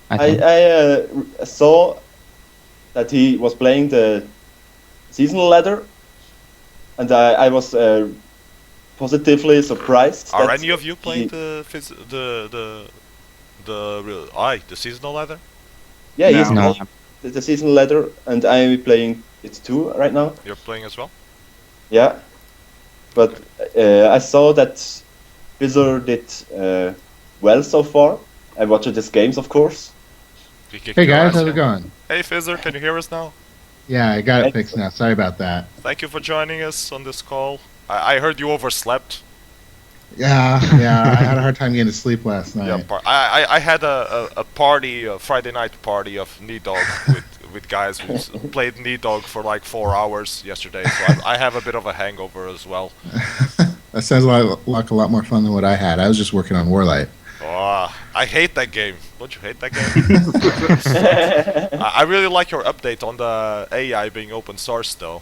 I think. I saw that he was playing the seasonal ladder, and I was positively surprised. Are that any of you playing he- the seasonal ladder? Yeah, he's No. playing the seasonal ladder, and I'm playing it too right now. You're playing as well? Yeah, but I saw that Fizzer did well so far. I watched his games, of course. We kicked Hey your guys, ass, how's yeah? it going? Hey Fizzer, can you hear us now? Yeah, I got it Thanks. fixed now. Sorry about that. Thank you for joining us on this call. I heard you overslept. Yeah, I had a hard time getting to sleep last night. Yeah, I had a party, a Friday night party of Knee Dog with guys who played Knee Dog for like 4 hours yesterday, so I have a bit of a hangover as well. That sounds like a lot more fun than what I had. I was just working on WarLight. Oh, I hate that game. Don't you hate that game? I really like your update on the AI being open source, though.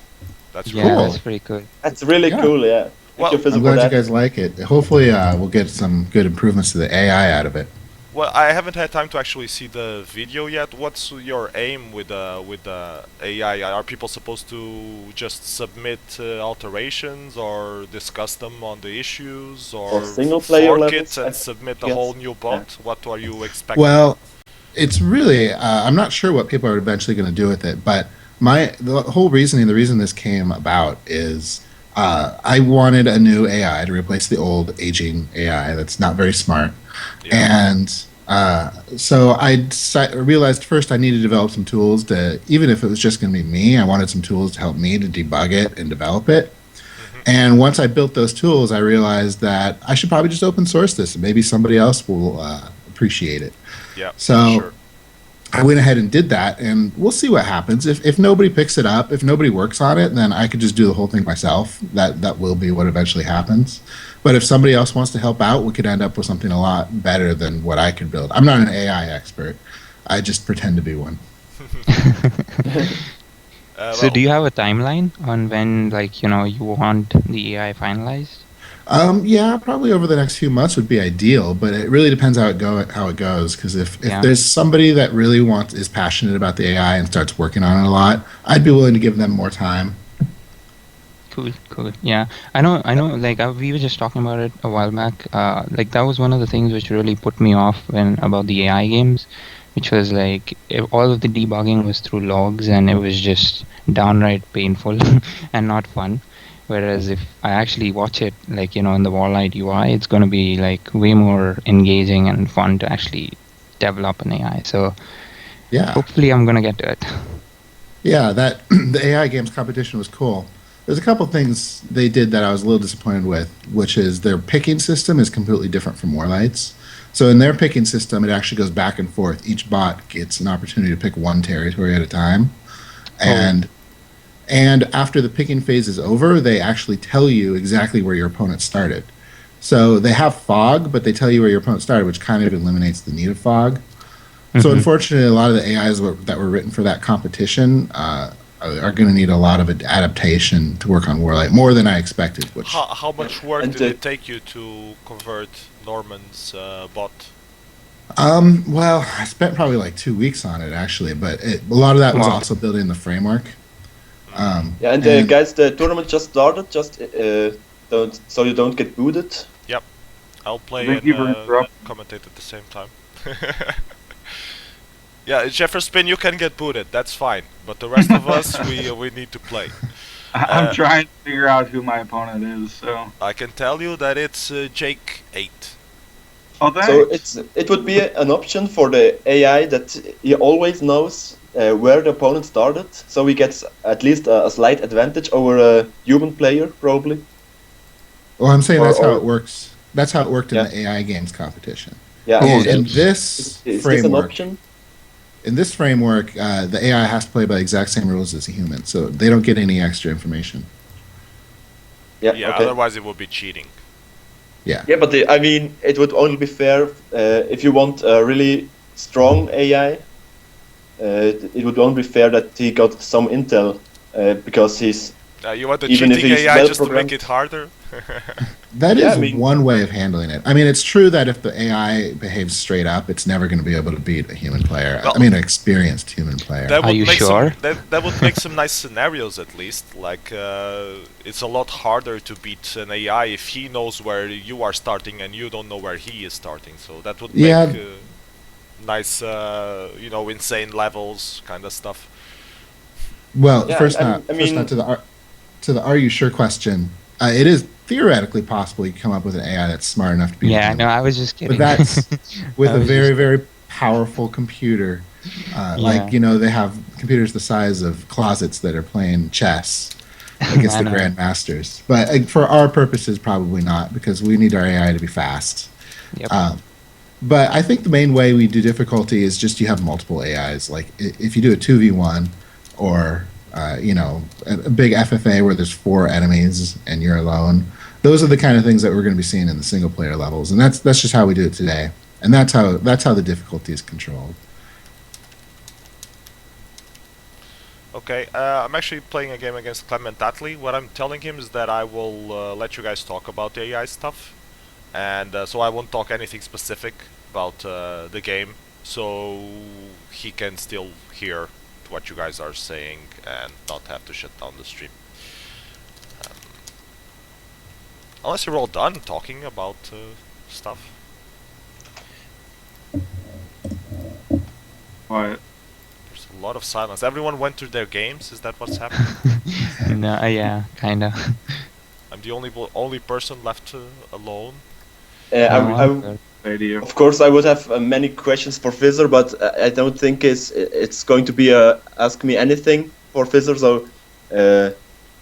That's Yeah, Cool. that's pretty cool. That's really Yeah. cool. Yeah. Well, Thank you, Fizzer, I'm for glad you that. guys like it. Hopefully, we'll get some good improvements to the AI out of it. Well, I haven't had time to actually see the video yet. What's your aim with the AI? Are people supposed to just submit alterations or discuss them on the issues, or single player fork levels, it I and submit a guess. whole new bot? What are you expecting? Well, it's really I'm not sure what people are eventually going to do with it, but the whole reasoning, the reason this came about is I wanted a new AI to replace the old aging AI that's not very smart. And so realized first I needed to develop some tools to, even if it was just going to be me, I wanted some tools to help me to debug it and develop it. And once I built those tools, I realized that I should probably just open source this, and maybe somebody else will appreciate it. Yeah, So sure. I went ahead and did that, and we'll see what happens. If nobody picks it up, if nobody works on it, then I could just do the whole thing myself. That will be what eventually happens. But if somebody else wants to help out, we could end up with something a lot better than what I could build. I'm not an AI expert. I just pretend to be one. So do you have a timeline on when, like, you want the AI finalized? Yeah, probably over the next few months would be ideal, but it really depends how it goes. Because if there's somebody that really is passionate about the AI and starts working on it a lot, I'd be willing to give them more time. Cool. Yeah, I know. Like we were just talking about it a while back. Like that was one of the things which really put me off about the AI games, which was like all of the debugging was through logs, and it was just downright painful and not fun. Whereas if I actually watch it, like in the WarLight UI, it's going to be like way more engaging and fun to actually develop an AI. So yeah, hopefully I'm going to get to it. Yeah, the AI games competition was cool. There's a couple things they did that I was a little disappointed with, which is their picking system is completely different from WarLight's. So in their picking system, it actually goes back and forth. Each bot gets an opportunity to pick one territory at a time. And after the picking phase is over, they actually tell you exactly where your opponent started. So they have fog, but they tell you where your opponent started, which kind of eliminates the need of fog. So unfortunately, a lot of the AIs that were written for that competition are going to need a lot of adaptation to work on WarLight, more than I expected. Which How much work did it take you to convert Norman's bot? Well, I spent probably like 2 weeks on it actually, but a lot of that was also building the framework. Yeah, and guys, the tournament just started. So you don't get booted. Yep, I'll play and commentate at the same time. Yeah, Jefferspin, you can get booted. That's fine, but the rest of us, we need to play. I'm trying to figure out who my opponent is. So I can tell you that it's Jake 8. Oh, thanks. So it would be an option for the AI that he always knows where the opponent started, so he gets at least a slight advantage over a human player, probably. Well, I'm saying that's how it works. That's how it worked in the AI games competition. Yeah. In this is framework, this an option? In this framework, the AI has to play by the exact same rules as a human, so they don't get any extra information. Yeah. Yeah. Okay. Otherwise, it would be cheating. Yeah. Yeah, but I mean, it would only be fair if you want a really strong AI. It would only be fair that he got some intel because he's You want the Even if cheating he's AI well just to make programmed. it harder? That Yeah, is I mean- one way of handling it. I mean, it's true that if the AI behaves straight up, it's never going to be able to beat a human player. Well- I mean, an experienced human player. That Are would you make sure? that would make some nice scenarios at least. Like it's a lot harder to beat an AI if he knows where you are starting and you don't know where he is starting. So that would make Yeah. nice, insane levels kind of stuff. Well, Yeah, first, I not mean- to the "Are you sure?" question. It is theoretically possible you can come up with an AI that's smart enough to be. Yeah, no, I was just kidding. But that's with I a was very, just- very powerful computer. Like, they have computers the size of closets that are playing chess against I the know. grandmasters. But for our purposes, probably not, because we need our AI to be fast. Yep. But I think the main way we do difficulty is just you have multiple AIs. Like if you do a 2v1 or, a big FFA where there's 4 enemies and you're alone, those are the kind of things that we're going to be seeing in the single player levels. And that's just how we do it today. And that's how the difficulty is controlled. Okay, I'm actually playing a game against Commentators. What I'm telling him is that I will let you guys talk about the AI stuff, and so I won't talk anything specific about the game, so he can still hear what you guys are saying and not have to shut down the stream. Unless you're all done talking about stuff. What? There's a lot of silence. Everyone went to their games. Is that what's happening? No, yeah, kinda. I'm the only person left alone. No, Radio. Of course, I would have many questions for Fizzer, but I don't think it's going to be a ask me anything for Fizzer. So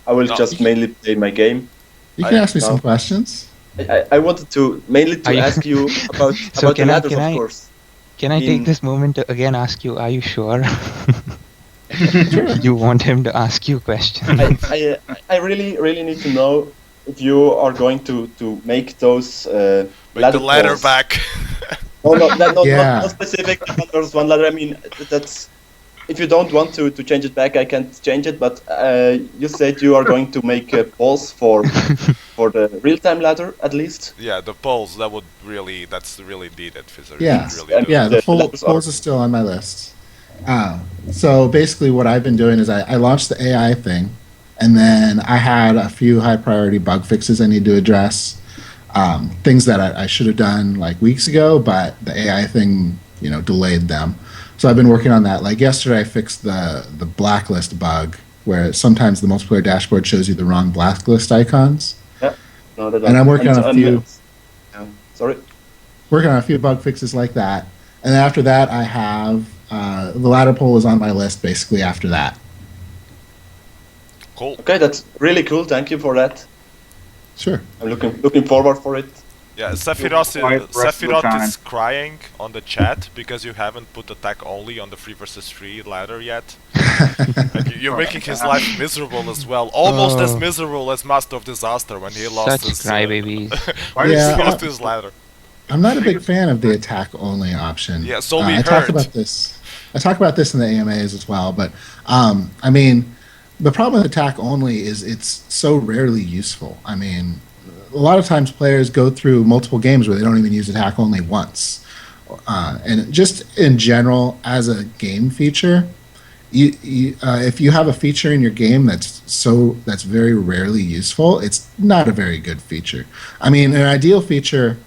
I will No. just mainly play my game. You can ask me some no. questions. I wanted to mainly Are you- ask you about So about the can I- ladders, can of I- course. Can I In- take this moment to again ask you, are you sure? You want him to ask you questions? I really need to know if you are going to make those Make the ladder poles. back. No, Yeah. not specific. There's one ladder. I mean, that's if you don't want to change it back, I can't change it. But you said you are going to make poles for the real-time ladder at least. Yeah, the polls. That's really needed, Fizzer. You Yeah, should really do yeah. it. The The ladders are- polls are still on my list. So basically, what I've been doing is I launched the AI thing, and then I had a few high priority bug fixes I need to address. Things that I should have done like weeks ago, but the AI thing, delayed them. So I've been working on that. Like yesterday, I fixed the blacklist bug, where sometimes the multiplayer dashboard shows you the wrong blacklist icons. No, that And I'm working on a few. Yeah, sorry. Working on a few bug fixes like that, and then after that, I have the ladder pole is on my list. Basically, after that. Cool. Okay, that's really cool. Thank you for that. Sure. I'm looking forward for it. Yeah, Sephiroth quiet the rest of the time. is crying on the chat because you haven't put attack only on the 3 versus 3 ladder yet. Like, you're making his life miserable as well, almost as Oh. miserable as Master of Disaster when he lost Such his crybabies. when Yeah. he lost his ladder. I'm not a big fan of the attack only option. Yeah, so we I talk heard. about this. I talk about this in the AMAs as well, but I mean, the problem with attack only is it's so rarely useful. I mean, a lot of times players go through multiple games where they don't even use attack only once, and just in general as a game feature, if you have a feature in your game that's very rarely useful, it's not a very good feature. I mean, an ideal feature,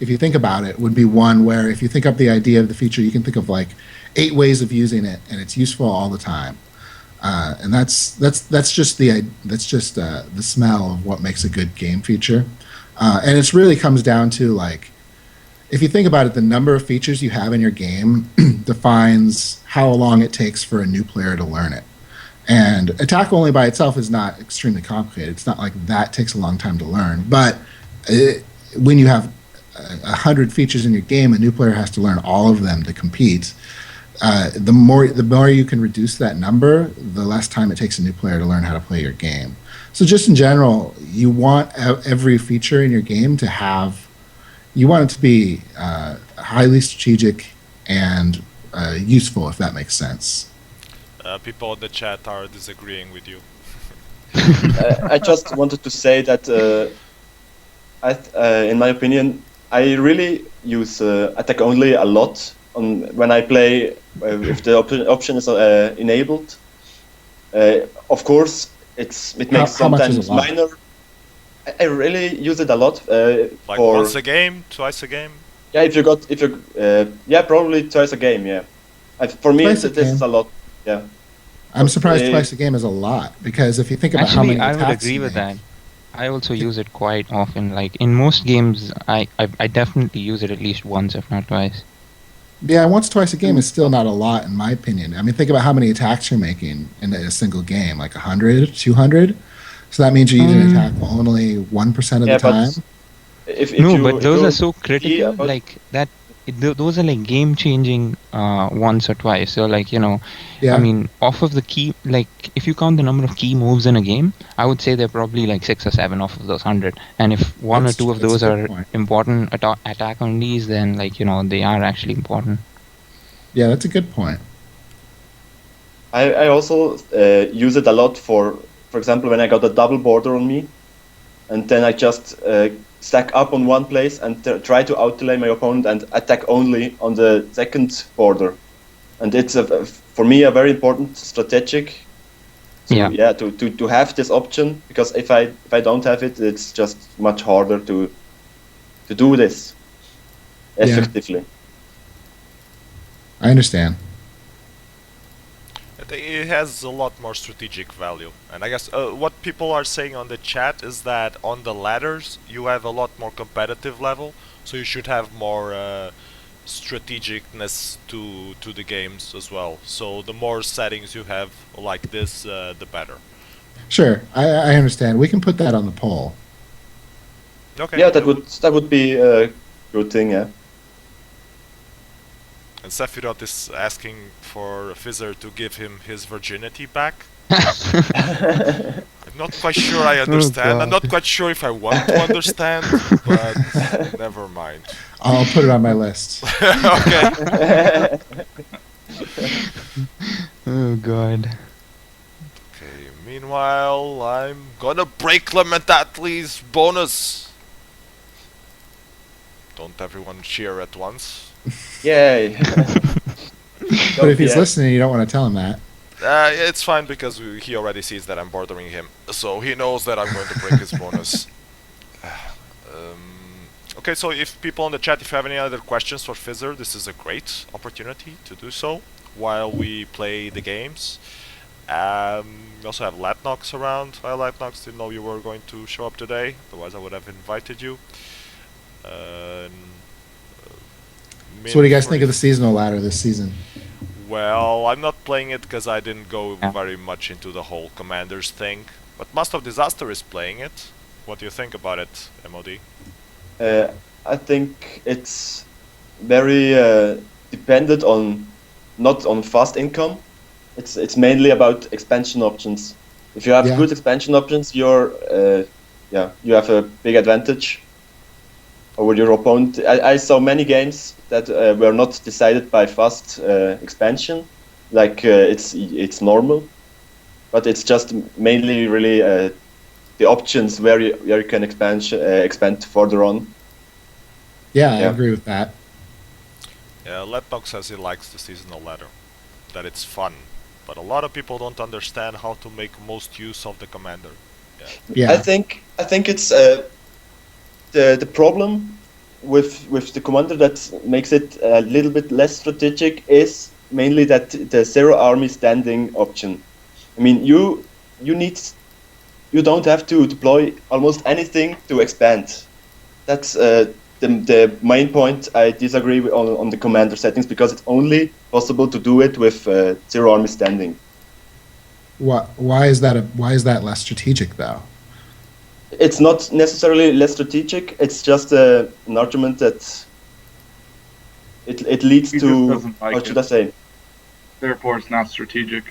if you think about it, would be one where if you think up the idea of the feature, you can think of like 8 ways of using it, and it's useful all the time. And that's just the smell of what makes a good game feature. And it really comes down to, like, if you think about it, the number of features you have in your game defines how long it takes for a new player to learn it. And attack only by itself is not extremely complicated. It's not like that takes a long time to learn. But when you have 100 features in your game, a new player has to learn all of them to compete. The more you can reduce that number, the less time it takes a new player to learn how to play your game. So just in general, you want every feature in your game to have, you want it to be highly strategic and useful, if that makes sense. People in the chat are disagreeing with you. I just wanted to say that in my opinion, I really use attack only a lot when I play if the option is enabled. Of course, it makes How much is sometimes a lot? minor. I really use it a lot Like for once a game, twice a game. yeah. Yeah, probably twice a game. Yeah, for me Twice a this is game? a lot. Yeah, I'm surprised Uh, twice a game is a lot, because if you think about how Actually, many I would attacks agree you with make, that. I also use it quite often. Like in most games, I definitely use it at least once, if not twice. yeah, once, twice a game is still not a lot, in my opinion. I mean, think about how many attacks you're making in a single game, like 100, 200. So that means you're using an attack only 1% of the yeah, but time. if No, you but those are so see critical, about like that. Those are like game changing once or twice. So like I Yeah, mean, off of the key, like if you count the number of key moves in a game, I would say they're probably like 6 or 7 off of those 100. And if one or two of that's a those good are point. important attack onlys, then like they are actually important. Yeah, that's a good point. I also use it a lot for example, when I got a double border on me, and then I just stack up on one place and try to outdelay my opponent and attack only on the second border. And it's for me a very important strategic to have this option, because if I don't have it, it's just much harder to do this effectively. I understand. It has a lot more strategic value, and I guess what people are saying on the chat is that on the ladders you have a lot more competitive level, so you should have more strategicness to the games as well. So the more settings you have like this, the better. Sure, I understand. We can put that on the poll. Okay. Yeah, that would be a good thing. Yeah. And Sephiroth is asking for Fizzer to give him his virginity back. I'm not quite sure I understand. I'm not quite sure if I want to understand, but never mind. I'll put it on my list. Okay. Oh god. Okay. Meanwhile, I'm gonna break Commentators bonus. Don't everyone cheer at once. Yay! But if he's listening, you don't want to tell him that. It's fine because he already sees that I'm bordering him, so he knows that I'm going to break his bonus. Okay, so if people in the chat, if you have any other questions for Fizzer, this is a great opportunity to do so while we play the games. We also have Latnox around. Hi Latnox, didn't know you were going to show up today, otherwise I would have invited you. So what do you guys think of the seasonal ladder this season? Well, I'm not playing it because I didn't go very much into the whole Commanders thing, but Master of Disaster is playing it. What do you think about it, MOD? I think it's very dependent on not on fast income. It's mainly about expansion options. If you have good expansion options, you have a big advantage over your opponent. I saw many games that were not decided by fast expansion, like it's normal, but it's just mainly really the options where you can expand further on. Yeah, I agree with that. Yeah, Latnox says he likes the seasonal ladder, that it's fun, but a lot of people don't understand how to make most use of the commander. I think it's the problem with the commander that makes it a little bit less strategic is mainly that the zero army standing option. I mean, you don't have to deploy almost anything to expand. That's the main point I disagree with on the commander settings, because it's only possible to do it with zero army standing. Why is that less strategic though? It's not necessarily less strategic. It's just an argument that it leads He to. just doesn't like what should I say? Therefore, it's not strategic.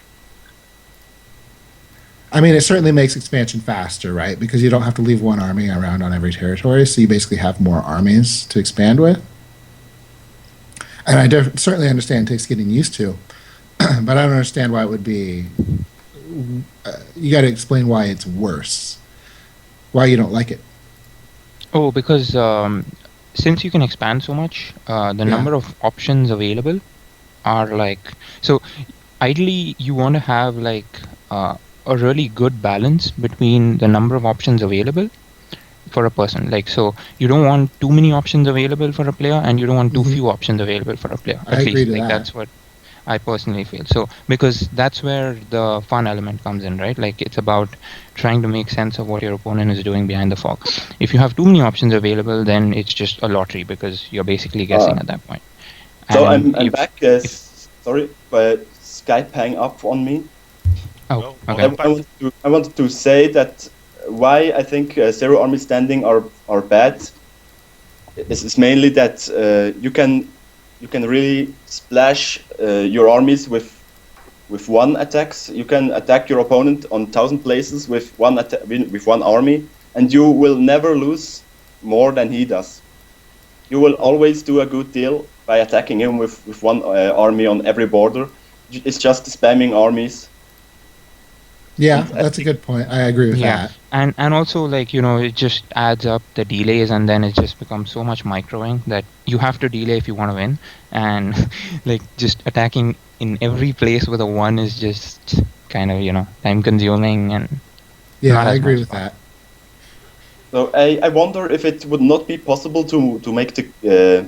I mean, it certainly makes expansion faster, right? Because you don't have to leave one army around on every territory, so you basically have more armies to expand with. And I certainly understand it takes getting used to, but I don't understand why it would be you got to explain why it's worse. Why you don't like it? Oh, because since you can expand so much, the number of options available are like so. Ideally, you want to have like a really good balance between the number of options available for a person. Like, so you don't want too many options available for a player, and you don't want too few options available for a player. I agree to that. That's what I personally feel. So because that's where the fun element comes in, right? Like, it's about trying to make sense of what your opponent is doing behind the fog. If you have too many options available, then it's just a lottery because you're basically guessing at that point. So I'm back. Sorry, but Skype hang up on me. Oh, okay. I wanted to say that why I think zero army standing are bad is mainly that you can really splash your armies with one attacks. You can attack your opponent on 1,000 places with one army, and you will never lose more than he does. You will always do a good deal by attacking him with one army on every border. It's just spamming armies. Yeah, that's a good point. I agree with that. And also, like, you know, it just adds up the delays, and then it just becomes so much microing that you have to delay if you want to win. And like, just attacking in every place with a 1 is just kind of, you know, time consuming. And yeah, I agree with that. So I wonder if it would not be possible to make the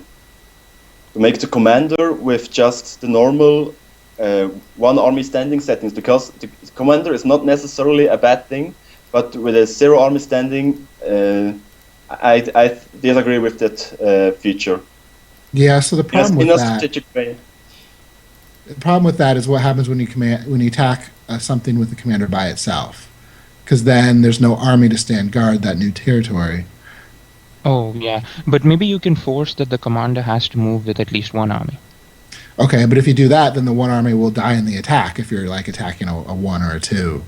commander with just the normal one army standing settings, because the commander is not necessarily a bad thing, but with a zero army standing, I disagree with that feature. Yeah, so the problem with that, strategic way. The problem with that is what happens when you attack something with the commander by itself, because then there's no army to stand guard that new territory. Oh yeah, but maybe you can force that the commander has to move with at least one army. Okay, but if you do that, then the one army will die in the attack if you're like attacking a 1 or a 2.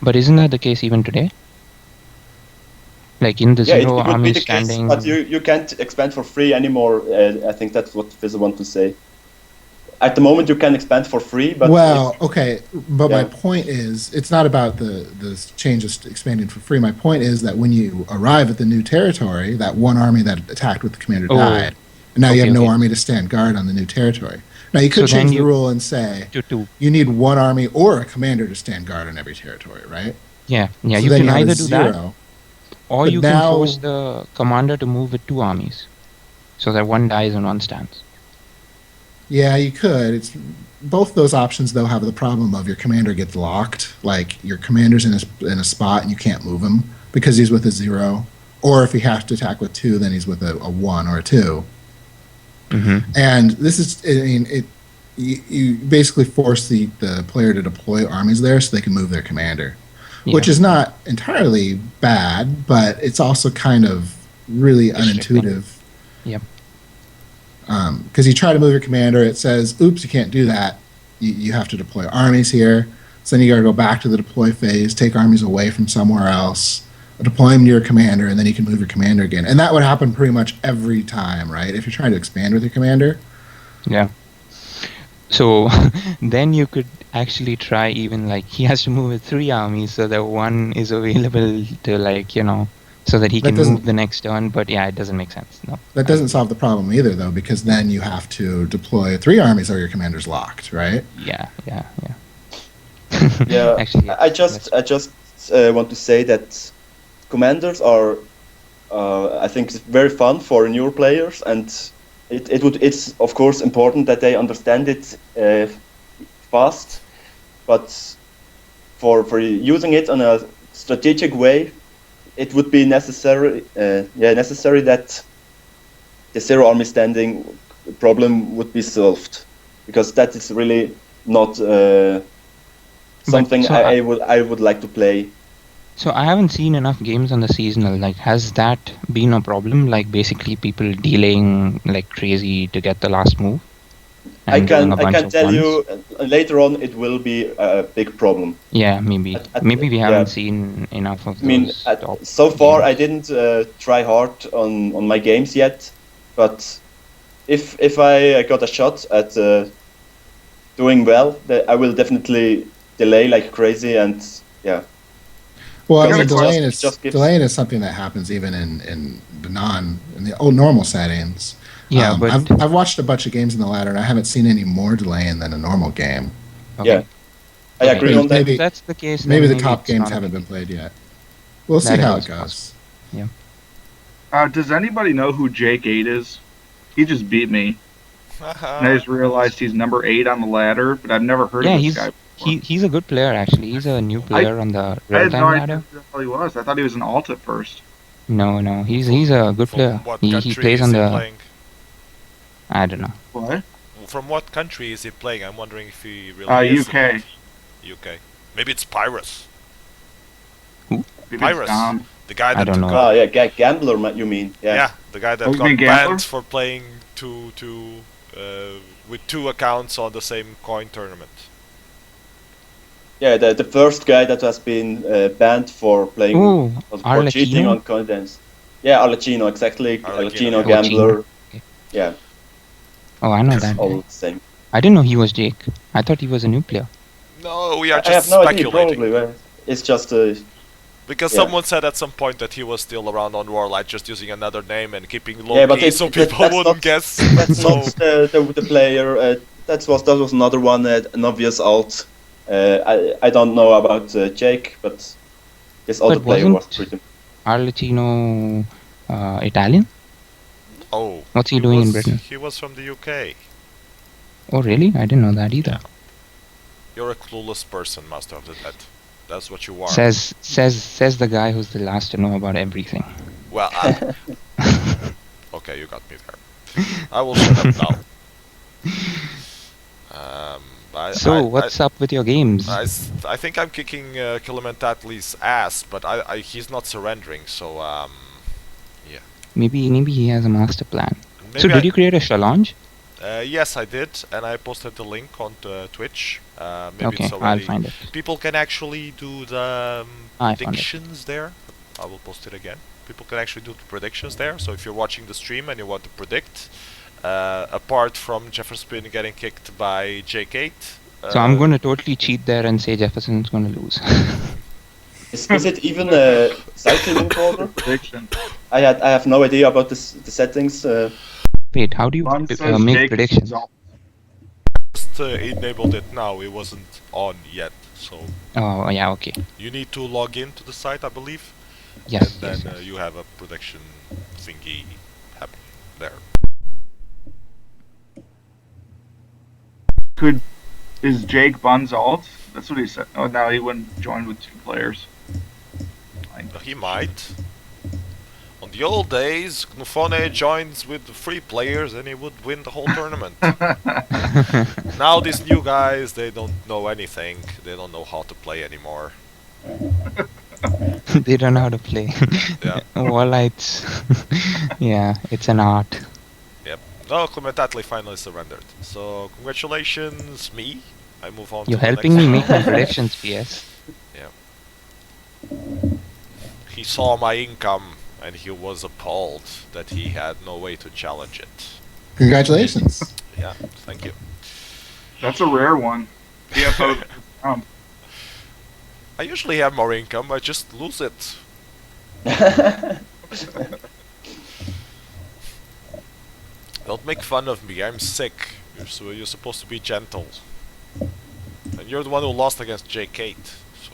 But isn't that the case even today? Like in the zero it army would be the standing. Case, but you can't expand for free anymore. I think that's what Fizzer wants to say. At the moment, you can expand for free, but my point is, it's not about the changes expanding for free. My point is that when you arrive at the new territory, that one army that attacked with the commander died, and now you have no army to stand guard on the new territory. Now you could change the rule and say you need one army or a commander to stand guard on every territory, right? Yeah, so you can either do that, or you can force the commander to move with 2 armies, so that one dies and one stands. Yeah, you could. It's both those options though have the problem of your commander gets locked. Like your commander's in a spot and you can't move him because he's with a 0, or if he has to attack with 2, then he's with a 1 or a 2. Mm-hmm. And this is, I mean, you basically force the player to deploy armies there so they can move their commander, which is not entirely bad, but it's also kind of really unintuitive. Yep. Because you try to move your commander, it says, oops, you can't do that. You have to deploy armies here. So then you got to go back to the deploy phase, take armies away from somewhere else, deploy them to your commander, and then you can move your commander again. And that would happen pretty much every time, right? If you're trying to expand with your commander. Yeah. So then you could actually try even like he has to move with 3 armies so that 1 is available to, like, you know, so that he can move the next turn. But yeah, it doesn't make sense. No. That doesn't solve the problem either, though, because then you have to deploy 3 armies or your commander's locked, right? Yeah. Yeah. Actually, I just want to say that commanders are, I think, very fun for newer players, and it's of course important that they understand it fast, but for using it in a strategic way, it would be necessary that the zero army standing problem would be solved, because that is really not something I would like to play. So I haven't seen enough games on the seasonal. Like, has that been a problem? Like, basically people delaying like crazy to get the last move? I can tell you later on it will be a big problem. Yeah, maybe we haven't seen enough of those. I mean, so far I didn't try hard on my games yet, but if I got a shot at doing well, I will definitely delay like crazy, and yeah. Well, I Because mean, it's just gives- delaying is something that happens even in the old normal settings. Yeah, but I've watched a bunch of games in the ladder, and I haven't seen any more delaying than a normal game. okay. Yeah. I Okay, agree if on that. Maybe- that's the case, then Maybe the top it's games not a haven't big been played yet. We'll see That how is it goes. Does anybody know who Jake 8 is? He just beat me. And I just realized he's number 8 on the ladder, but I've never heard Yeah, of this guy before. he's a good player actually. He's a new player on the I had real-time no idea ladder. who the hell he was. I thought he was an alt at first. No, he's a good From player. what He country plays is on he the. playing? I don't know. What? From what country is he playing? I'm wondering if he really is. UK. UK. Maybe it's Pyrus. Maybe it's Pyrus. Dom. The guy I that don't took know. Oh yeah, Gambler, you mean? Yeah, the guy that Oh, you got mean Gambler? banned for playing with 2 accounts on the same coin tournament. Yeah, the first guy that has been banned for playing Oh, for cheating Arlecchino? on contents. Yeah, Arlecchino, exactly. Arlecchino, Arlecchino, yeah. Gambler. Okay. Yeah, Oh, I know that all guy. the same. I didn't know he was Jake. I thought he was a new player. No, we are I have just no idea, speculating. probably. Well, it's just Because Yeah. someone said at some point that he was still around on WarLight, just using another name and keeping low Yeah, but key, so people that's wouldn't not- guess. that's so not the player. That was another one, an obvious alt. I don't know about Jake, but this other But player was wasn't- pretty. Arlecchino, Italian? oh, What's he doing in was- Britain? He was from the UK. Oh, really? I didn't know that either. You're a clueless person, Master of the Dead. That's what you are. Says the guy who's the last to know about everything. Well, okay, you got me there. I will shut up now. What's up with your games? I think I'm kicking Commentators' ass, but he's not surrendering, so Maybe he has a master plan. maybe So did you create a challenge? yes, I did, and I posted the link on Twitch. Maybe Okay, it's I'll already. find it. People can actually do the I found it. predictions there. I will post it again. People can actually do the predictions there. So if you're watching the stream and you want to predict, apart from Jefferspin getting kicked by J8. So I'm going to totally cheat there and say Jefferson's going to lose. Is it even a cycling order? Prediction. I have no idea about the settings. Wait, how do you One says make Jake predictions? is alt. Just enabled it now. It wasn't on yet, so Oh, yeah, okay. you need to log in to the site, I believe, Yes, and then yes. you have a prediction thingy happening there. Is Jake Buns alt? That's what he said. Oh, no, he wouldn't join with 2 players. He might. On the old days, Gnufone joins with 3 players and he would win the whole tournament. Now these new guys, they don't know anything. They don't know how to play anymore. They don't know how to play. Yeah. WarLights. Yeah, it's an art. No, Commentatli finally surrendered. So congratulations, me. I move on You're to the helping next me round. make my predictions, PS. He saw my income and he was appalled that he had no way to challenge it. Congratulations. Yeah, thank you. That's a rare one. CFO. I usually have more income, I just lose it. Don't make fun of me, I'm sick. You're supposed to be gentle. And you're the one who lost against J8, so...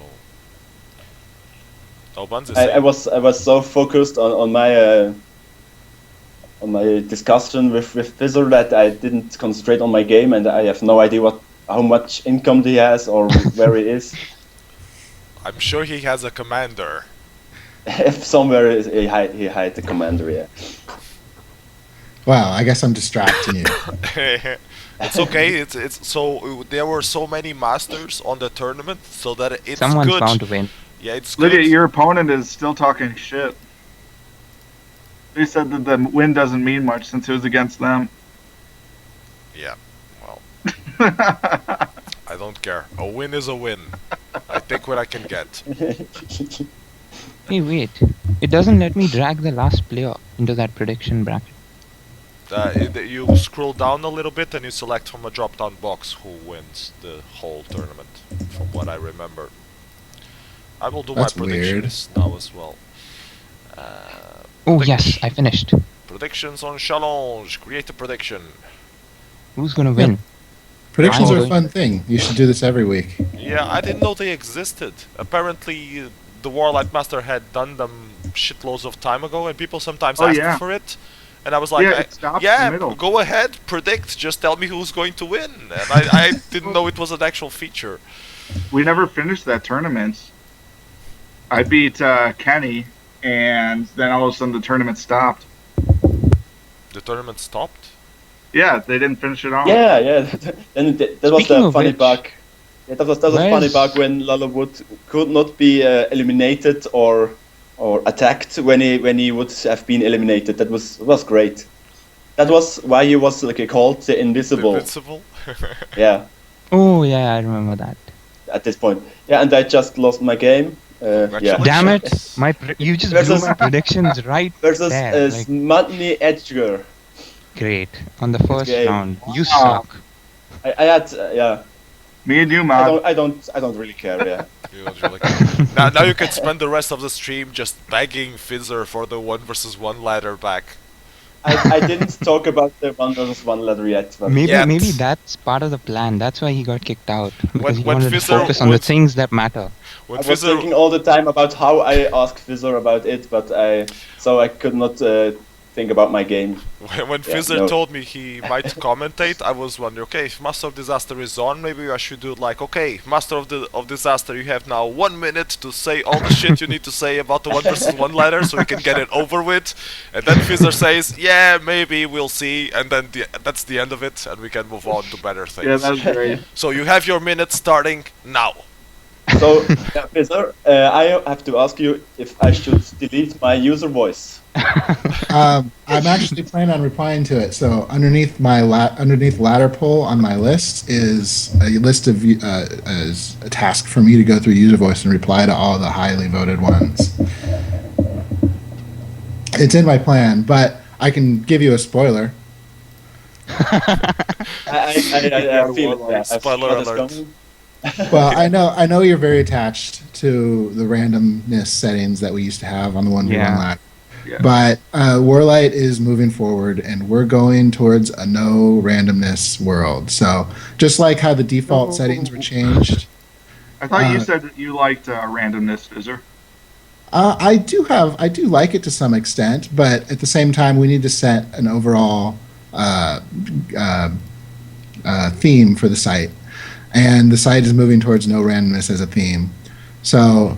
No buns is I was so focused on my discussion with Fizzer that I didn't concentrate on my game, and I have no idea how much income he has or where he is. I'm sure he has a commander. If somewhere he hide the commander, yeah. Wow, I guess I'm distracting you. It's okay, it's so there were so many masters on the tournament, so that it's Someone's good. bound to win. Yeah, it's good. Lydia, your opponent is still talking shit. They said that the win doesn't mean much since it was against them. Yeah, well, I don't care. A win is a win. I take what I can get. Hey, wait. It doesn't let me drag the last player into that prediction bracket. You scroll down a little bit and you select from a drop-down box who wins the whole tournament, from what I remember. I will do That's my weird. predictions now as well. Oh yes, I finished. Predictions on challenge. Create a prediction. Who's gonna Yeah. win? Predictions I'm are a going- fun thing. You should do this every week. Yeah, I didn't know they existed. Apparently, the WarLight Master had done them shitloads of time ago, and people sometimes Oh, asked yeah. for it. And I was like, Yeah, it stops in yeah, the middle. go ahead, predict. Just tell me who's going to win. And I didn't know it was an actual feature. We never finished that tournament. I beat Kenny, and then all of a sudden the tournament stopped. The tournament stopped. Yeah, they didn't finish it off. Yeah, and that was Speaking the of funny which, bug. Yeah, that was a funny where's- bug when Lalawood could not be eliminated or attacked when he would have been eliminated. That was great. That was why he was like called the Invisible. Invincible. Yeah, Oh yeah, I remember that. at this point. Yeah, and I just lost my game. Yeah. Congratulations. Damn it! You just blew Versus- my predictions right Versus there. Like, Smutny Edgar. great on the first game. round. You Wow. suck. I had yeah. Me and you, I Mod. don't really care. Yeah. You don't really care. now you can spend the rest of the stream just begging Fizzer for the 1v1 ladder back. I didn't talk about the 1v1 ladder yet. But Maybe that's part of the plan. That's why he got kicked out because he when wanted to Fizzer focus on the was- things that matter. When I was Fizzer, thinking all the time about how I asked Fizzer about it, but I could not think about my game. when Yeah, Fizzer no. told me he might commentate, I was wondering, okay, if Master of Disaster is on, maybe I should do like, okay, Master of Disaster, you have now 1 minute to say all the shit you need to say about the 1v1 ladder, so we can get it over with. And then Fizzer says, yeah, maybe we'll see, and then that's the end of it, and we can move on to better things. Yeah, that was great. So you have your minute starting now. So, yeah, Fizzer, I have to ask you if I should delete my user voice. I'm actually planning on replying to it. So underneath underneath ladder poll on my list is a list of is a task for me to go through user voice and reply to all the highly voted ones. It's in my plan, but I can give you a spoiler. I feel it. Yeah, I Spoiler feel it's alert. coming. Well, I know you're very attached to the randomness settings that we used to have on the 1v1 Yeah. ladder. Yeah. But WarLight is moving forward, and we're going towards a no randomness world. So just like how the default settings were changed, I thought you Uh, said that you liked randomness, Fizzer. I do like it to some extent, but at the same time, we need to set an overall theme for the site, and the site is moving towards no randomness as a theme. So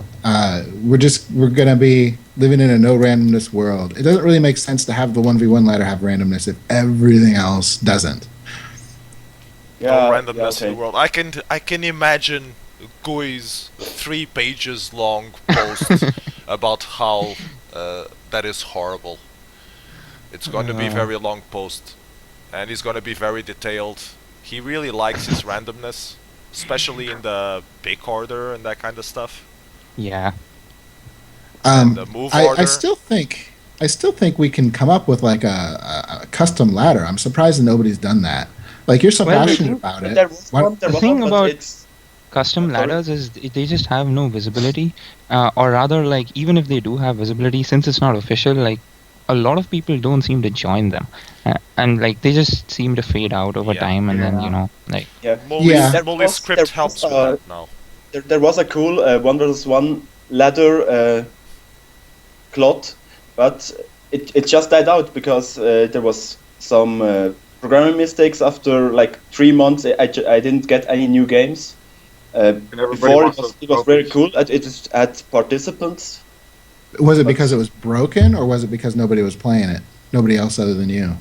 we're gonna be living in a no randomness world. It doesn't really make sense to have the 1v1 ladder have randomness if everything else doesn't. No Yeah, randomness yeah, in the world. I can imagine Gui's 3 pages long post about how that is horrible. It's going to be a very long post, and he's going to be very detailed. He really likes his randomness, especially in the pick order and that kind of stuff. Yeah. The move order. I still think we can come up with like a custom ladder. I'm surprised that nobody's done that. Like you're so Well, passionate about it. There was Why- one, The thing but about- it's Custom Sorry? ladders is they just have no visibility, or rather, like even if they do have visibility, since it's not official, like a lot of people don't seem to join them, and like they just seem to fade out over Yeah. time, and then Yeah. like Molly's, Yeah. Molly's script There helps was, with that now. there was a cool 1v1 ladder plot, but it just died out because there was some programming mistakes after like 3 months. I didn't get any new games. And everybody Before wants to it was very focus. cool. It just had participants. Was it because it was broken, or was it because nobody was playing it? Nobody else other than you.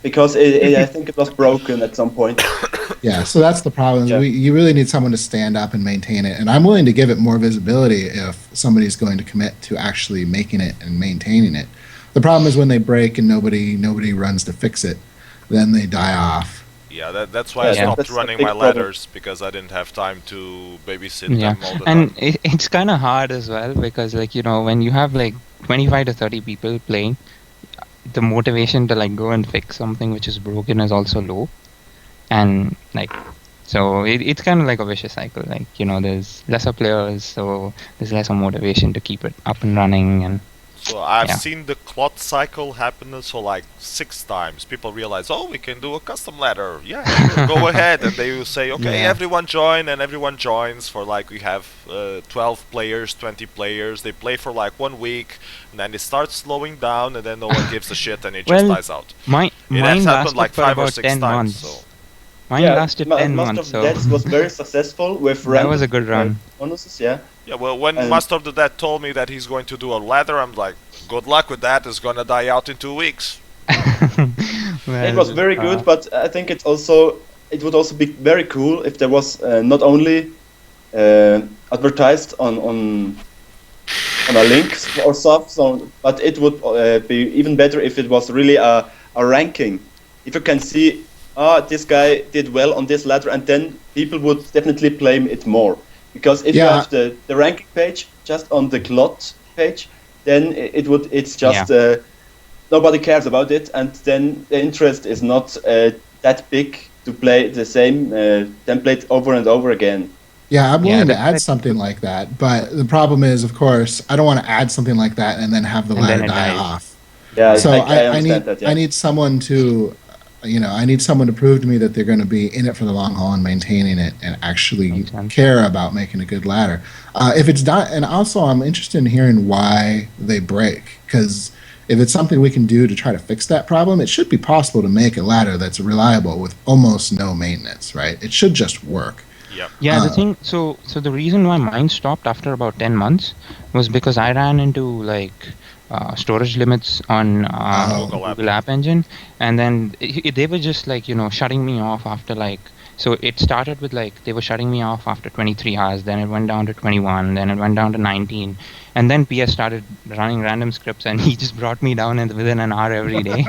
Because I think it was broken at some point. Yeah, so that's the problem. Yeah. You really need someone to stand up and maintain it, and I'm willing to give it more visibility if somebody's going to commit to actually making it and maintaining it. The problem is when they break and nobody runs to fix it, then they die off. Yeah, that's why I Yeah, stopped that's a running big my problem. ladders, because I didn't have time to babysit yeah, them all the and time. it's kind of hard as well because like when you have like 25 to 30 people playing, the motivation to like go and fix something which is broken is also low, and like so it's kind of like a vicious cycle. Like there's lesser players, so there's lesser motivation to keep it up and running, and So I've yeah. seen the clot cycle happen so like 6 times. People realize, oh, we can do a custom ladder. Yeah, sure, go ahead. And they will say, okay, Yeah. everyone join, and everyone joins for like we have 12 players, 20 players. They play for like 1 week, and then it starts slowing down, and then no one gives a shit, and it just Well, dies out. Mine It has happened lasted like for 5 or about 6 10 times. months. So Mine lasted 10 Master months, of so the Dead was very successful with that was a good run. bonuses, yeah. yeah, well, when And- Master of the Dead told me that he's going to do a ladder, I'm like, good luck with that. It's gonna die out in 2 weeks. It was very good, but I think it would also be very cool if there was not only advertised on a link or stuff, but it would be even better if it was really a ranking. If you can see, this guy did well on this ladder, and then people would definitely play it more. Because if you Yeah. have the ranking page just on the clot page, then it's just nobody cares about it, and then the interest is not that big to play the same template over and over again. Yeah, I'm Yeah, willing to that's add right. something like that, but the problem is, of course, I don't want to add something like that and then have the And then ladder it die dies. off. Yeah, So I I understand need that. Yeah. I need someone to, I need someone to prove to me that they're going to be in it for the long haul and maintaining it and actually Makes sense. care about making a good ladder. If it's not, and also I'm interested in hearing why they break, because if it's something we can do to try to fix that problem, it should be possible to make a ladder that's reliable with almost no maintenance, right? It should just work. Yep. Yeah, the thing. So the reason why mine stopped after about 10 months was because I ran into like storage limits on Google App Engine, and then they were just like shutting me off after like. So it started with like they were shutting me off after 23 hours, then it went down to 21, then it went down to 19, and then PS started running random scripts, and he just brought me down within an hour every day.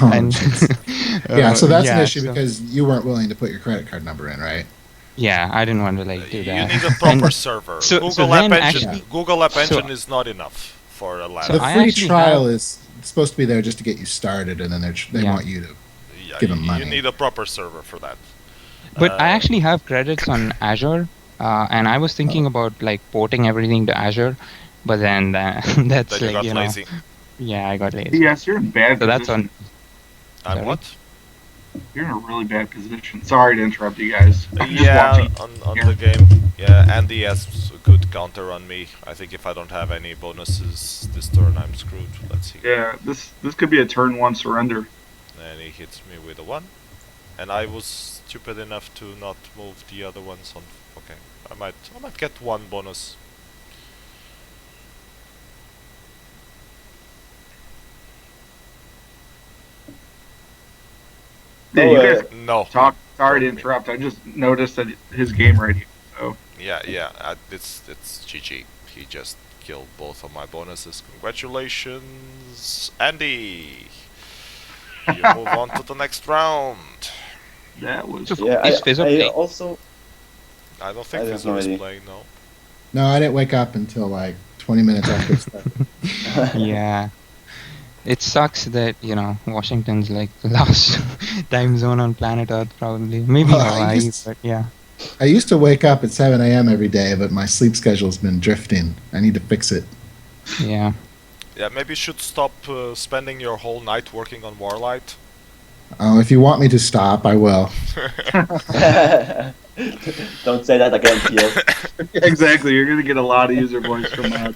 And Yeah, so that's an yeah, issue because you weren't willing to put your credit card number in, right? Yeah, I didn't want to like do You that. need a proper And server. so Google App then Engine. actually- Google App so- Engine is not enough for a ladder. The I free actually trial have- is supposed to be there just to get you started, and then they Yeah. want you to. Yeah, give 'em you money. need a proper server for that. But I actually have credits on Azure, and I was thinking about like porting everything to Azure, but then that's Then you like got lazy. yeah, I got lazy. Yes, you're in bad So that's position. on. And what? You're in a really bad position. Sorry to interrupt you guys. I'm just Yeah, watching. on here. the game. Yeah, Andy has a good counter on me. I think if I don't have any bonuses this turn, I'm screwed. Let's see. Yeah, this could be a turn one surrender. And he hits me with a 1. And I was stupid enough to not move the other ones on. Okay, I might get 1 bonus. Yeah, Oh, you guys No. talk. Sorry to interrupt. I just noticed that his game rating. So Yeah. It's GG. He just killed both of my bonuses. Congratulations, Andy. You move on to the next round. that was. So Yeah, is Fizzer I playing? also I don't think I have Fizzer no is idea. playing, no. No, I didn't wake up until like 20 minutes after it started. Yeah. It sucks that, Washington's like the last time zone on planet Earth, probably. Maybe Well, I Hawaii, used- but yeah. I used to wake up at 7 a.m. every day, but my sleep schedule's been drifting. I need to fix it. Yeah. Yeah, maybe you should stop spending your whole night working on WarLight. Oh, if you want me to stop, I will. don't say that again, Pierre. Exactly. You're gonna get a lot of user voice from that.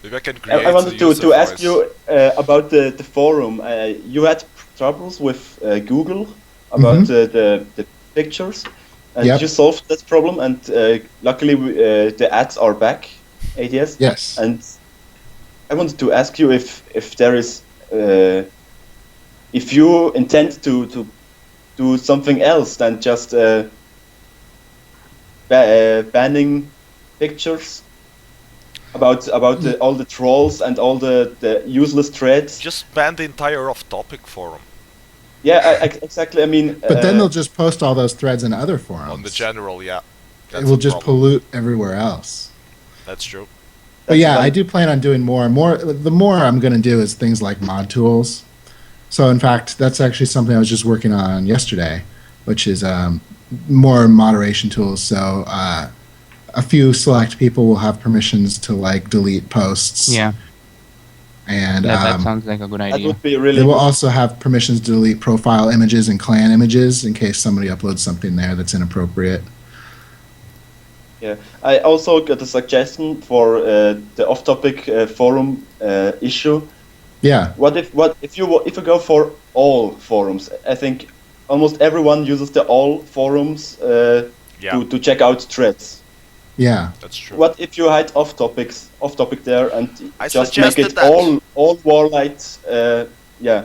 Maybe I can create I wanted a user to ask voice. you about the forum. You had troubles with Google about the pictures, and Yep. you solved that problem. And luckily, the ads are back, ADS. Yes. And I wanted to ask you if there is if you intend to do something else than just banning pictures. About all the trolls and all the useless threads. Just ban the entire off-topic forum Yeah, exactly. I mean, But then they'll just post all those threads in other forums. on the general, yeah. It That's will a just problem. pollute everywhere else. That's true. But yeah, I do plan on doing more. The more I'm going to do is things like mod tools. So in fact, that's actually something I was just working on yesterday, which is more moderation tools. So a few select people will have permissions to like delete posts. Yeah. And that sounds like a good idea. That would be really they will good. also have permissions to delete profile images and clan images in case somebody uploads something there that's inappropriate. Yeah, I also got a suggestion for the off-topic forum issue. Yeah. What if you go for all forums? I think almost everyone uses the all forums to check out threads. Yeah, that's true. What if you hide off topic there and just make it that. all WarLight?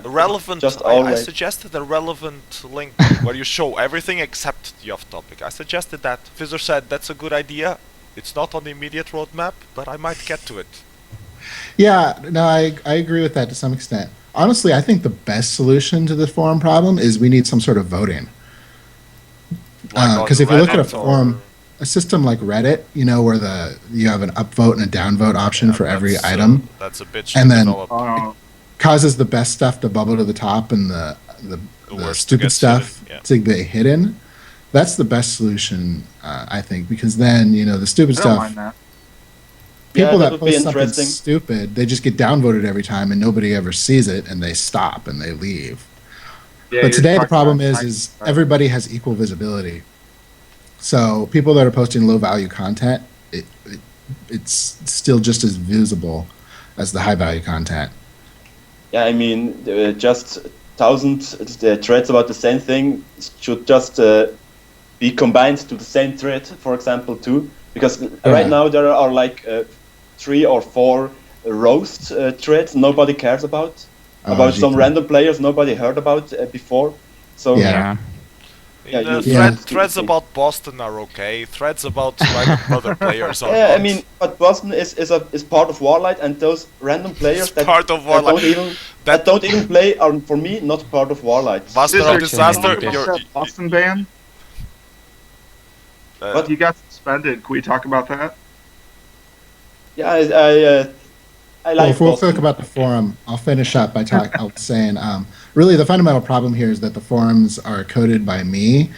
Relevant. I suggested a relevant link where you show everything except the off topic. I suggested that. Fizzer said that's a good idea. It's not on the immediate roadmap, but I might get to it. Yeah, no, I agree with that to some extent. Honestly, I think the best solution to the forum problem is we need some sort of voting. Because if you look at a forum, a system like Reddit, where you have an upvote and a downvote option for every item. That's a bitch. And then it causes the best stuff to bubble to the top and the stupid stuff to be hidden. That's the best solution, I think, because then, the stupid stuff. People that post something stupid, they just get downvoted every time and nobody ever sees it and they stop and they leave. Yeah, but today the problem is everybody has equal visibility. So people that are posting low value content, it's still just as visible as the high value content. Yeah, I mean, just 1,000 threads about the same thing should just be combined to the same thread, for example, too. Because right now there are like 3 or 4 roast threads nobody cares about some random players nobody heard about before. So threads about Boston are okay. Threads about other players are I mean, but Boston is part of WarLight, and those random players that don't even play are, for me, not part of WarLight. Master of Disaster, Boston ban? But you got suspended. Can we talk about that? Yeah, I like. Well, if we'll talk about the forum, I'll finish up by saying, really, the fundamental problem here is that the forums are coded by me.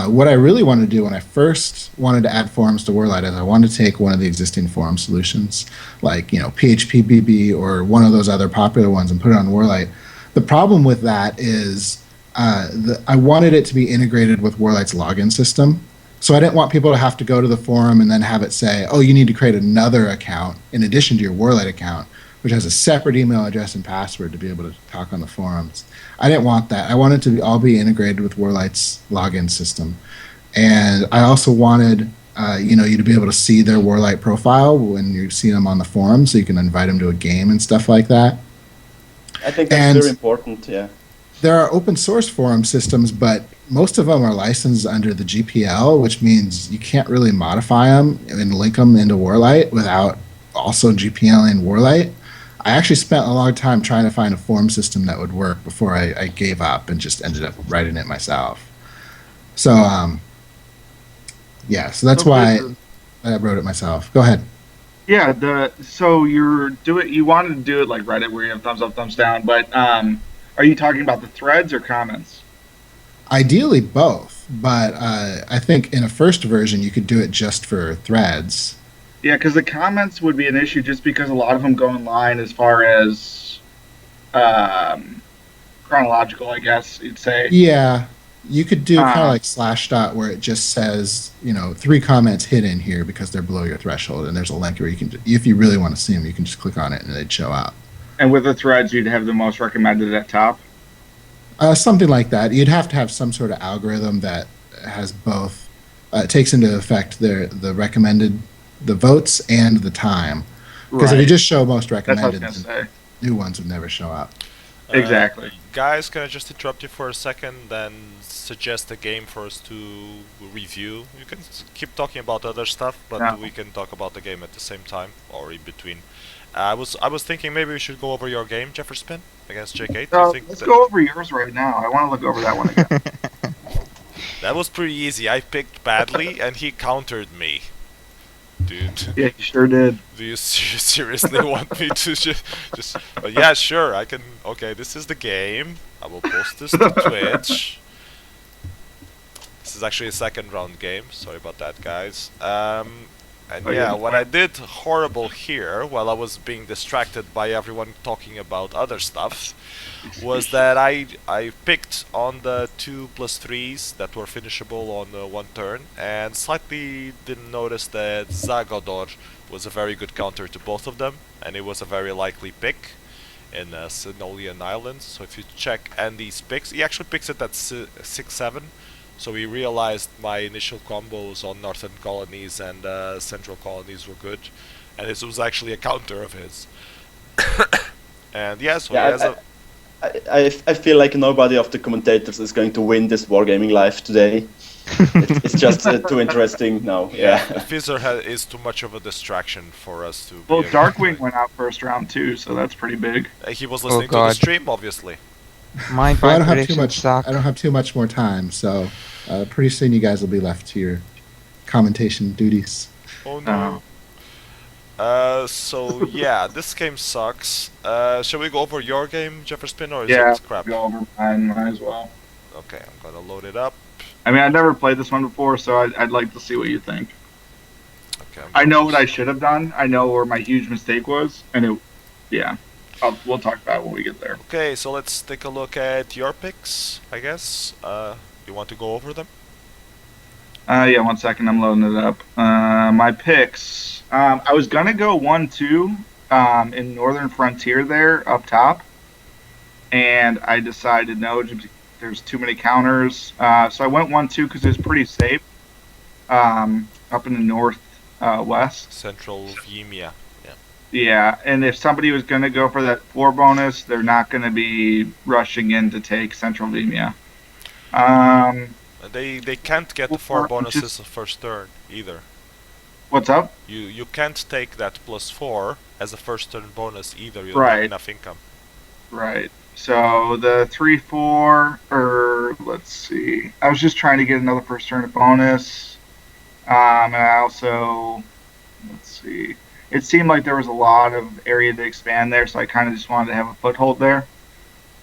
What I really wanted to do when I first wanted to add forums to WarLight is I wanted to take one of the existing forum solutions, like PHPBB or one of those other popular ones, and put it on WarLight. The problem with that is I wanted it to be integrated with WarLight's login system. So I didn't want people to have to go to the forum and then have it say, oh, you need to create another account in addition to your WarLight account, which has a separate email address and password to be able to talk on the forums. I didn't want that. I wanted to all be integrated with WarLight's login system. And I also wanted you to be able to see their WarLight profile when you see them on the forum, so you can invite them to a game and stuff like that. I think that's very important, yeah. There are open source forum systems, but most of them are licensed under the GPL, which means you can't really modify them and link them into WarLight without also GPLing WarLight. I actually spent a long time trying to find a forum system that would work before I gave up and just ended up writing it myself. So, so that's why I wrote it myself. Go ahead. Yeah, so you wanted to do it like Reddit where you have thumbs up, thumbs down, but are you talking about the threads or comments? Ideally both, but I think in a first version you could do it just for threads. Yeah, because the comments would be an issue just because a lot of them go in line as far as chronological, I guess you'd say. Yeah, you could do kind of like /dot where it just says, 3 comments hidden here because they're below your threshold, and there's a link where you can, if you really want to see them, you can just click on it and they'd show up. And with the threads, you'd have the most recommended at top? Something like that. You'd have to have some sort of algorithm that has both, takes into effect the recommended, the votes and the time. Because if you just show most recommended, then new ones would never show up. Exactly. Guys, can I just interrupt you for a second and suggest a game for us to review? You can keep talking about other stuff, but we can talk about the game at the same time or in between. I was thinking maybe we should go over your game, Jefferspin, against Jake8. Let's go over yours right now. I want to look over that one again. That was pretty easy. I picked badly, and he countered me. dude. Yeah, he sure did. Do you seriously want me to just? But yeah, sure. I can. Okay, this is the game. I will post this to Twitch. This is actually a second round game. Sorry about that, guys. And yeah, what I did horrible here, while I was being distracted by everyone talking about other stuff, was that I picked on the 2+3s that were finishable on one turn, and slightly didn't notice that Zagador was a very good counter to both of them, and it was a very likely pick in Sinolian Islands. So if you check Andy's picks, he actually picks it at 6-7. So we realized my initial combos on northern colonies and central colonies were good, and this was actually a counter of his. And yeah, so Yeah, he has I feel like nobody of the commentators is going to win this WarGamingLive today. It's just too interesting now. Yeah. Fizzer is too much of a distraction for us to. Well, Darkwing went out first round too, so that's pretty big. He was listening to the stream, obviously. My Well, I don't have too predictions much. suck. I don't have too much more time, so pretty soon you guys will be left to your commentation duties. Oh no. So yeah, this game sucks. Shall we go over your game, Jefferspin, or is it crap? Go over mine. Might as well. Okay, I'm gonna load it up. I mean, I've never played this one before, so I'd like to see what you think. Okay. I know what I should have done. I know where my huge mistake was, and we'll talk about it when we get there. Okay, so let's take a look at your picks, I guess. You want to go over them? Yeah, 1 second. I'm loading it up. My picks. I was gonna go 1-2 in Northern Frontier there up top, and I decided no. There's too many counters, so I went 1-2 because it's pretty safe. Up in the north west. Central Vimia. Yeah, and if somebody was going to go for that 4 bonus, they're not going to be rushing in to take Central Vimia. They can't get the 4 bonuses the first turn either. What's up? You can't take that +4 as a first turn bonus either. You don't Right. have enough income. Right. So the 3-4, or let's see. I was just trying to get another first turn bonus. And I also, let's see. It seemed like there was a lot of area to expand there, so I kind of just wanted to have a foothold there.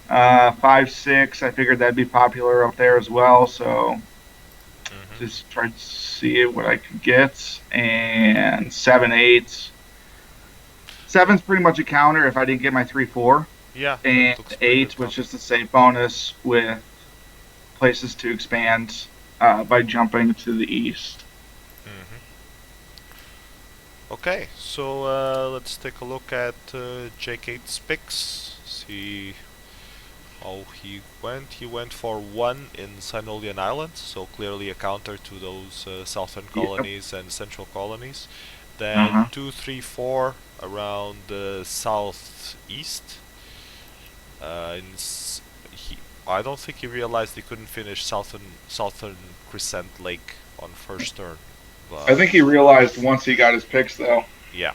5-6, I figured that'd be popular up there as well, so just tried to see what I could get. And 7-8. 7's pretty much a counter if I didn't get my 3-4. Yeah. And 8 was just a safe bonus with places to expand by jumping to the east. Okay, so let's take a look at J8's picks. See how he went. He went for 1 in Sinolian Islands, so clearly a counter to those southern colonies and central colonies. Then 2, 3, 4 around the southeast. I don't think he realized he couldn't finish southern Crescent Lake on first turn. I think he realized once he got his picks, though. Yeah.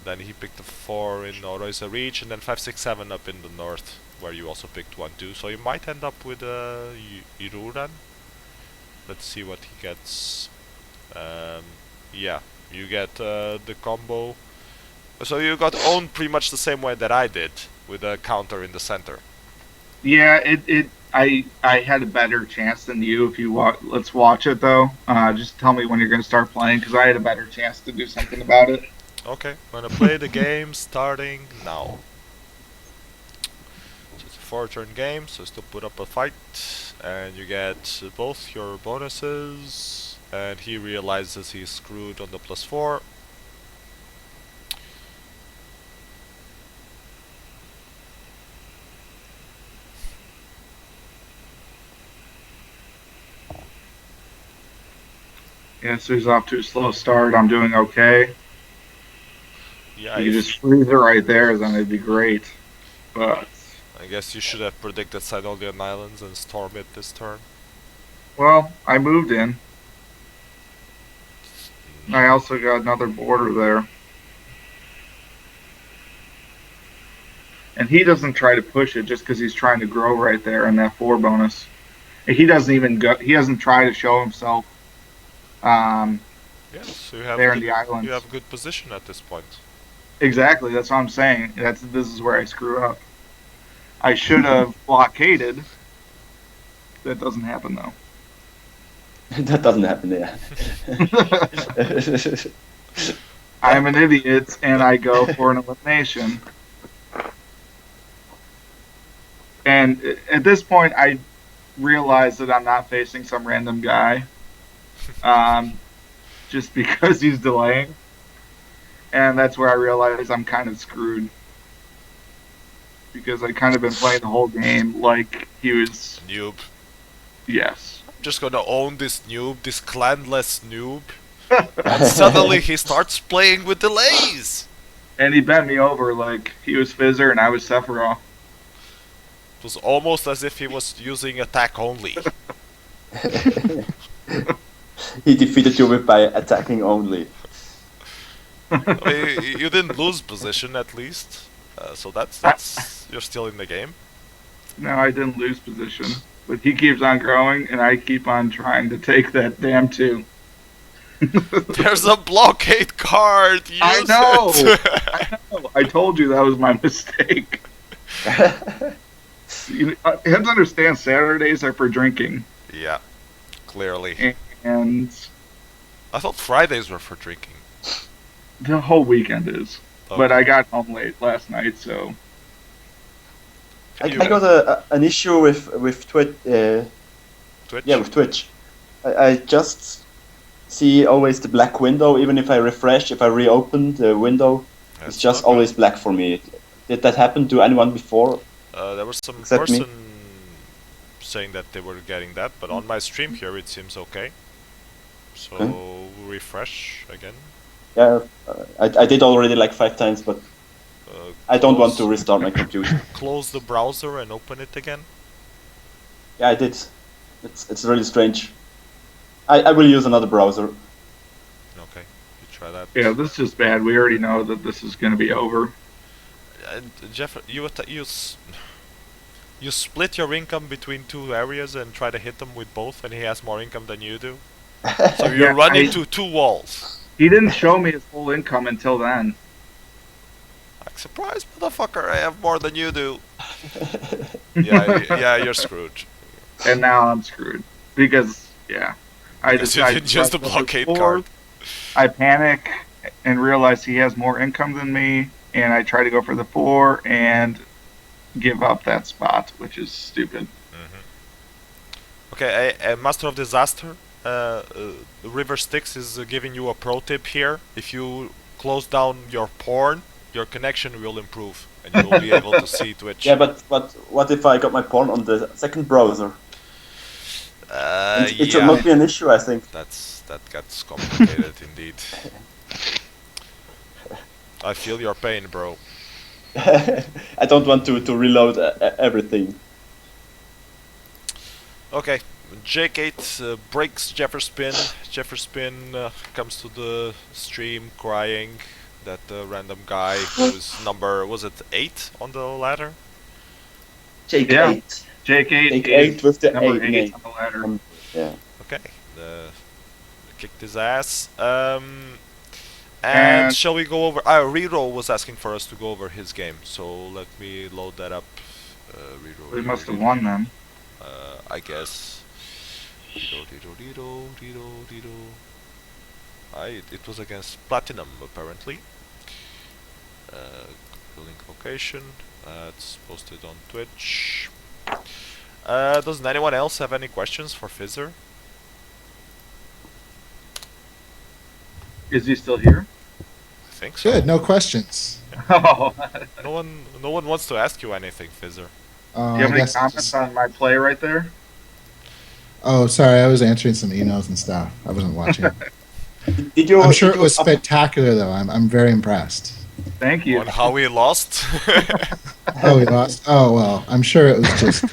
Then he picked a 4 in Oroisa Reach, and then 5, 6, 7 up in the north, where you also picked 1, 2. So you might end up with Iruran. Let's see what he gets. Yeah, you get the combo. So you got owned pretty much the same way that I did, with a counter in the center. Yeah, I had a better chance than you. If you let's watch it though. Just tell me when you're going to start playing, because I had a better chance to do something about it. Okay, I'm gonna play the game starting now. So it's a 4-turn game, so still put up a fight, and you get both your bonuses. And he realizes he's screwed on the +4. Yeah, so he's off to a slow start. I'm doing okay. Yeah, you just freeze it right there, then it'd be great. But I guess you should have predicted Sinolian Islands and storm it this turn. Well, I moved in. I also got another border there. And he doesn't try to push it just because he's trying to grow right there in that 4 bonus. He doesn't even go. He doesn't try to show himself. Yeah, Yes, so you have there in good, the islands. you have good position at this point. Exactly, that's what I'm saying. This is where I screw up. I should have blockaded. That doesn't happen though. That doesn't happen, yeah. I'm an idiot and I go for an elimination. And at this point, I realize that I'm not facing some random guy, just because he's delaying. And that's where I realize I'm kind of screwed. Because I kind of been playing the whole game like he was... Noob. Yes. I'm just gonna own this noob, this clanless noob. And suddenly he starts playing with delays! And he bent me over like he was Fizzer and I was Sephiroth. It was almost as if he was using attack only. He defeated you by attacking only. I mean, you didn't lose position at least, so that's you're still in the game. No, I didn't lose position. But he keeps on growing and I keep on trying to take that damn 2. There's a blockade card! Use I know! it. I know! I told you that was my mistake. You have to understand, Saturdays are for drinking. Yeah, clearly. And I thought Fridays were for drinking. the whole weekend is. Okay. But I got home late last night, so... I got an issue with Twitch. Twitch? Yeah, with Twitch. I just see always the black window, even if I refresh, if I reopen the window, That's it's just not good. always black for me. Did that happen to anyone before? There was some Except me. person saying that they were getting that, but on my stream here it seems okay. So refresh again. Yeah, I did already like 5 times, but I don't want to close- restart my computer. Close the browser and open it again. Yeah, I did. It's really strange. I will use another browser. Okay, you try that. Yeah, this is bad. We already know that this is going to be over. Jeff, you split your income between 2 areas and try to hit them with both, and he has more income than you do. So you Yeah, run I- into 2 walls. He didn't show me his full income until then. Like, surprise, motherfucker! I have more than you do. Yeah, you're screwed. And now I'm screwed. Because, yeah. I Because you didn't use the pressed blockade four, card. I panic and realize he has more income than me, and I try to go for the 4 and give up that spot, which is stupid. Okay, Master of Disaster, River Styx is giving you a pro tip here. If you close down your porn, your connection will improve, and you will be able to see Twitch. Yeah, but what if I got my porn on the second browser? It yeah, must be an issue, I think. that gets complicated indeed. I feel your pain, bro. I don't want to reload everything. Okay, J8 breaks Jefferspin. Jefferspin comes to the stream crying that the random guy who's number, was it 8 on the ladder? Jake Yeah. 8. Jake 8 Jake is 8 with the number 8 8 name. on the ladder. Yeah. Okay, kicked his ass. And And- shall we go over? Rero was asking for us to go over his game, so let me load that up. Rero. They must have won them. I guess. Dido. It was against Platinum apparently. Link location. It's posted on Twitch. Doesn't anyone else have any questions for Fizzer? Is he still here? I think so. Good, no questions. Oh, No one wants to ask you anything, Fizzer. do you I have any guess comments just- on my play right there? Oh, sorry, I was answering some emails and stuff. I wasn't watching. Did you? I'm sure did it was you spectacular, though. I'm very impressed. Thank you. On how we lost. Oh, we lost. Oh well, I'm sure it was just.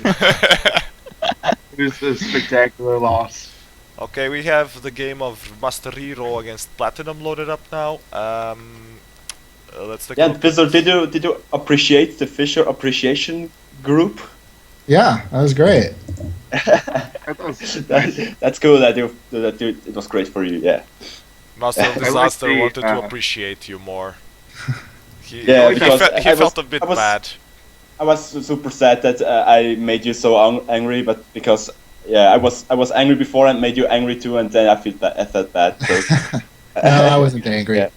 It was a spectacular loss. Okay, we have the game of Master Hero against Platinum loaded up now. Let's take a Yeah, look. Fizzer, did you appreciate the Fisher appreciation group? Yeah, that was great. That was- That's cool that it was great for you. Yeah. Master of I like Disaster the, wanted to appreciate you more. Yeah, because He felt a bit bad. I was super sad that I made you so angry, but because I was angry before and made you angry too, and then I felt bad. So No, I wasn't angry. Yeah.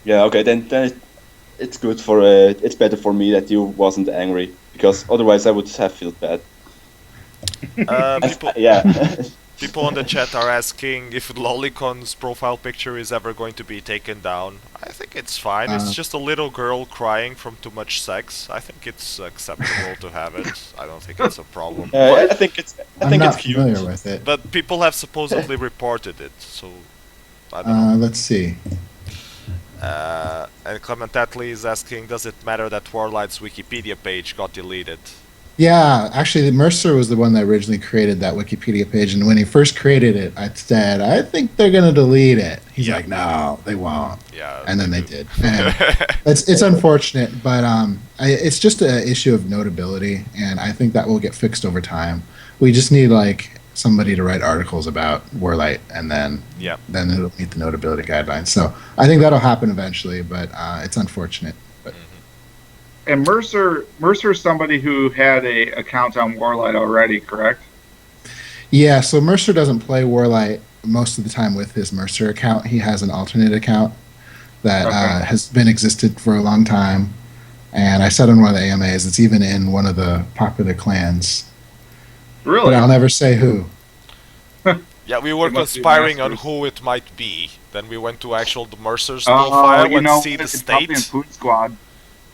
Yeah. Okay. Then it's good for it's better for me that you wasn't angry, because otherwise I would have felt bad. People, Yeah. people on the chat are asking if Lolicon's profile picture is ever going to be taken down. I think it's fine. It's just a little girl crying from too much sex. I think it's acceptable to have it. I don't think it's a problem. I think it's I'm not it's familiar cute. with it. But people have supposedly reported it, so I don't know. Let's see. And Commentators is asking, does it matter that WarLight's Wikipedia page got deleted? Yeah, actually, Mercer was the one that originally created that Wikipedia page, and when he first created it, I said, "I think they're gonna delete it." He's Yeah. like, "No, they won't." Yeah. And then they did. And it's unfortunate, but it's just an issue of notability, and I think that will get fixed over time. We just need like somebody to write articles about Warlight, and then it'll meet the notability guidelines. So I think that'll happen eventually, but it's unfortunate. But And Mercer's somebody who had a account on WarLight already, correct? yeah, so Mercer doesn't play Warlight most of the time with his Mercer account. He has an alternate account that has been existed for a long time. And I said on one of the AMAs, it's even in one of the popular clans. Really? But I'll never say who. Yeah, we were It must be conspiring on Masters. who it might be. Then we went to actual Mercer's Oh, profile you and know, see the it's probably in state. Poon Squad.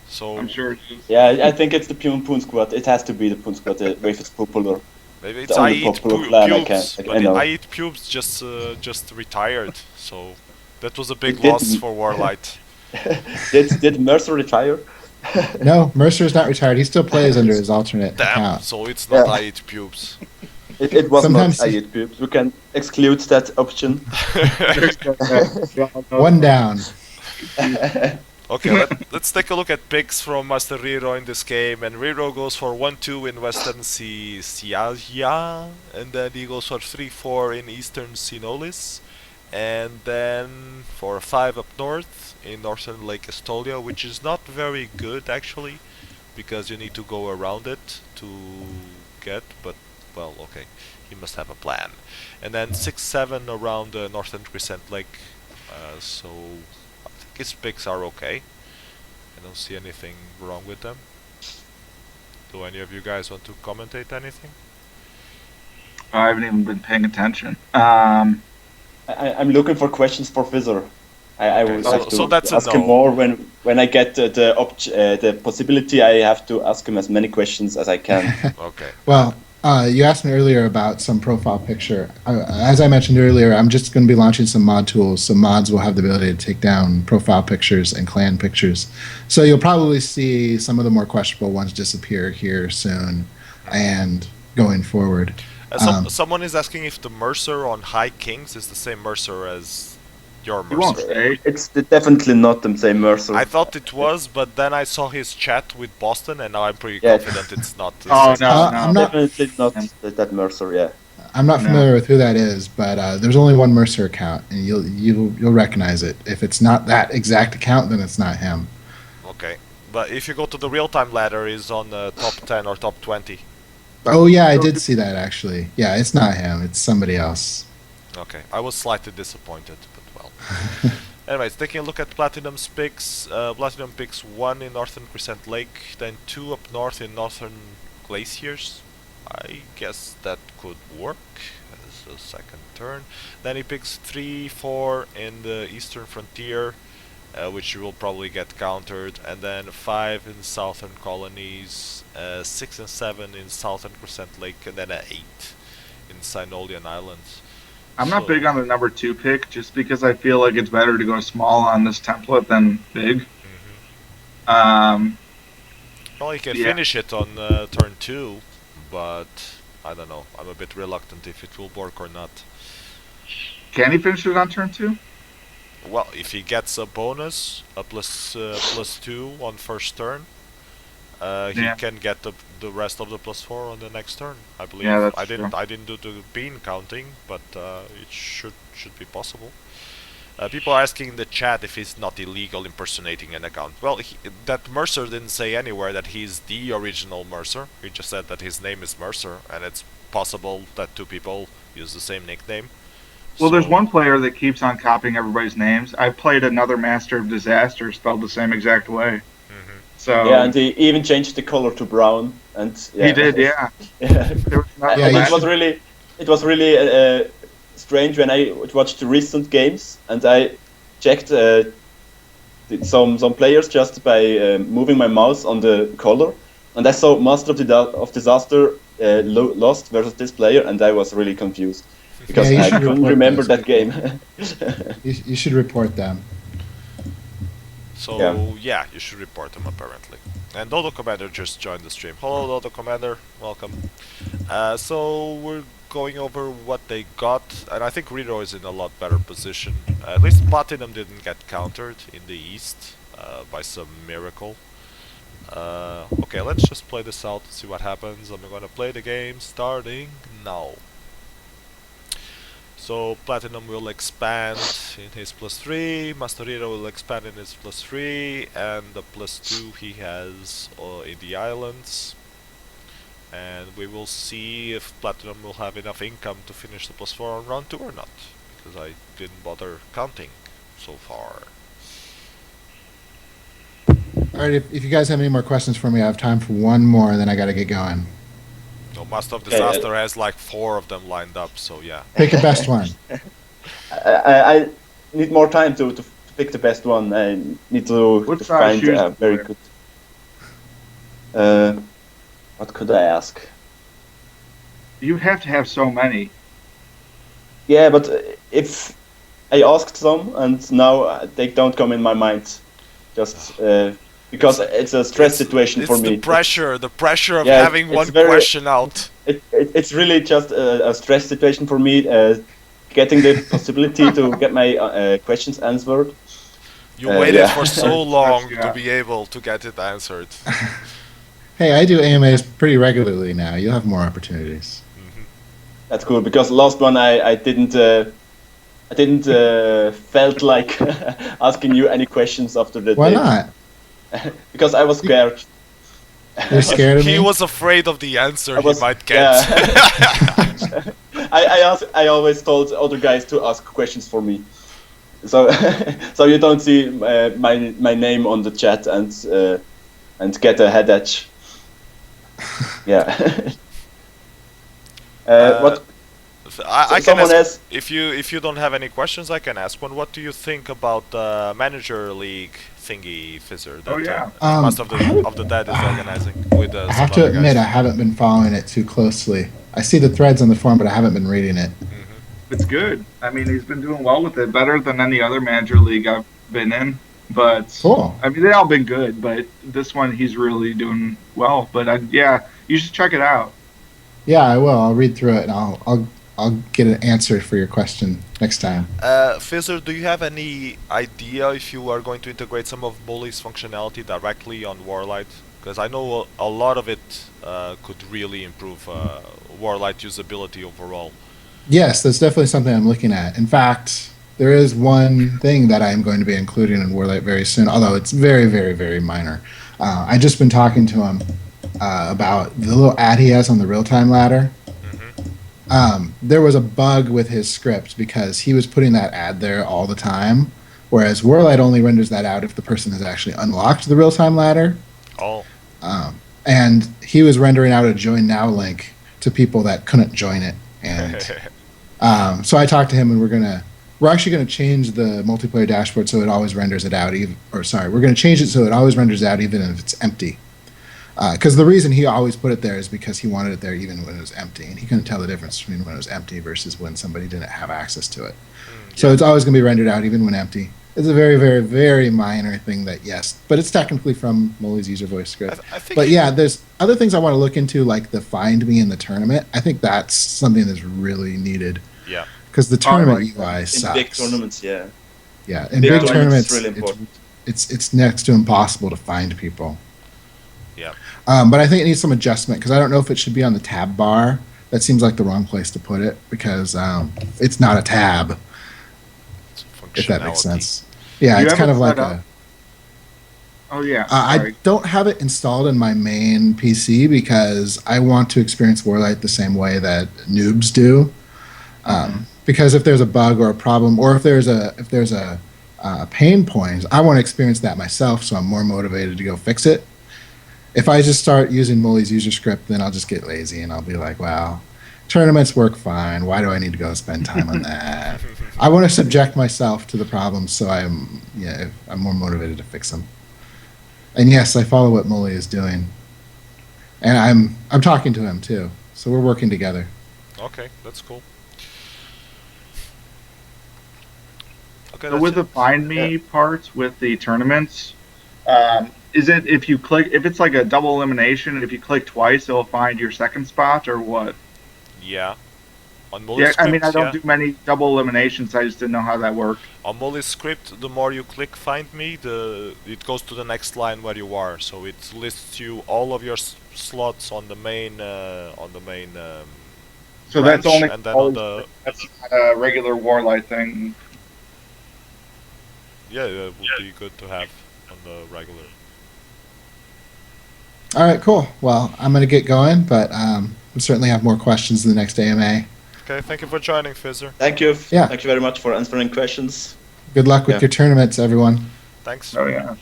So I'm sure it is. Yeah, I think it's the Poon Squad. It has to be the Poon Squad if it's popular. maybe it's the I only eat popular plan I pubes, can- but I know. I eat pubes just retired. So that was a big It loss didn't. for WarLight. Did Mercer retire? No, Mercer is not retired. He still plays under his alternate Damn, account. so it's not Yeah. I eat pubes. It was Sometimes not he- I eat pubes. We can exclude that option. One down. Okay, let's take a look at picks from Master Riro in this game. And Riro goes for 1-2 in Western Siasia, and then he goes for 3-4 in Eastern Sinolis, and then for 5 up north in Northern Lake Estolia, which is not very good actually, because you need to go around it to get, but well, okay, he must have a plan. And then 6-7 around the Northern Crescent Lake, so I think his picks are okay. I don't see anything wrong with them. Do any of you guys want to commentate anything? I haven't even been paying attention. I'm looking for questions for Fizzer. I will Okay, have to so that's a ask him no. more when I get the possibility. I have to ask him as many questions as I can. Okay. Well, you asked me earlier about some profile picture. As I mentioned earlier, I'm just going to be launching some mod tools. So mods will have the ability to take down profile pictures and clan pictures. So you'll probably see some of the more questionable ones disappear here soon and going forward. Someone is asking if the Mercer on High Kings is the same Mercer as your You won't Mercer. say. It's definitely not the same Mercer. I thought it was, but then I saw his chat with Boston, and now I'm pretty Yeah. confident it's not. The Oh, same. no, I'm not. Definitely not that Mercer. Yeah. I'm not No. familiar with who that is, but there's only one Mercer account, and you'll recognize it. If it's not that exact account, then it's not him. Okay, but if you go to the real-time ladder, is on the top 10 or top 20. Oh yeah, I did see that actually. Yeah, it's not him. It's somebody else. Okay, I was slightly disappointed, but well. Anyways, taking a look at Platinum's picks. Platinum picks 1 in Northern Crescent Lake, then 2 up north in Northern Glaciers. I guess that could work as a second turn. Then he picks 3-4 in the Eastern Frontier, which will probably get countered, and then 5 in Southern Colonies, 6 and 7 in Southern Crescent Lake, and then an 8 in Sinolian Islands. I'm not So- big on the number 2 pick, just because I feel like it's better to go small on this template than big. Well, you can Yeah. finish it on turn 2, but I don't know. I'm a bit reluctant if it will work or not. Can he finish it on turn 2? Well, if he gets a bonus, a plus 2 on first turn, he Yeah. can get the rest of the +4 on the next turn. I believe. Yeah, that's I didn't true. I didn't do the bean counting, but it should be possible. People are asking in the chat if it's not illegal impersonating an account. Well, that Mercer didn't say anywhere that he's the original Mercer. He just said that his name is Mercer, and it's possible that two people use the same nickname. Well, there's So- one player that keeps on copying everybody's names. I played another Master of Disaster spelled the same exact way. Mhm. So Yeah, and he even changed the color to brown, and yeah. he did, yeah. Yeah. There was nothing Yeah, And you left. it was really strange when I watched the recent games and I checked some players just by moving my mouse on the color, and I saw Master of Disaster lost versus this player, and I was really confused because Yeah, you I should couldn't report remember those that game. You should report them. So Yeah. yeah, you should report them apparently. And Dodo Commander just joined the stream. Hello Dodo Commander, welcome. So we're going over what they got, and I think Rito is in a lot better position. At least Platinum didn't get countered in the East by some miracle. Okay, let's just play this out and see what happens. I'm gonna play the game starting now. So Platinum will expand in his +3, Master Rito will expand in his +3, and the +2 he has in the islands. And we will see if Platinum will have enough income to finish the +4 on round 2 or not, because I didn't bother counting so far. All right, if you guys have any more questions for me, I have time for one more, and then I got to get going. No, Master of Okay, Disaster has like 4 of them lined up, so yeah. Pick your best one. I need more time to pick the best one. I need to What size find shoes a do you very wear? good. What could I ask? You have to have so many. Yeah, but if I asked some and now they don't come in my mind, just because it's a stress situation It's for me. the pressure of Yeah, having it's one very- question out. It's really just a stress situation for me. Getting the possibility to get my questions answered. You waited yeah. for so long Yeah. to be able to get it answered. Hey, I do AMAs pretty regularly now. You'll have more opportunities. That's cool because last one I didn't felt like asking you any questions after the Why day. not? Because I was scared. You're scared of me? He was afraid of the answer I was, he might get. Yeah. I always told other guys to ask questions for me, so so you don't see my name on the chat and get a head edge. Yeah. What? I can Someone ask, else? if you don't have any questions, I can ask one. What do you think about the Manager League thingy, Fizzer? That Oh, yeah. Master of the Dead is organizing with I some have to other admit, I guys. haven't been following it too closely. I see the threads on the forum, but I haven't been reading it. It's good. I mean, he's been doing well with it, better than any other Manager League I've been in. But Cool. I mean, they all been good, but this one he's really doing well. But yeah, you should check it out. Yeah, I will. I'll read through it, and I'll get an answer for your question next time. Fizzer, do you have any idea if you are going to integrate some of Bully's functionality directly on WarLight? Because I know a lot of it could really improve WarLight usability overall. Yes, that's definitely something I'm looking at. In fact, there is one thing that I'm going to be including in WarLight very soon, although it's very, very, very minor. I've just been talking to him about the little ad he has on the real-time ladder. There was a bug with his script because he was putting that ad there all the time, whereas WarLight only renders that out if the person has actually unlocked the real-time ladder. Oh. And he was rendering out a join now link to people that couldn't join it. And so I talked to him, and we're actually gonna change the multiplayer dashboard so it always renders it out. We're gonna change it so it always renders out even if it's empty. Because the reason he always put it there is because he wanted it there even when it was empty, and he couldn't tell the difference between when it was empty versus when somebody didn't have access to it. So it's always going to be rendered out even when empty. It's a very, very, very minor thing that, yes, but it's technically from Molly's user voice script. I think But yeah, there's other things I want to look into, like the find me in the tournament. I think that's something that's really needed. Yeah. Because the tournament like UI In sucks. big tournaments, yeah. Yeah, in Big big tournaments tournaments, is really important. it's next to impossible to find people. Yeah. But I think it needs some adjustment because I don't know if it should be on the tab bar. That seems like the wrong place to put it because it's not a tab, It's if that makes functionality. sense. Yeah, You it's have kind it of like set up? a. Oh yeah, I sorry. don't have it installed in my main PC because I want to experience WarLight the same way that noobs do. Because if there's a bug or a problem, or if there's a pain point, I want to experience that myself, so I'm more motivated to go fix it. If I just start using Mully's user script, then I'll just get lazy and I'll be like, "Wow, tournaments work fine. Why do I need to go spend time on that?" I want to subject myself to the problems, so I'm more motivated to fix them. And yes, I follow what Mully is doing, and I'm talking to him too, so we're working together. Okay, that's cool. Okay, So that's with it. the find me parts with the tournaments, is it if it's like a double elimination, if you click twice, it'll find your second spot or what? Yeah. On Molly's Yeah, I mean, I script, don't yeah. do many double eliminations. I just didn't know how that worked. On Molly's script, the more you click find me, it goes to the next line where you are. So it lists you all of your slots on the main So branch, that's only and then on the that's not a regular WarLight thing. yeah, it would be good to have on the regular. All right, cool. Well, I'm going to get going, but we'll certainly have more questions in the next AMA. Okay, thank you for joining, Fizzer. Thank you. Yeah. Thank you very much for answering questions. Good luck with Yeah. your tournaments, everyone. Thanks. Oh yeah.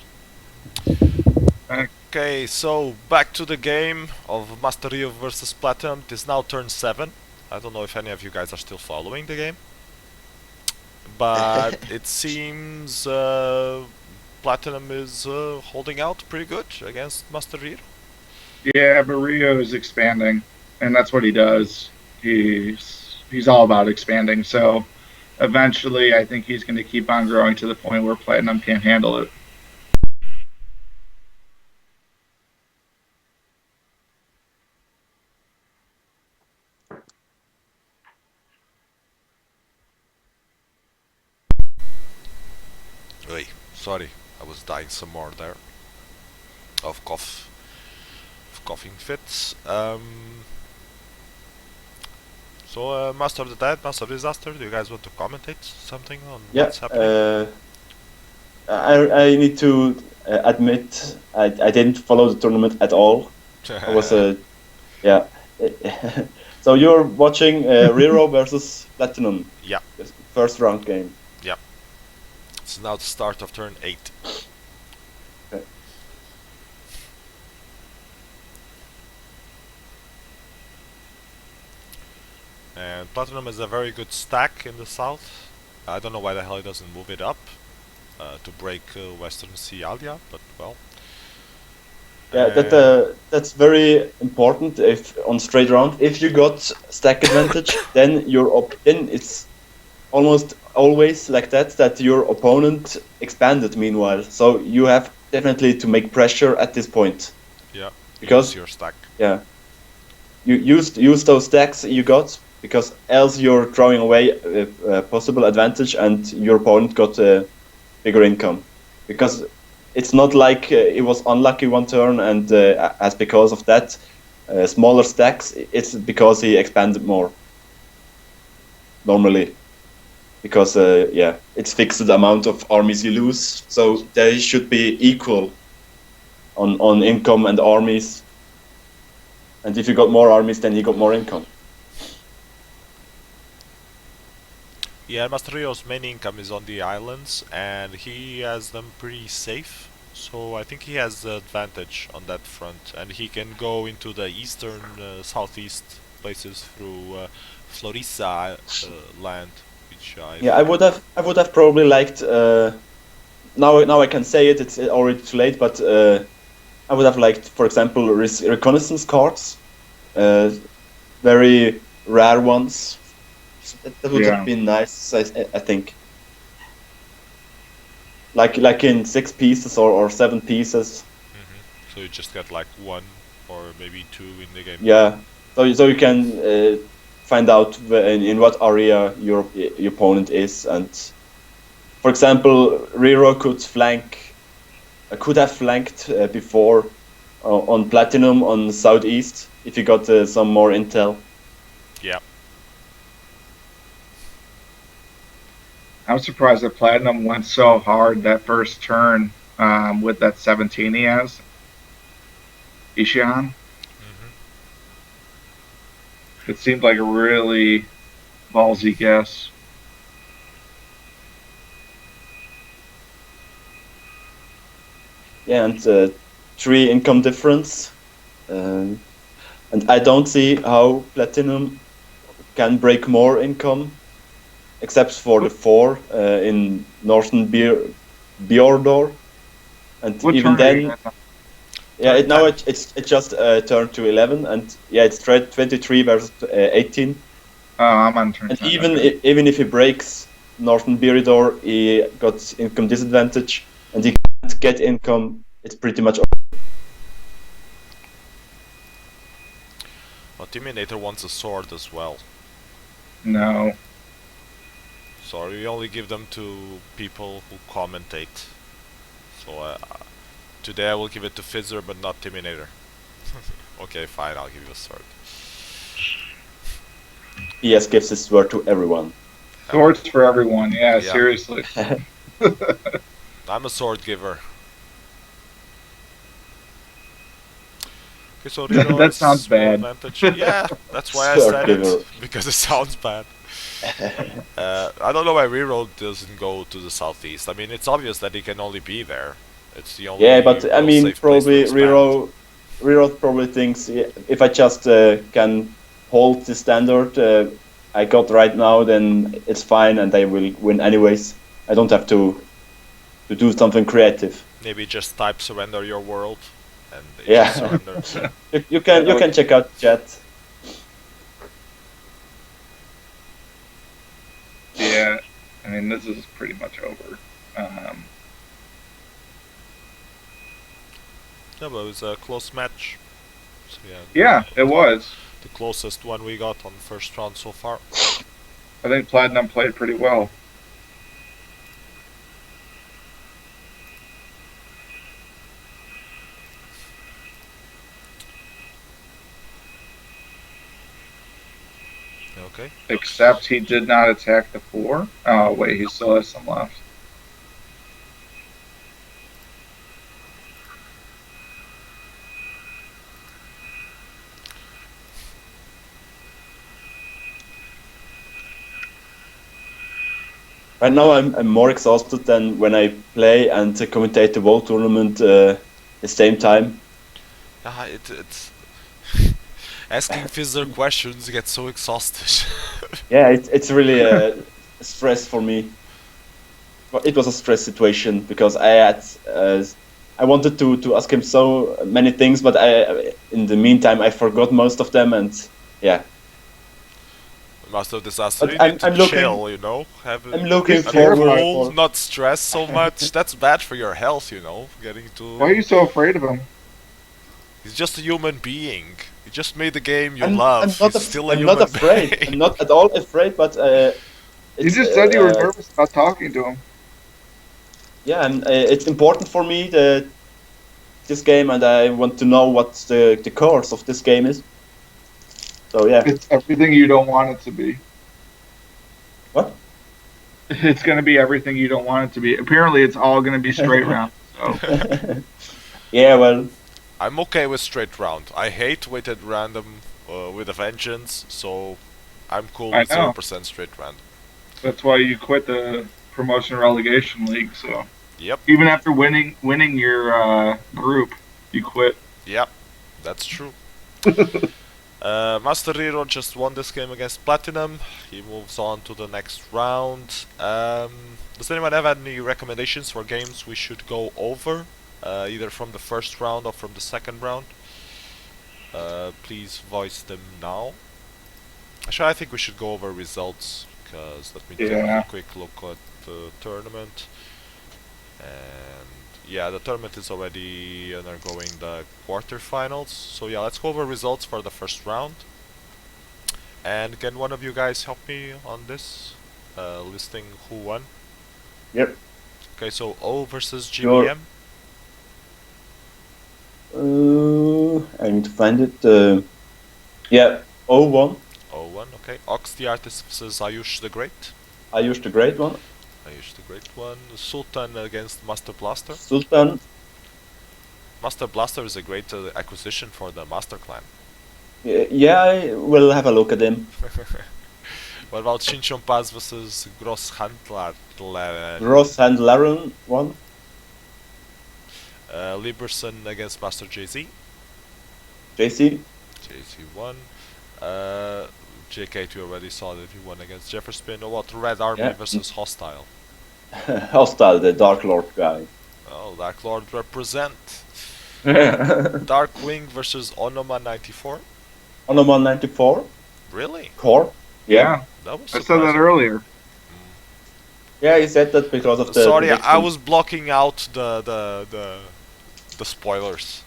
Okay, so back to the game of Master Rio versus Platinum. It is now turn 7. I don't know if any of you guys are still following the game, but it seems Platinum is holding out pretty good against Master Rio. Yeah, but Rio is expanding, and that's what he does. He's all about expanding. So eventually, I think he's going to keep on growing to the point where Platinum can't handle it. Wait, sorry, I was dying some more there of coughing fits. So, Master of the Dead, Master of Disaster, do you guys want to commentate something on what's happening? I need to admit I didn't follow the tournament at all. I was yeah. So you're watching Rero versus Platinum. Yeah. First round game. Yeah. It's now the start of turn 8. Okay. And Platinum is a very good stack in the south. I don't know why the hell he doesn't move it up to break Western Sea Alia, but well. Yeah, that's very important. If on straight round, if you got stack advantage, then then it's almost always like that your opponent expanded meanwhile. So you have definitely to make pressure at this point. Yeah. Because use your stack. Yeah, you use those stacks you got, because else you're throwing away a possible advantage and your opponent got a bigger income. Because it's not like it was unlucky one turn and as because of that smaller stacks, it's because he expanded more normally. Because yeah, it's fixed the amount of armies you lose, so they should be equal on income and armies. And if you got more armies, then he got more income. Yeah, Master Rio's main income is on the islands, and he has them pretty safe. So I think he has the advantage on that front, and he can go into the eastern, southeast places through Florissa land, which Yeah, I would have probably liked. Now I can say it. It's already too late, but I would have liked, for example, reconnaissance cards, very rare ones. That would have been nice, I think. Like in 6 pieces or 7 pieces. So you just get like 1 or maybe 2 in the game. Yeah, so you can find out in what area your opponent is, and for example, Rero could have flanked before on Platinum on Southeast if you got some more intel. Yeah. I'm surprised that Platinum went so hard that first turn with that 17 he has. Ishan. It seemed like a really ballsy guess. Yeah, and 3 income difference. And I don't see how Platinum can break more income, except for the 4 in Northern Bjordor. And What even turn are you then, at? yeah, Turn now 10. it's just turned to 11, and yeah, it's 23 versus 18. Oh, I'm on turn And 10. even Okay. even if he breaks Northern Bjordor, he got income disadvantage, and he can't get income. It's pretty much. Well, Terminator wants a sword as well. No. So we only give them to people who commentate. So today I will give it to Fizzer, but not Terminator. Okay, fine, I'll give you a sword. PS gives his word to everyone. Swords for everyone. Yeah, Yeah. seriously. I'm a sword giver. Okay, so Reno That has sounds small bad. advantage. Yeah, that's why I Sword said giver. it, because it sounds bad. I don't know why Reroad doesn't go to the southeast. I mean, it's obvious that he can only be there. It's the only Yeah, but I real mean, safe place to probably expand. Rero probably thinks, yeah, if I just can hold the standard I got right now, then it's fine, and I will win anyways. I don't have to do something creative. Maybe just type surrender your world and it Yeah. just surrenders. You can check out chat. Yeah. I mean, this is pretty much over. Yeah, but it was a close match. So Yeah, it was. the closest one we got on the first round so far. I think Platinum played pretty well. Okay. Except he did not attack the 4. Oh, wait, he still has some left. Right now, I'm more exhausted than when I play and commentate the World Tournament the same time. It's asking Fizzer questions gets so exhausted. Yeah, it's really a stress for me. Well, it was a stress situation because I wanted to ask him so many things, but in the meantime I forgot most of them, and yeah. Master of Disaster, But you need to I'm looking- chill, you know? Have I'm looking He's a forward cool, for. not stress so much. That's bad for your health, you know? Getting to... Why are you so afraid of him? He's just a human being. He just made the game you I'm love. not. He's still a I'm human not afraid. being. I'm not at all afraid. But You just said you were nervous about talking to him. Yeah, and it's important for me this game, and I want to know what the course of this game is. So yeah. It's everything you don't want it to be. What? It's going to be everything you don't want it to be. Apparently, it's all going to be straight round. So. Yeah, well. I'm okay with straight round. I hate weighted random with a vengeance, so I'm cool with 0% straight round. That's why you quit the promotion relegation league. So. Yep. Even after winning your group, you quit. Yep, that's true. Master Hero just won this game against Platinum. He moves on to the next round. Does anyone have any recommendations for games we should go over? Either from the first round or from the second round? Please voice them now. Actually, I think we should go over results, because let me take a quick look at the tournament. And yeah, the tournament is already undergoing the quarterfinals. So yeah, let's go over results for the first round. And can one of you guys help me on this? Listing who won? Yep. Okay, so O versus GBM. I need to find it. Yeah, 01. 01, okay. Ox the Artist versus Ayush the Great. Ayush the Great one. Ayush the Great one. Sultan against Master Blaster. Sultan. Master Blaster is a great acquisition for the Master Clan. Yeah, I will have a look at him. What about Shinchon Paz versus Grosshandler? Ross and Laren one. Liberson against Master JZ. JC. JZ won. JK2 already saw that he won against Jefferspin. What? Red Army Yeah. versus Hostile. Hostile, the Dark Lord guy. Oh, Dark Lord represent. Darkwing versus Onoma 94. Onoman 94. Really? Core. Yeah. That was I said that surprising. earlier. Yeah, he said that because of the. Sorry, I prediction. was blocking out the spoilers.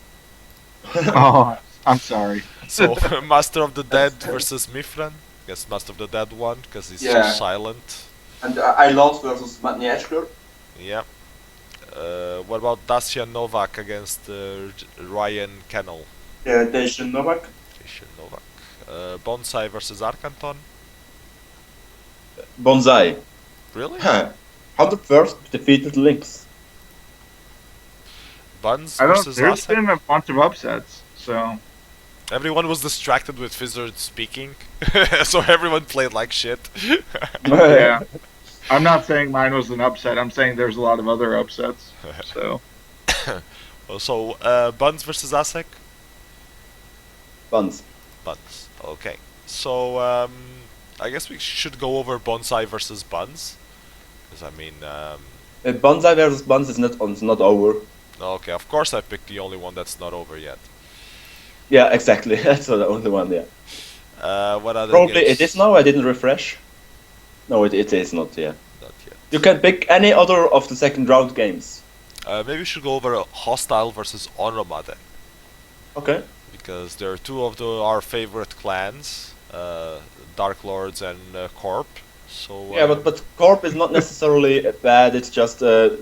Oh, I'm sorry. So Master of the Dead versus Mifran. Guess Master of the Dead won because he's Yeah. so silent. And I lost versus Matniashker. Yeah. What about Dacia Novak against Ryan Kennel? Yeah, Dacian Novak. Dacia Novak. Bonsai versus Arkanton. Bonsai. Really? Huh. 101st defeated Lynx. Buns I don't. versus There's Asek. been a bunch of upsets. So Everyone was distracted with Fizzer speaking, so everyone played like shit. yeah, I'm not saying mine was an upset. I'm saying there's a lot of other upsets. So So Buns versus Asek. Buns. Buns. Okay. So I guess we should go over Bonsai versus Buns, because I mean, Bonsai versus Buns is not over. okay. Of course, I picked the only one that's not over yet. Yeah, exactly. That's the only one. Yeah. What other Probably games? it is now. I didn't refresh. No, it is not. Yeah. Not yet. You can pick any other of the second round games. Maybe we should go over Hostile versus Onroma then, Okay. because there are two of our favorite clans, Dark Lords and Corp. So Yeah, but Corp is not necessarily bad. It's just a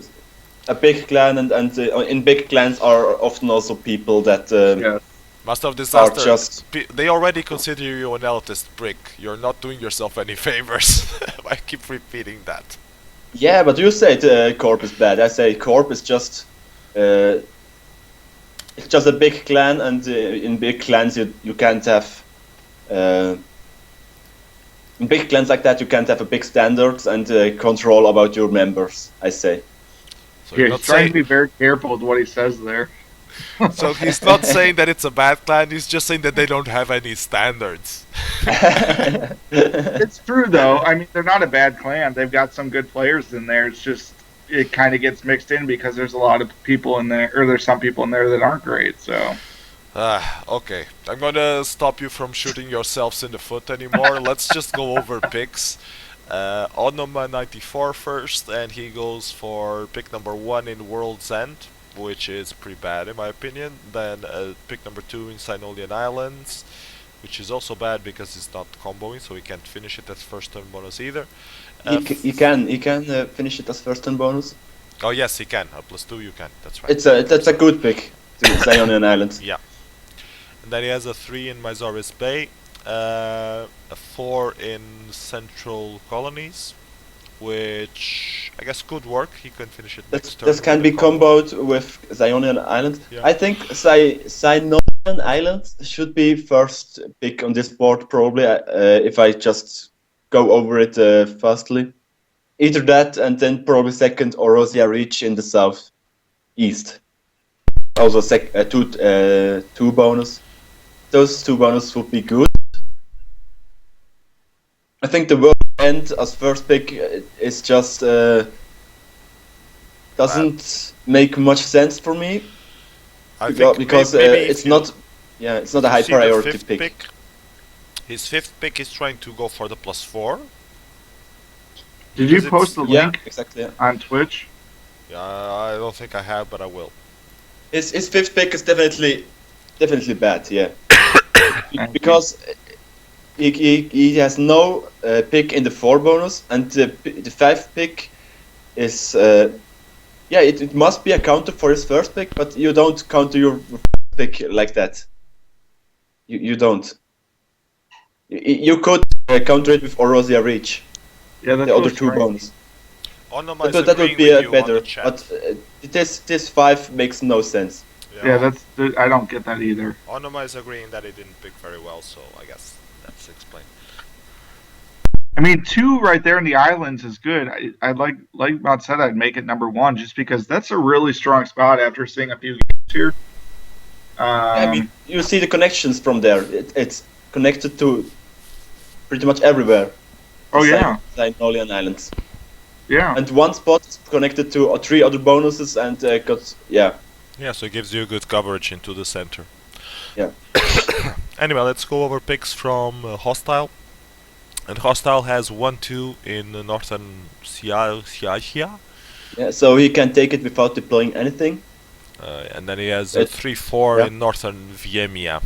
big clan, and in big clans are often also people that yeah, Master of are Disaster, just. they already consider you an elitist prick. You're not doing yourself any favors. I keep repeating that. Yeah, but you said Corp is bad. I say Corp is just. It's just a big clan, and in big clans you can't have. In big clans like that, you can't have a big standards and control about your members. I say. So yeah. you're He's not trying saying, to be very careful with what he says there. so he's not saying that it's a bad clan. He's just saying that they don't have any standards. It's true though. I mean, they're not a bad clan. They've got some good players in there. It's just it kind of gets mixed in because there's a lot of people in there, or there's some people in there that aren't great. So Okay. I'm gonna stop you from shooting yourselves in the foot anymore. Let's just go over picks. Onoma 94 first, and he goes for pick number 1 in World's End, which is pretty bad in my opinion. Then pick number 2 in Sinolian Islands, which is also bad because it's not comboing, so he can't finish it as first turn bonus either. You can finish it as first turn bonus. Oh yes, he can. +2 you can. That's right. That's a good pick to Zionian Islands. Yeah. And then he has a 3 in Myzoris Bay, a 4 in Central Colonies, which I guess could work. He can finish it next turn. This can with be a combo. comboed with Zionian Islands. Yeah. I think Zionian Islands should be first pick on this board probably. If I just go over it fastly, either that and then probably second Orosia Reach in the south east. Also two bonus. Those 2 bonus would be good. I think the World End as first pick is just doesn't make much sense for me I think because maybe it's not a high see the priority fifth pick. His 5th pick is trying to go for the +4. did you Because post the Yeah, link exactly. Yeah. on Twitch? I don't think I have, but I will. His 5th pick is definitely bad. Yeah, Thank because he has no pick in the 4 bonus, and the 5th pick is it must be a counter for his first pick, but you don't counter your pick like that. You don't. You could counter it with Orosia Reach, Yeah, that's the other really two strange. bonus. Onoma is That would agreeing be with you on better, the chat. but this 5 makes no sense. Yeah, I don't get that either. Onoma is agreeing that it didn't pick very well, so I guess that's explained. I mean, 2 right there in the islands is good. I'd like Matt said, I'd make it number 1 just because that's a really strong spot after seeing a few games here. I mean, you see the connections from there. It's connected to pretty much everywhere. Oh yeah, Sinolian Islands. yeah. And one spot is connected to 3 other bonuses and Yeah, so it gives you good coverage into the center. Yeah. Anyway, let's go over picks from Hostile. And Hostile has 1-2 in northern Siagia. Yeah, so he can take it without deploying anything. And then he has 3-4 yeah. in northern Viemia,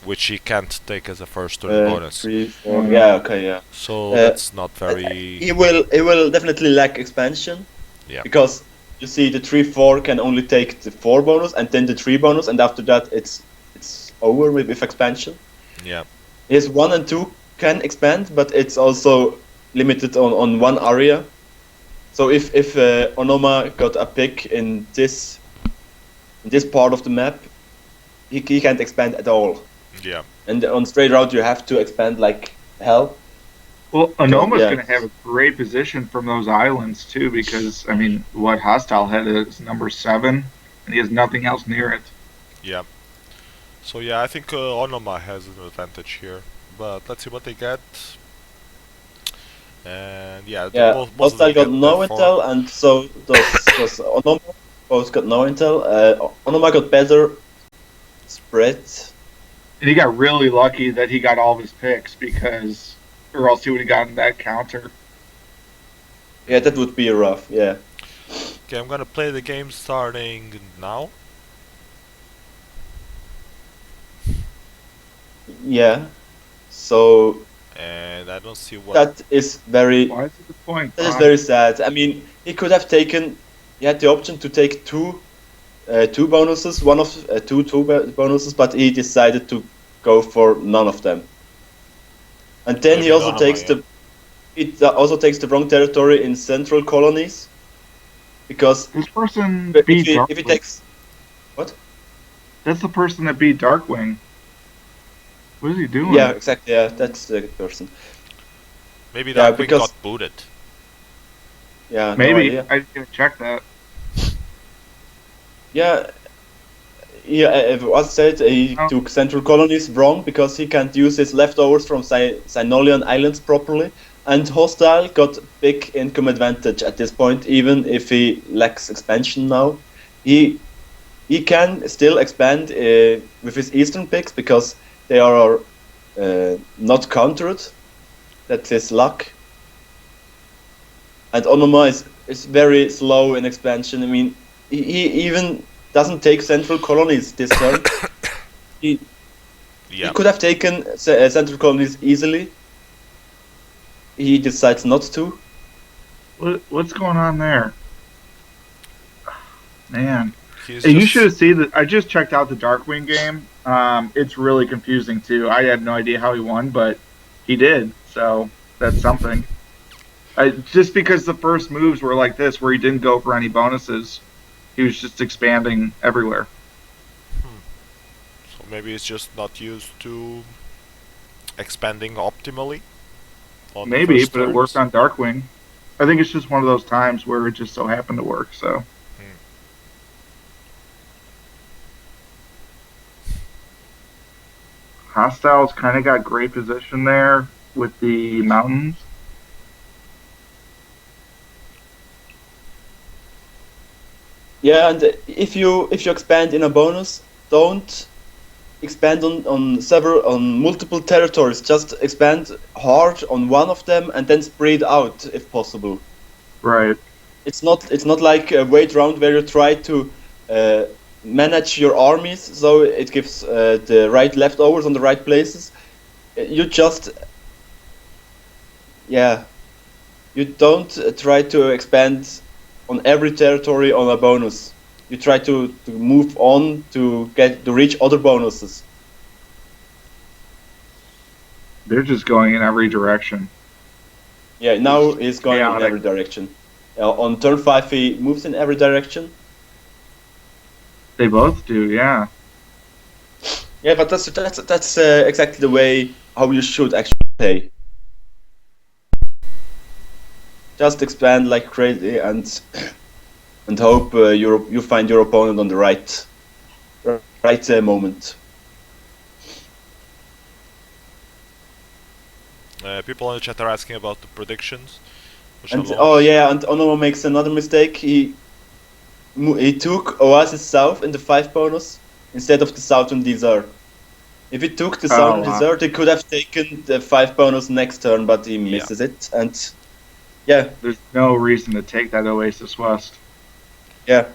which he can't take as a first turn bonus. 3, 4. Yeah, okay, yeah. So that's not very. He will definitely lack expansion. Yeah. Because you see the 3-4 can only take the 4 bonus and then the 3 bonus, and after that it's over with expansion. Yeah. His 1 and 2 can expand, but it's also limited on one area. So if Onoma got a pick in this part of the map, he can't expand at all. Yeah. And on straight route you have to expand like hell. Well, Onoma's yeah. going to have a great position from those islands too, because I mean, what Hostile had is number 7, and he has nothing else near it. Yeah. So yeah, I think Onoma has an advantage here, but let's see what they get. And yeah, both Hostile got no intel, and so does Onoma. Both got no intel. Onoma got better spread. And he got really lucky that he got all of his picks, because, or else he would have gotten that counter. Yeah, that would be rough. Yeah. Okay, I'm gonna play the game starting now. Yeah. So. And I don't see what. That is very. Why is it the point? That is very sad. I mean, he could have taken. He had the option to take two bonuses, one of two bonuses, but he decided to go for none of them. And then he also takes also takes the wrong territory in central colonies, because this person if beat he takes what? That's the person that beat Darkwing. What is he doing? Yeah, exactly. Yeah, that's the person. Maybe Darkwing because, got booted. Yeah, maybe. No I didn't check that. Yeah, as said, he took central colonies wrong because he can't use his leftovers from Sinolian Islands properly, and Hostile got big income advantage at this point, even if he lacks expansion now. He can still expand with his eastern picks because they are not countered. That's his luck. And Onoma is very slow in expansion. I mean, he even doesn't take central colonies this turn. He could have taken central colonies easily. He decides not to. What's going on there? Man. Hey, you should have seen that. I just checked out the Darkwing game. It's really confusing too. I had no idea how he won, but he did. So that's something. Just because the first moves were like this, where he didn't go for any bonuses, he was just expanding everywhere. So maybe it's just not used to expanding optimally. Maybe, but it worked on Darkwing. I think it's just one of those times where it just so happened to work. So. Hostiles kind of got great position there with the mountains. Yeah, and if you expand in a bonus, don't expand on multiple territories. Just expand hard on one of them and then spread out if possible. Right. It's not like a wait round where you try to manage your armies so it gives the right leftovers on the right places. You just you don't try to expand on every territory on a bonus. you try to move on to reach other bonuses. They're just going in every direction. Yeah, now he's going in chaotic. every direction. On turn 5 he moves in every direction. They both do, yeah. Yeah, but that's exactly the way how you should actually play. Just expand like crazy and hope you find your opponent on the right moment. People in the chat are asking about the predictions. And oh yeah, and Onomo makes another mistake. He took Oasis South in the 5 bonus instead of the Southern Desert. If he took the Southern Desert, he could have taken the 5 bonus next turn, but he misses it. And yeah, there's no reason to take that Oasis West. Yeah,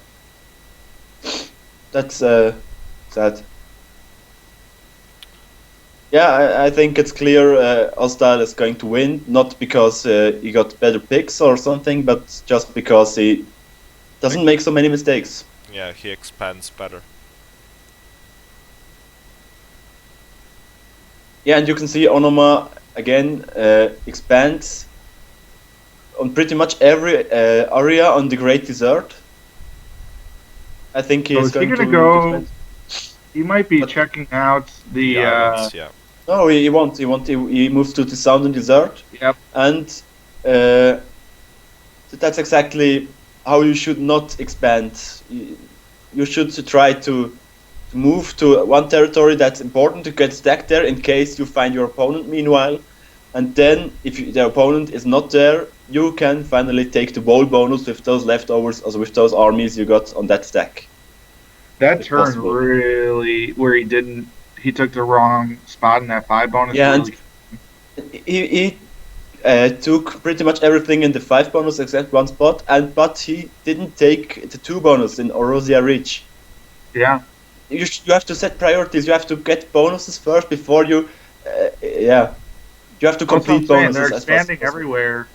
that's sad. Yeah, I think it's clear Hostile is going to win, not because he got better picks or something, but just because he doesn't make so many mistakes. Yeah, he expands better. Yeah, and you can see Onoma again expands on pretty much every area on the Great Desert. I think he's going to go. He might be checking out the. Islands, yeah. No, he won't. He moves to the Southern Desert. Yep. And that's exactly how you should not expand. You should try to move to one territory that's important to get stacked there in case you find your opponent meanwhile. And then if the opponent is not there, you can finally take the bowl bonus with those leftovers, also with those armies you got on that stack. That turn really, where he took the wrong spot in that 5 bonus. Yeah, really. and he took pretty much everything in the 5 bonus except one spot, but he didn't take the 2 bonus in Orosia Reach. Yeah. You have to set priorities. You have to get bonuses first before you. You have to complete bonuses. They're expanding everywhere.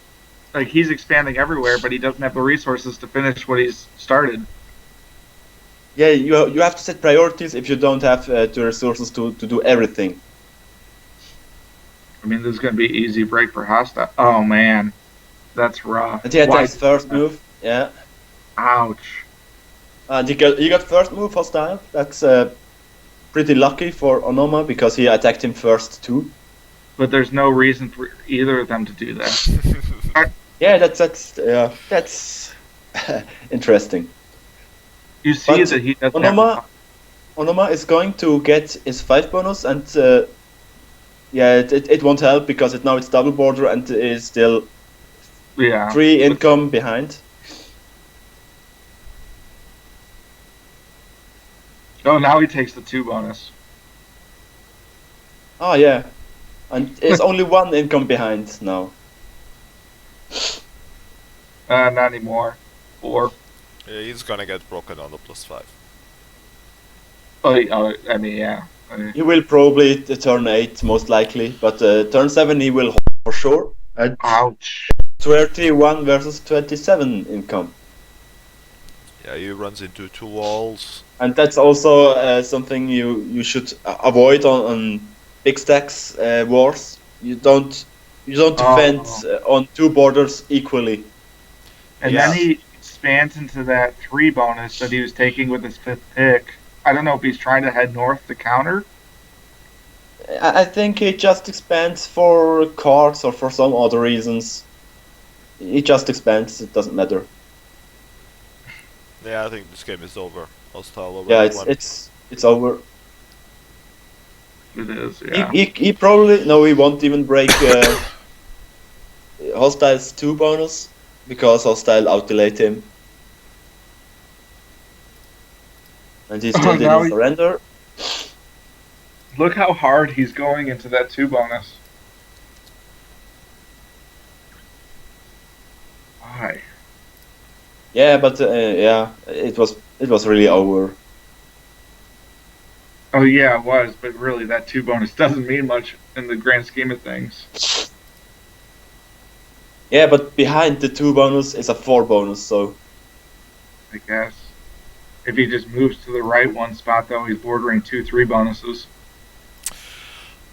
Like he's expanding everywhere, but he doesn't have the resources to finish what he's started. Yeah, you have to set priorities if you don't have the resources to do everything. I mean, this is going to be easy break for Hostile. Oh man, that's rough. And he attacks first move. Yeah. Ouch. And he got first move Hostile. That's pretty lucky for Onoma because he attacked him first too. But there's no reason for either of them to do that. Yeah, that's interesting. You see that he doesn't Onoma is going to get his 5 bonus, and it won't help because now it's double border and is still 3 income behind. Oh, now he takes the 2 bonus. Oh yeah, and it's only 1 income behind now. Not anymore. 4. Yeah, he's gonna get broken on the +5. Oh, I mean, yeah. He will probably turn 8 most likely, but turn 7 he will hold for sure. Ouch. 31 versus 27 income. Yeah, he runs into 2 walls. And that's also something you should avoid on big stacks wars. You don't defend on 2 borders equally. And then he expands into that 3 bonus that he was taking with his 5th pick. I don't know if he's trying to head north to counter. I think he just expands for cards or for some other reasons. He just expands, it doesn't matter. Yeah, I think this game is over. Hostile over. Yeah, it's over. It is, yeah. He probably he won't even break Hostile's 2 bonus because Hostile out-delayed him. And he still didn't surrender. Look how hard he's going into that 2 bonus. Why? Yeah, but it was really over. Oh yeah, it was, but really that 2 bonus doesn't mean much in the grand scheme of things. Yeah, but behind the 2 bonus is a 4 bonus, so. I guess. If he just moves to the right one spot, though, he's bordering 2-3 bonuses.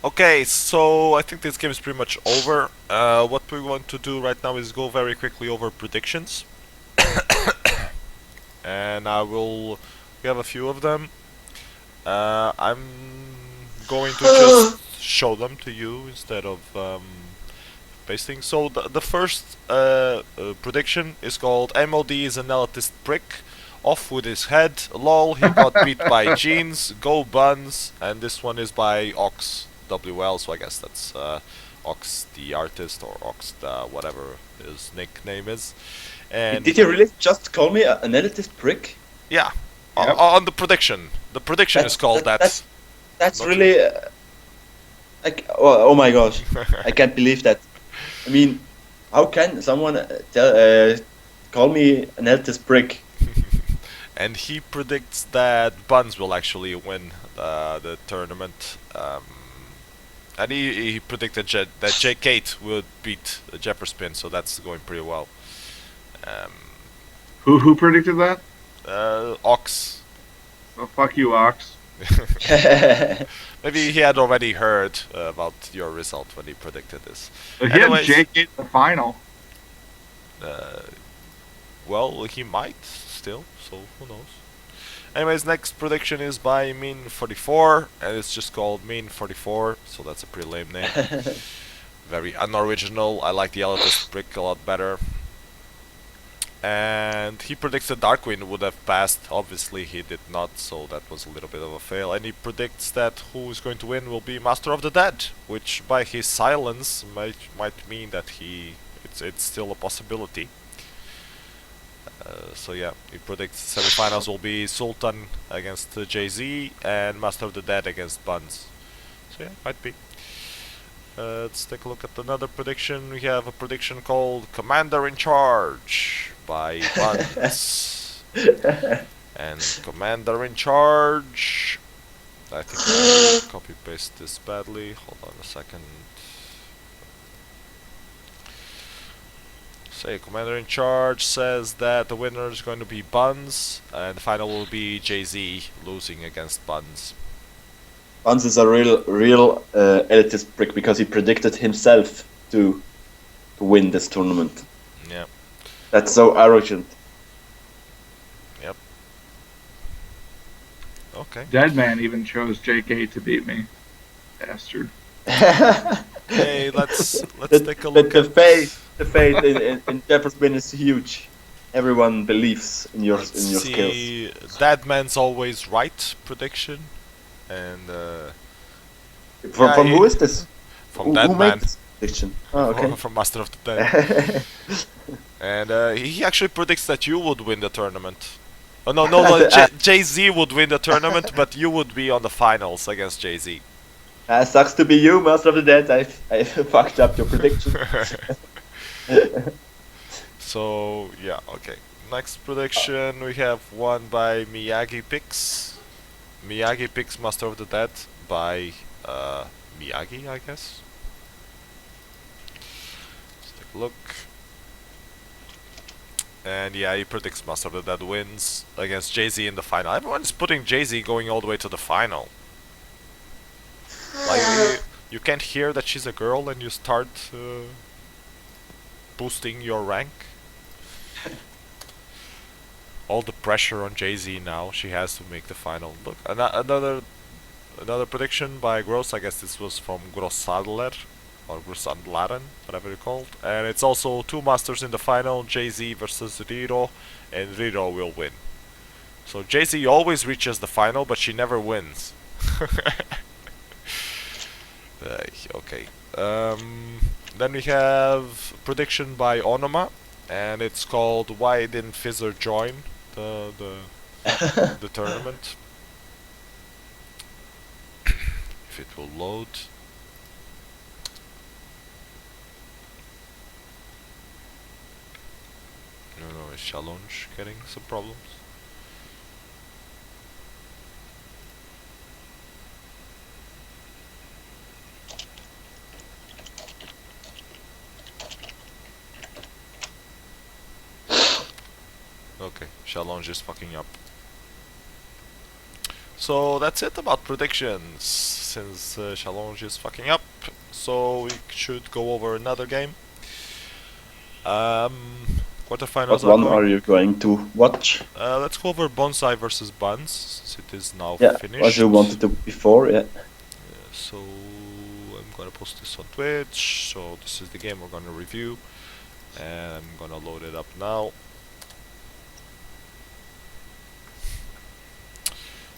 Okay, so I think this game is pretty much over. What we want to do right now is go very quickly over predictions. And we have a few of them. I'm going to just show them to you instead of pasting. So the first prediction is called MOD is an elitist prick. Off with his head. Lol, he got beat by Jeans. Go Buns. And this one is by Ox WL, so I guess that's Ox the artist or Ox the whatever his nickname is. And did you really just call me an elitist prick? yeah, Yep. on the prediction. The prediction is called that. That's Not really. Oh my gosh, I can't believe that. I mean, how can someone call me an elitist prick? And he predicts that Buns will actually win the tournament. And he predicted that J-Kate would beat Jefferspin, so that's going pretty well. Who predicted that? Ox. Well, fuck you, Ox. Maybe he had already heard about your result when he predicted this. He had Anyways, Jake in the final. Well, he might still, so who knows. Anyways, next prediction is by Mean44, and it's just called Mean44, so that's a pretty lame name. Very unoriginal. I like the elitist brick a lot better. And he predicts that Darkwing would have passed. Obviously he did not, so that was a little bit of a fail. And he predicts that who is going to win will be Master of the Dead, which by his silence might mean that it's still a possibility. So yeah, he predicts semifinals will be Sultan against Jay-Z and Master of the Dead against Buns. So yeah, might be. Let's take a look at another prediction. We have a prediction called Commander in Charge by Buns. And Commander in Charge... I think I copy paste this badly. Hold on a second. Say Commander in Charge says that the winner is going to be Buns and the final will be Jay-Z losing against Buns. Buns is a real elitist prick because he predicted himself to win this tournament. Yeah. That's so arrogant. Yep. Okay. Deadman even chose JK to beat me. Bastard. Hey, let's take a look the at faith in Jefferspin is huge. Everyone believes in your skills. Deadman's always right prediction, and From who is this? From who Deadman. made this prediction? Oh, okay. From Master of the Dead. And he actually predicts that you would win the tournament. Oh no, Jay-Z would win the tournament, but you would be on the finals against Jay-Z. Sucks to be you, Master of the Dead. I fucked up your prediction. So yeah, okay. Next prediction we have one by Miyagi Picks. Miyagi Picks Master of the Dead by Miyagi, I guess. Let's take a look. And yeah, he predicts Master of the Dead wins against Jay-Z in the final. Everyone's putting Jay-Z going all the way to the final. Like, you can't hear that she's a girl and you start boosting your rank. All the pressure on Jay-Z now. She has to make the final. Look, another prediction by Gross. I guess this was from Grossadler or Grossadlaren, whatever you called. And it's also two masters in the final: Jay-Z versus Riro, and Riro will win. So Jay-Z always reaches the final, but she never wins. Okay. Then we have prediction by Onoma, and it's called "Why didn't Fizzer join the tournament?" If it will load. No, is challenge getting some problems? Okay, challenge is fucking up. So that's it about predictions, since Challenge is fucking up. So we should go over another game. Quarterfinals What one going. are you going to watch? Let's go over Bonsai versus Buns, since it is now Yeah, finished. as you wanted to before, yeah. So I'm gonna post this on Twitch. So this is the game we're gonna review, and I'm gonna load it up now.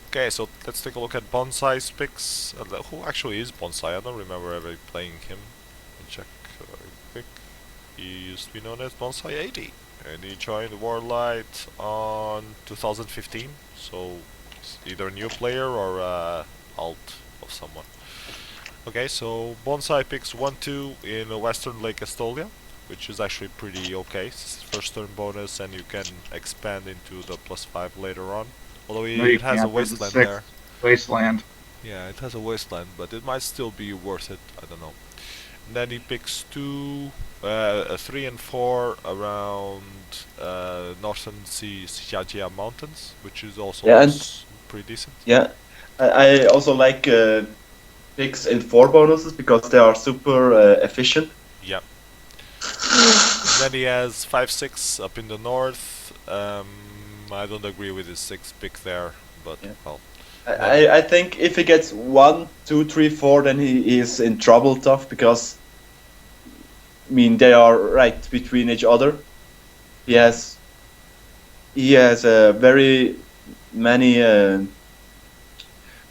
Okay, so let's take a look at Bonsai's picks. Who actually is Bonsai? I don't remember ever playing him. Let me check very quick. He used to be known as Bonsai 80, and he joined WarLight on 2015. So it's either a new player or alt of someone. Okay, so Bonsai picks 1-2 in Western Lake Estonia, which is actually pretty okay. It's first turn bonus, and you can expand into the +5 later on. Although it has a wasteland there. Wasteland. Yeah, it has a wasteland, but it might still be worth it. I don't know. And then he picks 3 and 4 around Northern Sijagia Mountains, which is also pretty decent. Yeah, I also like picks in 4 bonuses because they are super efficient. Yeah. Then he has 5-6 up in the north. I don't agree with his 6 pick there, but yeah. well. I think if he gets 1, 2, 3, 4, then he is in trouble tough because I mean they are right between each other. He has very many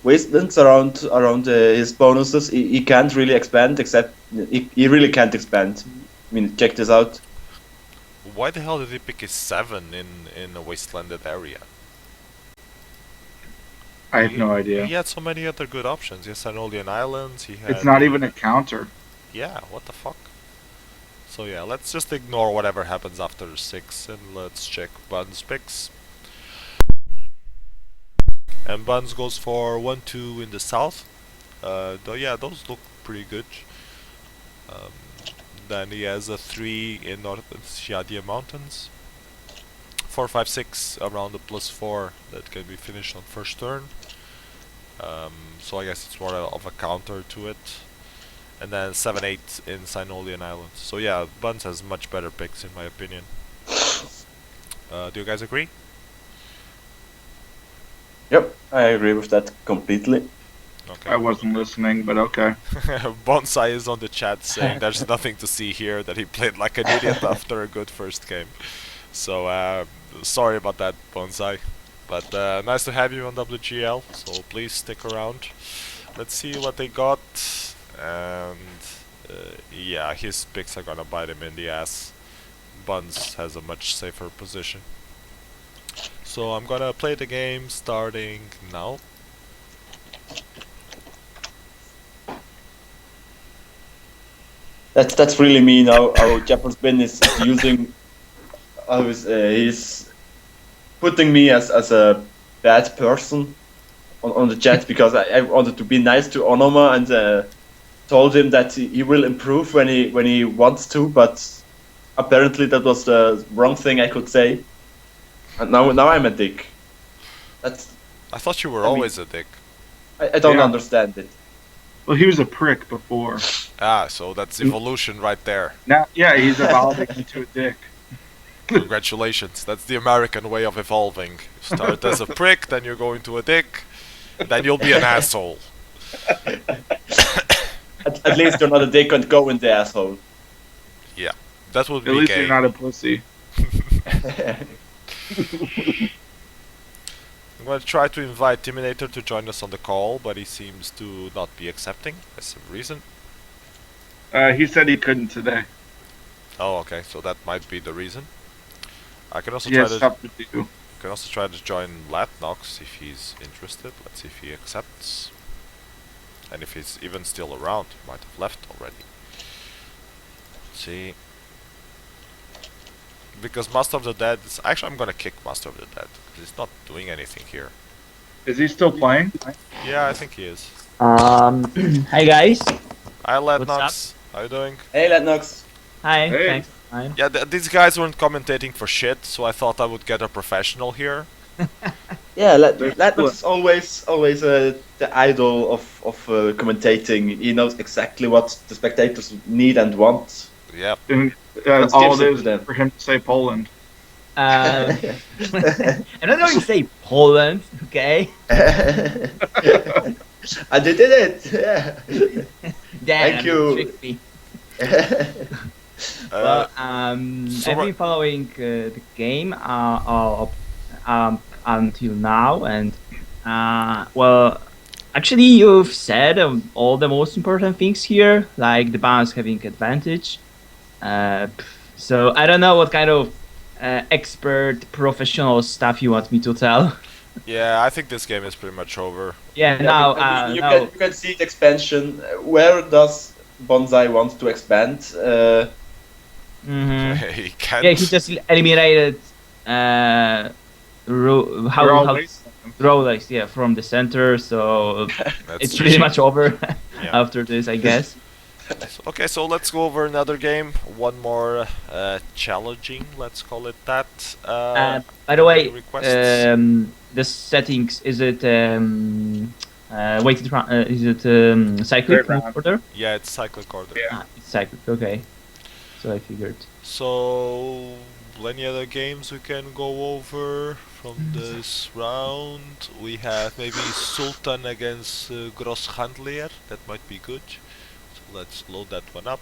wastelands around his bonuses. He can't really expand, except he really can't expand. I mean, check this out. Why the hell did he pick a 7 in a wastelanded area? I have no idea. He had so many other good options. Yes, Anolian Islands. He had. It's not even a counter. Yeah, what the fuck? So yeah, let's just ignore whatever happens after 6 and let's check Buns picks. And Buns goes for 1-2 in the south. Though yeah, those look pretty good. Then he has a 3 in Northern Shiadia Mountains. 4, 5, 6 around the +4 that can be finished on first turn. So I guess it's more of a counter to it. And then 7, 8 in Sinolian Islands. So yeah, Buns has much better picks in my opinion. Do you guys agree? Yep, I agree with that completely. Okay. I wasn't listening, but okay. Bonsai is on the chat saying there's nothing to see here, that he played like an idiot after a good first game. So sorry about that, Bonsai. But nice to have you on WGL, so please stick around. Let's see what they got. And yeah, his picks are gonna bite him in the ass. Buns has a much safer position. So I'm gonna play the game starting now. That's really mean how Jefferspin is using. He's putting me as a bad person on the chat because I wanted to be nice to Onoma and told him that he will improve when he wants to, but apparently that was the wrong thing I could say. And now I'm a dick. I thought you were always a dick. I don't understand it. Well, he was a prick before. Ah, so that's evolution right there. Now, yeah, he's evolving into a dick. Congratulations, that's the American way of evolving. You start as a prick, then you go into a dick, then you'll be an asshole. At least you're not a dick and go in the asshole. Yeah, that would be At least gay. you're not a pussy. I'm going to try to invite Timinator to join us on the call, but he seems to not be accepting for some reason. He said he couldn't today. Oh, okay, so that might be the reason. I can also He try has to stuff to do. join Latnox if he's interested. Let's see if he accepts. And if he's even still around, he might have left already. Let's see. Because Master of the Dead is... Actually, I'm gonna kick Master of the Dead, because he's not doing anything here. Is he still playing? Yeah, I think he is. Hi guys. Hi, What's Latnox. How you doing? Hey, Latnox. Hi. Hey. Thanks. Fine. Yeah, these guys weren't commentating for shit, so I thought I would get a professional here. Yeah, Very Latnox cool. is always the idol of commentating. He knows exactly what the spectators need and want, Yep. And and all gives it it to is them. for him to say Poland. I'm not going to say Poland, okay? And they did it. Yeah. Damn, Thank you you. tricked me. Uh, Well, so I've been following the game until now, and well, actually, you've said all the most important things here, like the balance having advantage. So I don't know what kind of expert professional stuff you want me to tell. yeah, I think this game is pretty much over. Yeah, Yeah, now you can see the expansion. Where does Bonsai want to expand? mhm. He can't. Yeah, he just eliminated They're how all wastelands. Rolex, yeah, from the center, so That's it's pretty much over Yeah. after this, I guess. Okay, so let's go over another game. One more challenging, let's call it that. By the way, requests. the settings, is it is it cyclic Straight round. order? Yeah, it's cyclic order. Yeah. It's cyclic, okay. So I figured. So, any other games we can go over from this round? We have maybe Sultan against Grosshandler. That might be good. So let's load that one up.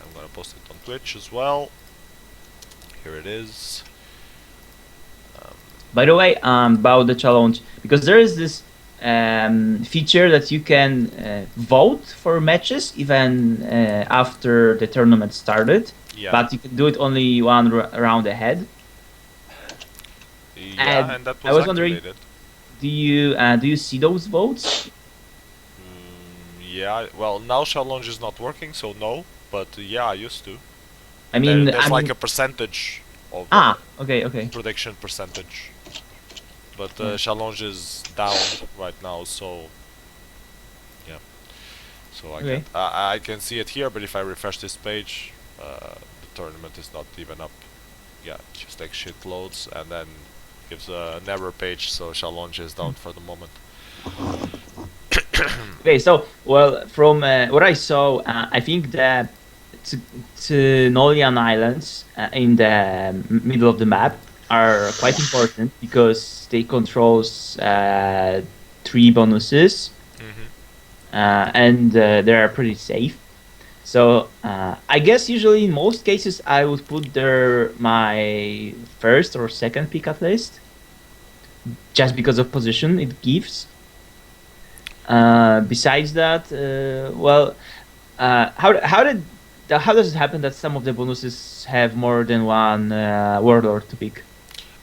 I'm gonna post it on Twitch as well. Here it is. By the way, about the challenge, because there is this feature that you can vote for matches even after the tournament started, Yeah. but you can do it only one round ahead. Yeah, and that I was was wondering, activated. do you see those votes? Yeah, well, now challenge is not working, so no. But yeah, I used to. I mean, There's like a percentage of okay. prediction percentage. But Yeah. challenge is down right now, so yeah. So Okay. I can see it here, but if I refresh this page, the tournament is not even up. Yeah, it just like shit loads and then gives an error page, so challenge is down for the moment. Okay, so well, from what I saw, I think the Nolian Islands in the middle of the map are quite important because they controls 3 bonuses, and they are pretty safe. So I guess usually in most cases I would put there my first or second pick at least, just because of position it gives. Besides that, well, how does it happen that some of the bonuses have more than one warlord to pick?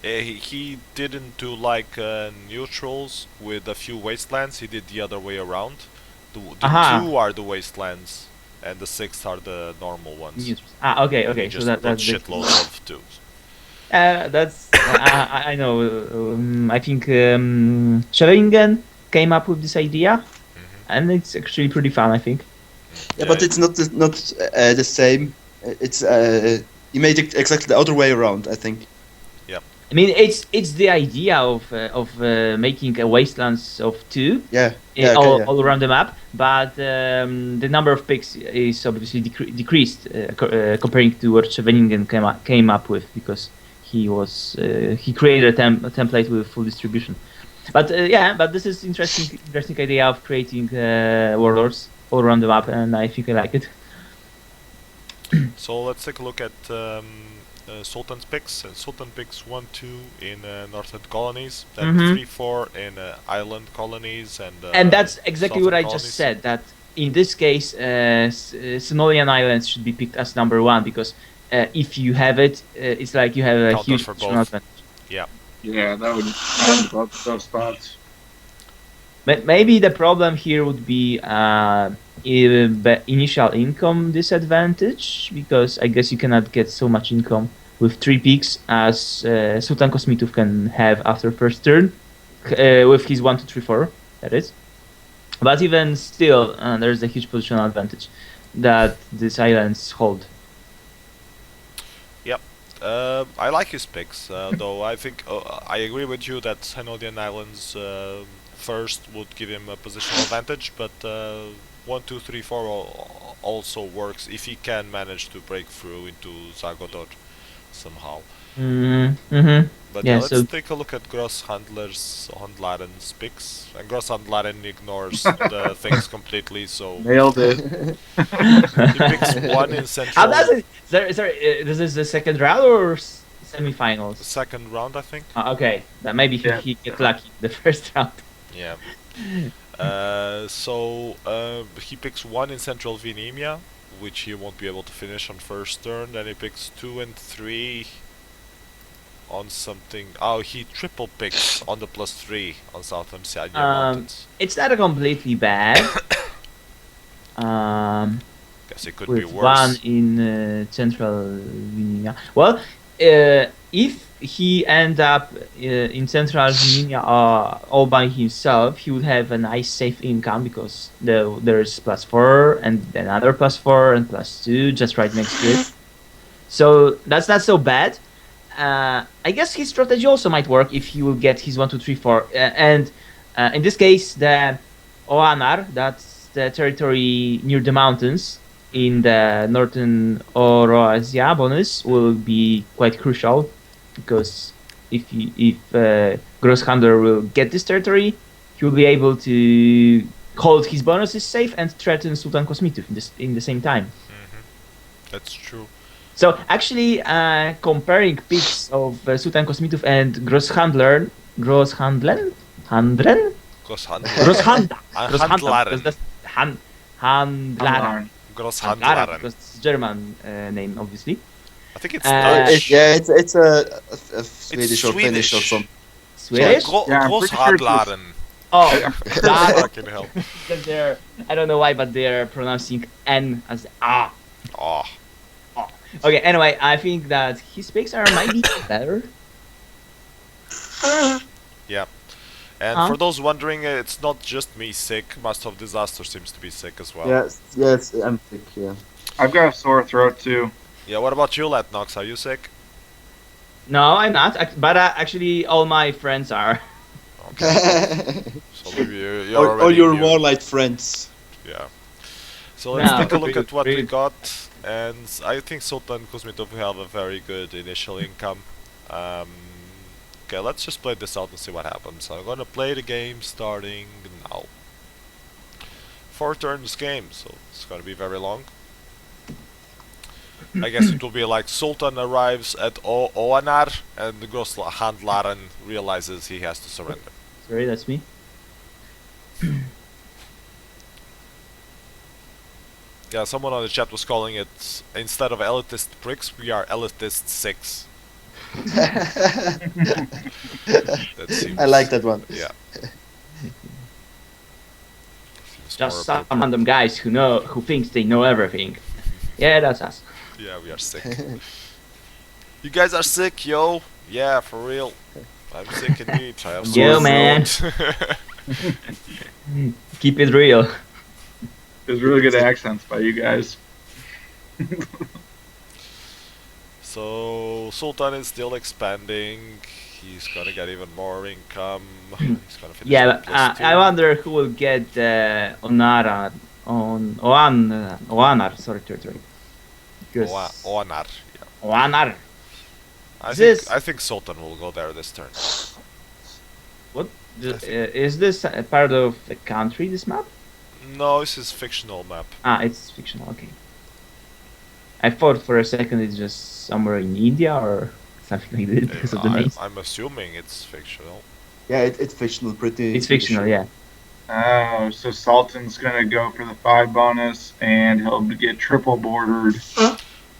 He didn't do like neutrals with a few wastelands, he did the other way around. The Aha. 2 are the wastelands, and the 6 are the normal ones. Okay. He So just that's put shitloads of 2s. that's I know. I think Schellingen came up with this idea, and it's actually pretty fun. I think. Yeah, but it's not the same. It's you made it exactly the other way around, I think. I mean, it's the idea of making a wastelands of 2 all around the map, but the number of picks is obviously decreased comparing to what Scheveningen came up with, because he created a template with full distribution. But but this is interesting idea of creating warlords all around the map, and I think I like it. So let's take a look at Sultan's picks. Sultan picks 1-2 in northern colonies, then 3-4 in island colonies, and that's exactly what I colonies. just said. That in this case, Sonolian Islands should be picked as number 1, because if you have it, it's like you have a Counter huge for both. Yeah. Yeah, that would count both those spots. But maybe the problem here would be initial income disadvantage, because I guess you cannot get so much income with 3 picks as Sultan Kosmitov can have after first turn with his 1, 2, 3, 4. That is. But even still, there's a huge positional advantage that these islands hold. Yep. I like his picks, though I think I agree with you that Henodian Islands first would give him a positional advantage, but 1, 2, 3, 4 also works if he can manage to break through into Zagodor somehow. But yeah, let's take a look at Gross Handlaren's picks. And Gross Handlaren ignores the things completely, so... Nailed it. He picks 1 in central... How does it... Sorry, this is the second round or semi-finals? Second round, I think. Okay, then maybe he get lucky the first round. Yeah. So he picks 1 in central Vinemia, which he won't be able to finish on first turn. Then he picks 2 and 3... on something. Oh, he triple picks on the +3 on Southern Sianya Mountains. It's not completely bad. Guess it could with be worse. 1 in central Vinemia. Well, if he end up in central Vinemia all by himself, he would have a nice safe income because there's +4 and another +4 and +2 just right next to it. So that's not so bad. I guess his strategy also might work if he will get his 1, 2, 3, 4. And in this case, the Oanar, that's the territory near the mountains in the northern Oroasia bonus, will be quite crucial. Because if Grosshandler will get this territory, he will be able to hold his bonuses safe and threaten Sultan Kosmitov in the same time. That's true. So actually, comparing picks of Sultan Kosmitov and Grosshandlaren, Grosshandlaren. Because it's German name, obviously. I think it's Dutch. It's a Swedish or Finnish or something. Swedish? Grosshandlaren. Oh, that Fucking hell. because I don't know why, but they're pronouncing N as A. Oh. Okay, anyway, I think that his picks might be better. Yeah. And for those wondering, it's not just me sick. Must have Disaster seems to be sick as well. Yes, I'm sick, yeah. I've got a sore throat too. Yeah, what about you, Latnox? Are you sick? No, I'm not. But actually, all my friends are. Okay. So maybe you're already all your immune. WarLight friends. Yeah. So let's take a look really, at what we really. got. And I think Sultan Kuzmitov will have a very good initial income. Okay, let's just play this out and see what happens. I'm gonna play the game starting now. 4 turns game, so it's gonna be very long. I guess it will be like Sultan arrives at Oanar and the Grosshandlaren realizes he has to surrender. Sorry, that's me. Yeah, someone on the chat was calling it, instead of elitist pricks, we are elitist 6. That seems, I like that one. Yeah. Just some random guys who thinks they know everything. Yeah, that's us. Yeah, we are sick. You guys are sick, yo. Yeah, for real. I'm sick indeed. I have Yo, sore man. throat. Keep it real. There's really good accents by you guys. So Sultan is still expanding. He's gonna get even more income. He's gonna finish Yeah, with but, +2. I wonder who will get Oanar territory. Because Oanar. Yeah. Oanar. I think Sultan will go there this turn. What? Is this a part of the country? This map? No, this is fictional map. Ah, it's fictional. Okay. I thought for a second it's just somewhere in India or something like that because of the names. I'm assuming it's fictional. Yeah, it's fictional, pretty. It's fictional, yeah. Oh, so Sultan's gonna go for the 5 bonus, and he'll get triple bordered.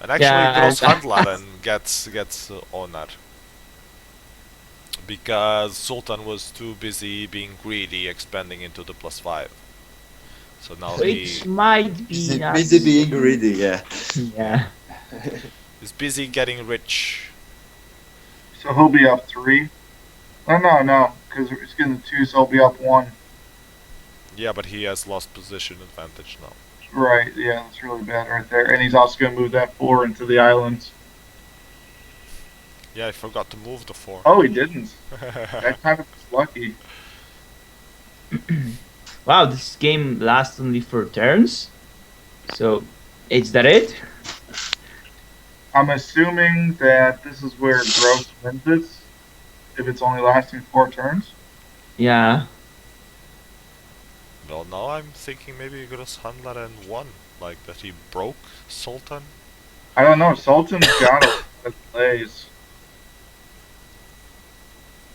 And actually, Yeah, Grosshandlaren gets Onar. Because Sultan was too busy being greedy, expanding into the +5. So now Which might be busy being greedy, yeah. Yeah. he's busy getting rich. So he'll be up 3. Oh, no, because he's getting the 2, so he'll be up 1. Yeah, but he has lost position advantage now. Right, yeah, that's really bad right there. And he's also going to move that 4 into the islands. Yeah, I forgot to move the 4. Oh, he didn't. That kind of was lucky. Wow, this game lasts only 4 turns. So, is that it? I'm assuming that this is where Gross wins it, if it's only lasting 4 turns. Yeah. Well, now I'm thinking maybe Grosshandler and won. Like that he broke Sultan. I don't know. Sultan's got a lot of plays.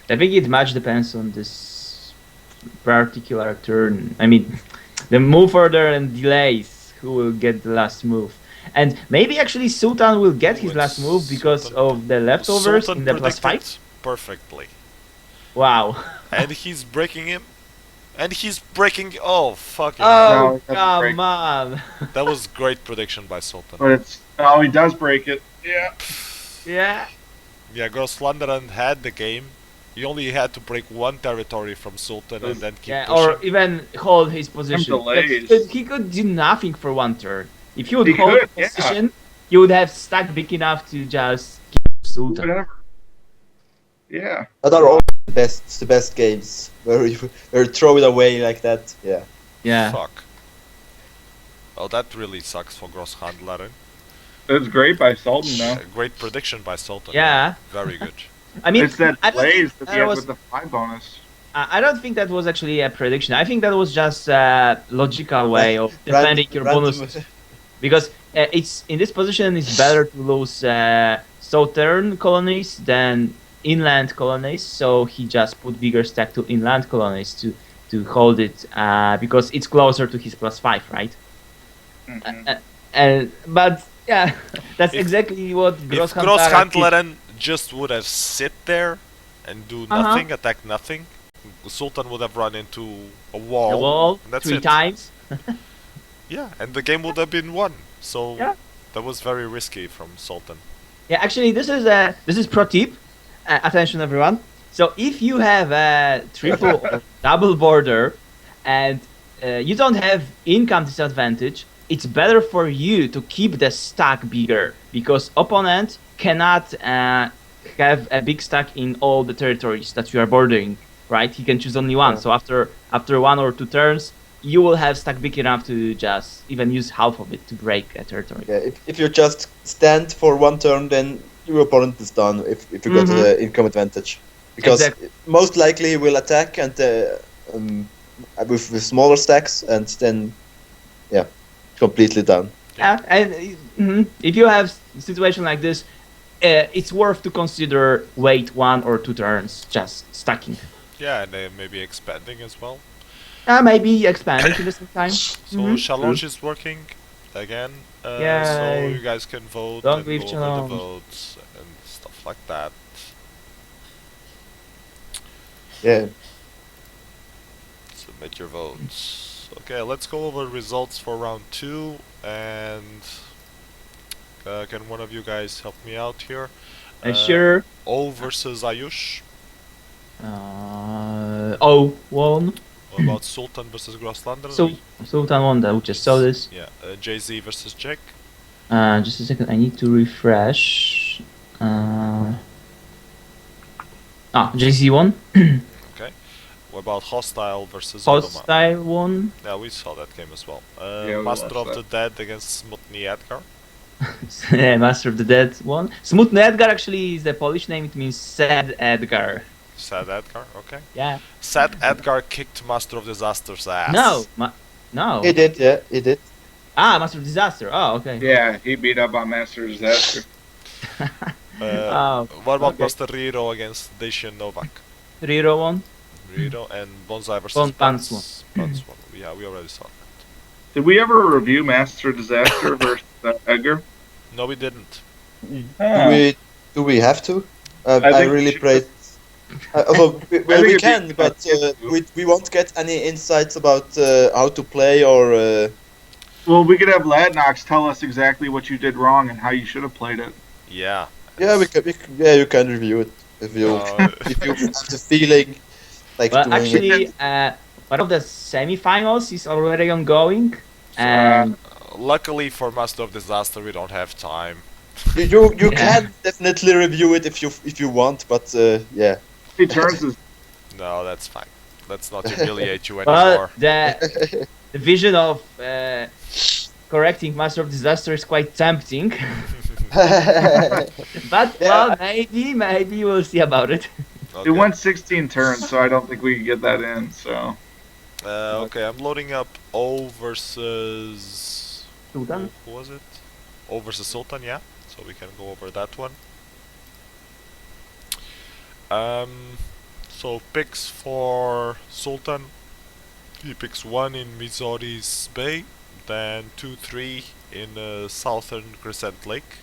I think it much depends on this particular turn. I mean, the move order and delays who will get the last move. And maybe actually Sultan will get his last move because of the leftovers Sultan in the +5. Perfectly. Wow. And he's breaking him. And he's breaking. Oh, fucking. Oh, come on. That was great prediction by Sultan. But it's. Oh, he does break it. Yeah. Yeah. Yeah, Grosslanderen had the game. He only had to break 1 territory from Sultan and then keep pushing. Or even hold his position. He could do nothing for 1 turn. If he would hold his position, he would have stacked big enough to just keep Sultan. Whatever. Yeah. That are all the best games where you throw it away like that. Yeah. Yeah. Fuck. Well, that really sucks for Grosshandler. It's great by Sultan, though. Great prediction by Sultan. Yeah. Very good. I mean, it's that plays that he has with the 5 bonus. I don't think that was actually a prediction. I think that was just a logical way of defending your bonuses. Because it's in this position, it's better to lose southern colonies than inland colonies. So he just put bigger stack to inland colonies to hold it because it's closer to his +5, right? But yeah, that's exactly what Grosshandleren just would have sit there and do nothing, attack nothing. Sultan would have run into a wall. A wall, and that's 3 it. times. Yeah, and the game would have been won. So that was very risky from Sultan. Yeah, actually, this is pro tip. Attention, everyone. So if you have a triple or double border and you don't have income disadvantage, it's better for you to keep the stack bigger because opponent cannot have a big stack in all the territories that you are bordering, right? He can choose only one. So after 1 or 2 turns, you will have stack big enough to just even use half of it to break a territory. Yeah, if you just stand for 1 turn, then your opponent is done if you got the income advantage. Because most likely he will attack and with smaller stacks and then, yeah, completely done. Yeah, and if you have a situation like this, it's worth to consider wait 1 or 2 turns, just stacking. Yeah, and maybe expanding as well. Maybe expanding at the same time. So challenge is working again. So you guys can vote and go over the votes and stuff like that. Yeah. Submit your votes. Okay, let's go over results for round 2 and can one of you guys help me out here? Sure. O versus Ayush. O won. What about Sultan versus Grosslander? So Sultan won that. We just saw this. Yeah. JZ versus Jack. Just a second. I need to refresh. JZ won. Okay. What about Hostile versus Hostile won. Yeah, we saw that game as well. Yeah, Master of the Dead against Smutny Edgar. Master of the Dead won. Smutny Edgar actually is the Polish name. It means sad Edgar. Sad Edgar, okay. Yeah. Sad Edgar kicked Master of Disaster's ass. No. He did, yeah, he did. Master of Disaster. Oh, okay. Yeah, he beat up on Master of Disaster. What about Master Riro against Dacian Novak? Riro won. Riro and Bonsai versus Pants. Yeah, we already saw that. Did we ever review Master of Disaster versus Edgar? No, we didn't. Do we have to? I really prayed. We can, but we won't get any insights about how to play or. Well, we could have Latnox tell us exactly what you did wrong and how you should have played it. Yeah. Yeah, you can review it if you if you have the feeling like. Well, actually, one of the semi-finals is already ongoing, and luckily for Master of Disaster, we don't have time. You can definitely review it if you want, but yeah. He turns his. No, that's fine. Let's not humiliate you Well, anymore. the vision of correcting Master of Disaster is quite tempting. But well, maybe we'll see about it. Okay. It went 16 turns, so I don't think we can get that in. So. Okay, I'm loading up O versus Sultan? Who was it? O versus Sultan, yeah. So we can go over that one. So picks for Sultan. He picks 1 in Missouri's Bay, then 2-3 in Southern Crescent Lake.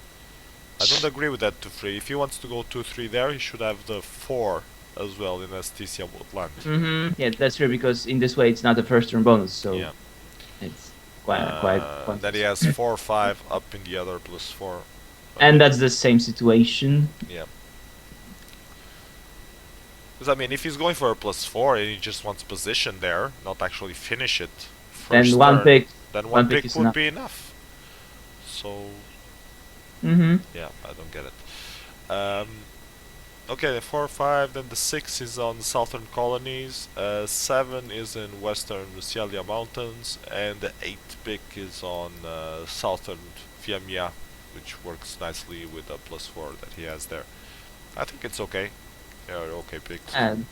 I don't agree with that 2-3. If he wants to go 2-3 there, he should have the 4 as well in Asticia Woodland. Yeah, that's true, because in this way it's not a first turn bonus, so Yeah. it's quite Then he has 4-5 up in the other +4. And that's the same situation. Yeah. Because I mean, if he's going for a +4 and he just wants position there, not actually finish it first Then one turn, pick. then one pick is would enough. be enough. So yeah, I don't get it. Okay, the 4-5, then the 6 is on the southern colonies, 7 is in western Lucialia Mountains, and the 8 pick is on southern Fiamia, which works nicely with the +4 that he has there. I think it's okay. They are okay picks. And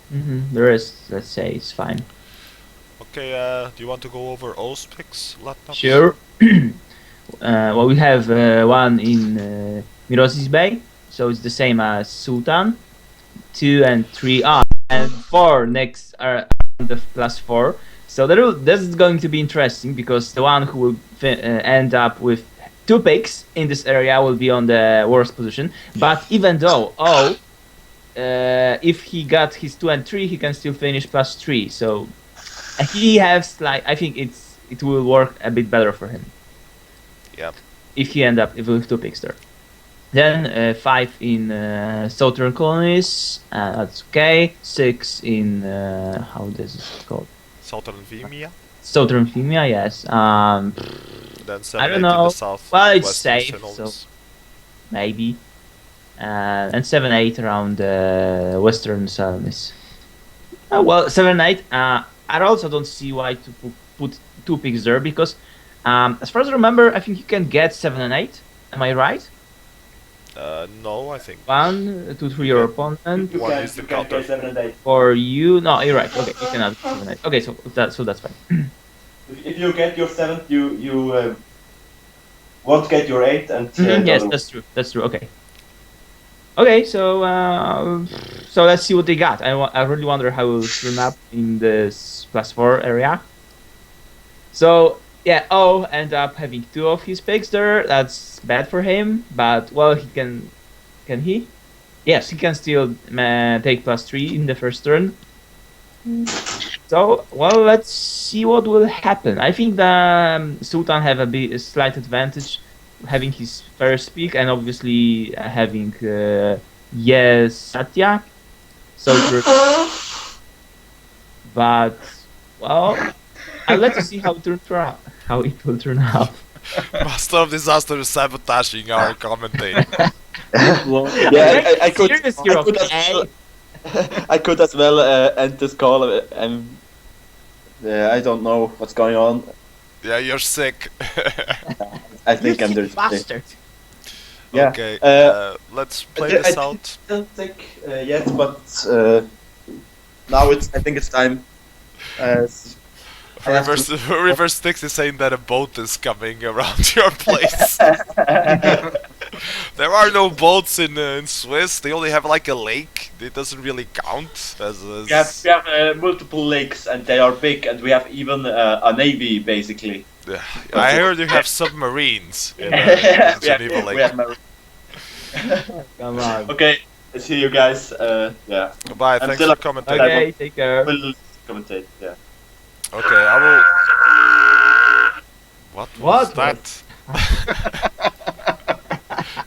the rest, let's say, is fine. Okay, do you want to go over O's picks, Latnox? Sure. Well, we have 1 in Mirosi's Bay, so it's the same as Sultan. 2 and 3 on, and 4 next are on the +4. So this is going to be interesting, because the one who will end up with 2 picks in this area will be on the worst position. But even though if he got his 2 and 3, he can still finish +3. So he has I think it will work a bit better for him. Yeah. If he end up with 2 picks there. Then 5 in southern colonies, that's okay. 6 in how this is called? Southern Vimia. Southern Vimia, yes. Then 7, I don't 8 in know. the south. Well, it's western safe, Sinolus. so maybe. And 7, 8 around western Salamis. Well, 7, 8. I also don't see why to put 2 picks there, because as far as I remember, I think you can get 7 and 8. Am I right? No, I think 1, 2, 3 your opponent. one is the counter. For you, no, you're right. Okay, you cannot 7, 8. Okay, so that's fine. If you get your 7th, you won't get your 8th, and Yes, that's true. That's true. Okay. Okay, so let's see what they got. I really wonder how it will turn up in this +4 area. So yeah, end up having 2 of his picks there. That's bad for him, but well, he can he? Yes, he can still take +3 in the first turn. So well, let's see what will happen. I think the Sultan have a slight advantage, having his first pick and obviously having yes Satya. So, but well, I'd like to see how it will turn out. Master of Disaster is sabotaging our commentating. Yeah, I could. Serious, you're okay. I could as well end this call. I don't know what's going on. Yeah, you're sick. I think You I'm sick bastard. Yeah. Okay, let's play I this out. don't think yet, but now I think it's time. Reverse Sticks is saying that a boat is coming around your place. There are no boats in Swiss. They only have like a lake. It doesn't really count as. We have multiple lakes, and they are big, and we have even a navy, basically. I heard you have submarines in Geneva Lake. We have Come on. Okay, see you guys. Yeah. Goodbye. I'm Thanks still for up. commentating. Okay, take care. We'll commentate. Yeah. Okay, I will. What was that?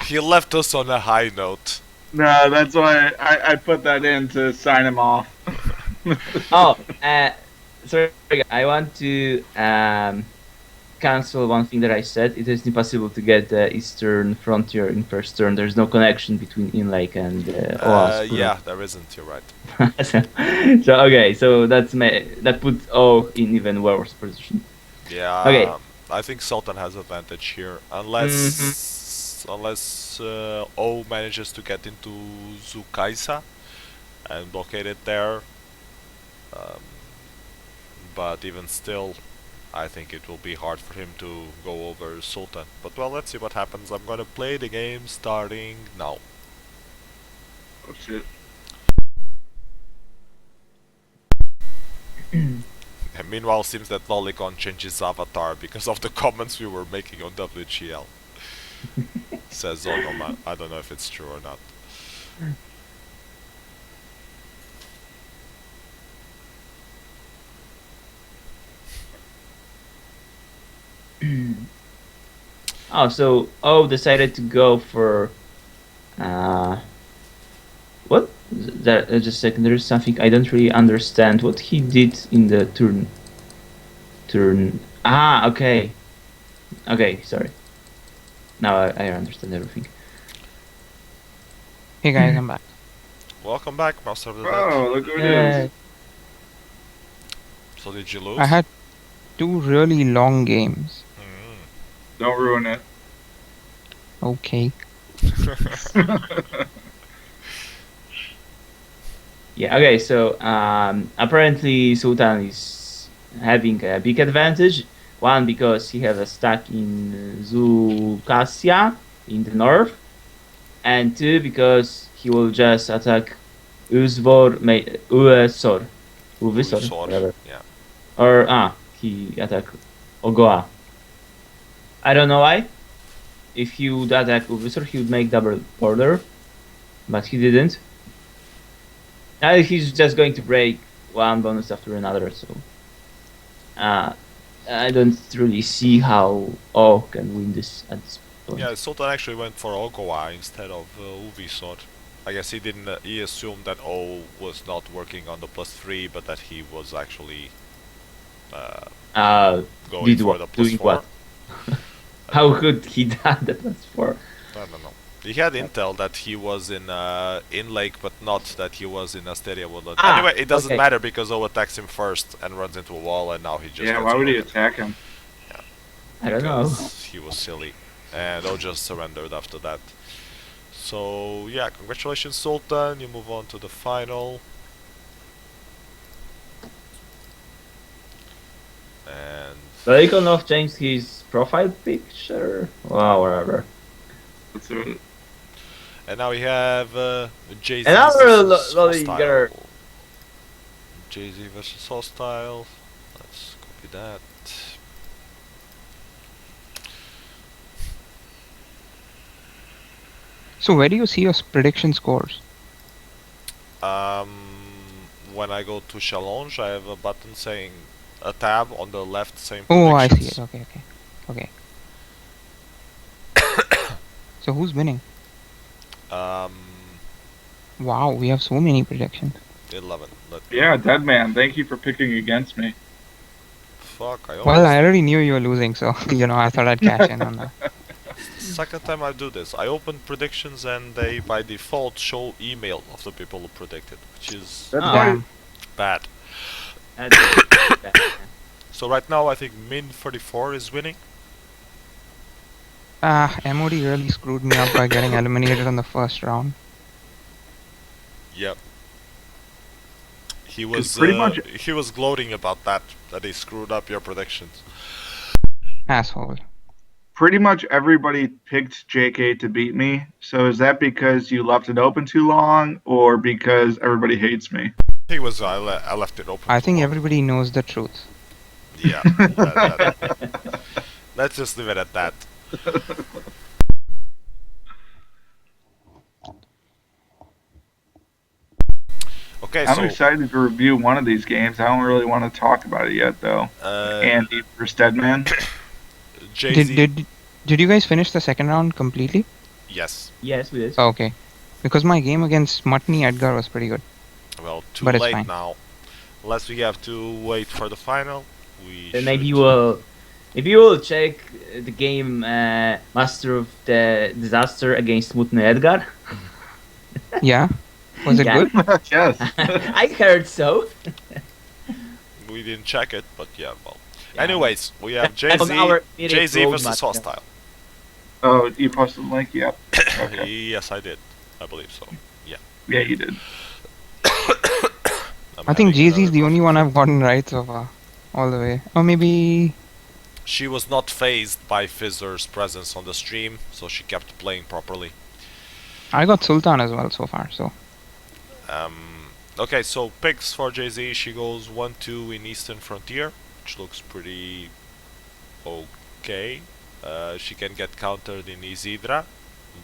He left us on a high note. No, that's why I put that in to sign him off. Oh, sorry, I want to cancel one thing that I said. It is impossible to get the Eastern Frontier in first turn. There's no connection between Inlake and OAS. Yeah, there isn't. You're right. So okay, so that puts O in even worse position. Yeah. Okay. I think Sultan has advantage here, unless O manages to get into Zukaisa and blockade it there. But even still, I think it will be hard for him to go over Sultan. But well, let's see what happens. I'm gonna play the game starting now. Oh shit. And meanwhile, seems that Lolicon changes avatar because of the comments we were making on WGL. Says Zonoma. I don't know if it's true or not. Oh, so O decided to go for what? That just a second. There is something I don't really understand. What he did in the turn? Ah, okay. Okay, sorry. Now I understand everything. Hey guys, I'm back. Welcome back, Master of the Dead. Oh, look who it is. So did you lose? I had 2 really long games. Don't ruin it. Okay. Yeah, okay, so apparently Sultan is having a big advantage. One, because he has a stack in Zukasia in the north. And 2, because he will just attack Uvisor, whatever. Yeah. Or, he attack Ogoa. I don't know why. If he would attack Uvisor, he would make double border. But he didn't. He's just going to break one bonus after another, so I don't really see how O can win this at this point. Yeah, Sultan actually went for Ogowa instead of Uvisor. I guess he didn't. He assumed that O was not working on the +3, but that he was actually going for the +4. What? How could he do the +4? I don't know. He had intel that he was in Lake, but not that he was in Asteria Woodland. Anyway, it doesn't matter because O attacks him first and runs into a wall, and now he just. Yeah, why would he attack him? Yeah. I don't know. He was silly, and O just surrendered after that. So yeah, congratulations, Sultan. You move on to the final. And Lolicon changed his profile picture. Wow, whatever. Let's do it. And now we have Jay-Z Another versus Lolliger. Hostile. Jay-Z versus Hostile. Let's copy that. So where do you see your prediction scores? When I go to challenge, I have a button saying a tab on the left saying Oh, I see predictions. it. Okay. So who's winning? Wow, we have so many predictions. 11. Yeah, Deadman, thank you for picking against me. Fuck, I Well, I already knew you were losing, so I thought I'd cash in on that. Second time I do this. I open predictions and they by default show email of the people who predicted, which is bad. So right now I think Min34 is winning. MOD really screwed me up by getting eliminated in the first round. Yep. He was he was gloating about that he screwed up your predictions. Asshole. Pretty much everybody picked JK to beat me. So is that because you left it open too long, or because everybody hates me? He was I left it open. I think everybody knows the truth. Yeah. Let's just leave it at that. Okay, I'm excited to review one of these games. I don't really want to talk about it yet, though. Andy versus Deadman. Did you guys finish the second round completely? Yes. Yes, we did. Oh, okay. Because my game against Mutney Edgar was pretty good. Well, too but late now. Unless we have to wait for the final. Then maybe we'll If you will check the game Master of the Disaster against Mutne Edgar. Yeah. Was it good? Yes. I heard so. We didn't check it, but yeah, well. Yeah. Anyways, we have On our Jay-Z versus roadmap, Hostile. Oh, you posted the link? Yep. Okay. Yes, I did. I believe so. Yeah. Yeah, you did. I think Jay-Z is the only one I've gotten right so far. All the way. Or maybe... She was not phased by Fizzer's presence on the stream, so she kept playing properly. I got Sultan as well so far, so... Okay, so picks for Jay-Z, she goes 1-2 in Eastern Frontier, which looks pretty okay. She can get countered in Isidra,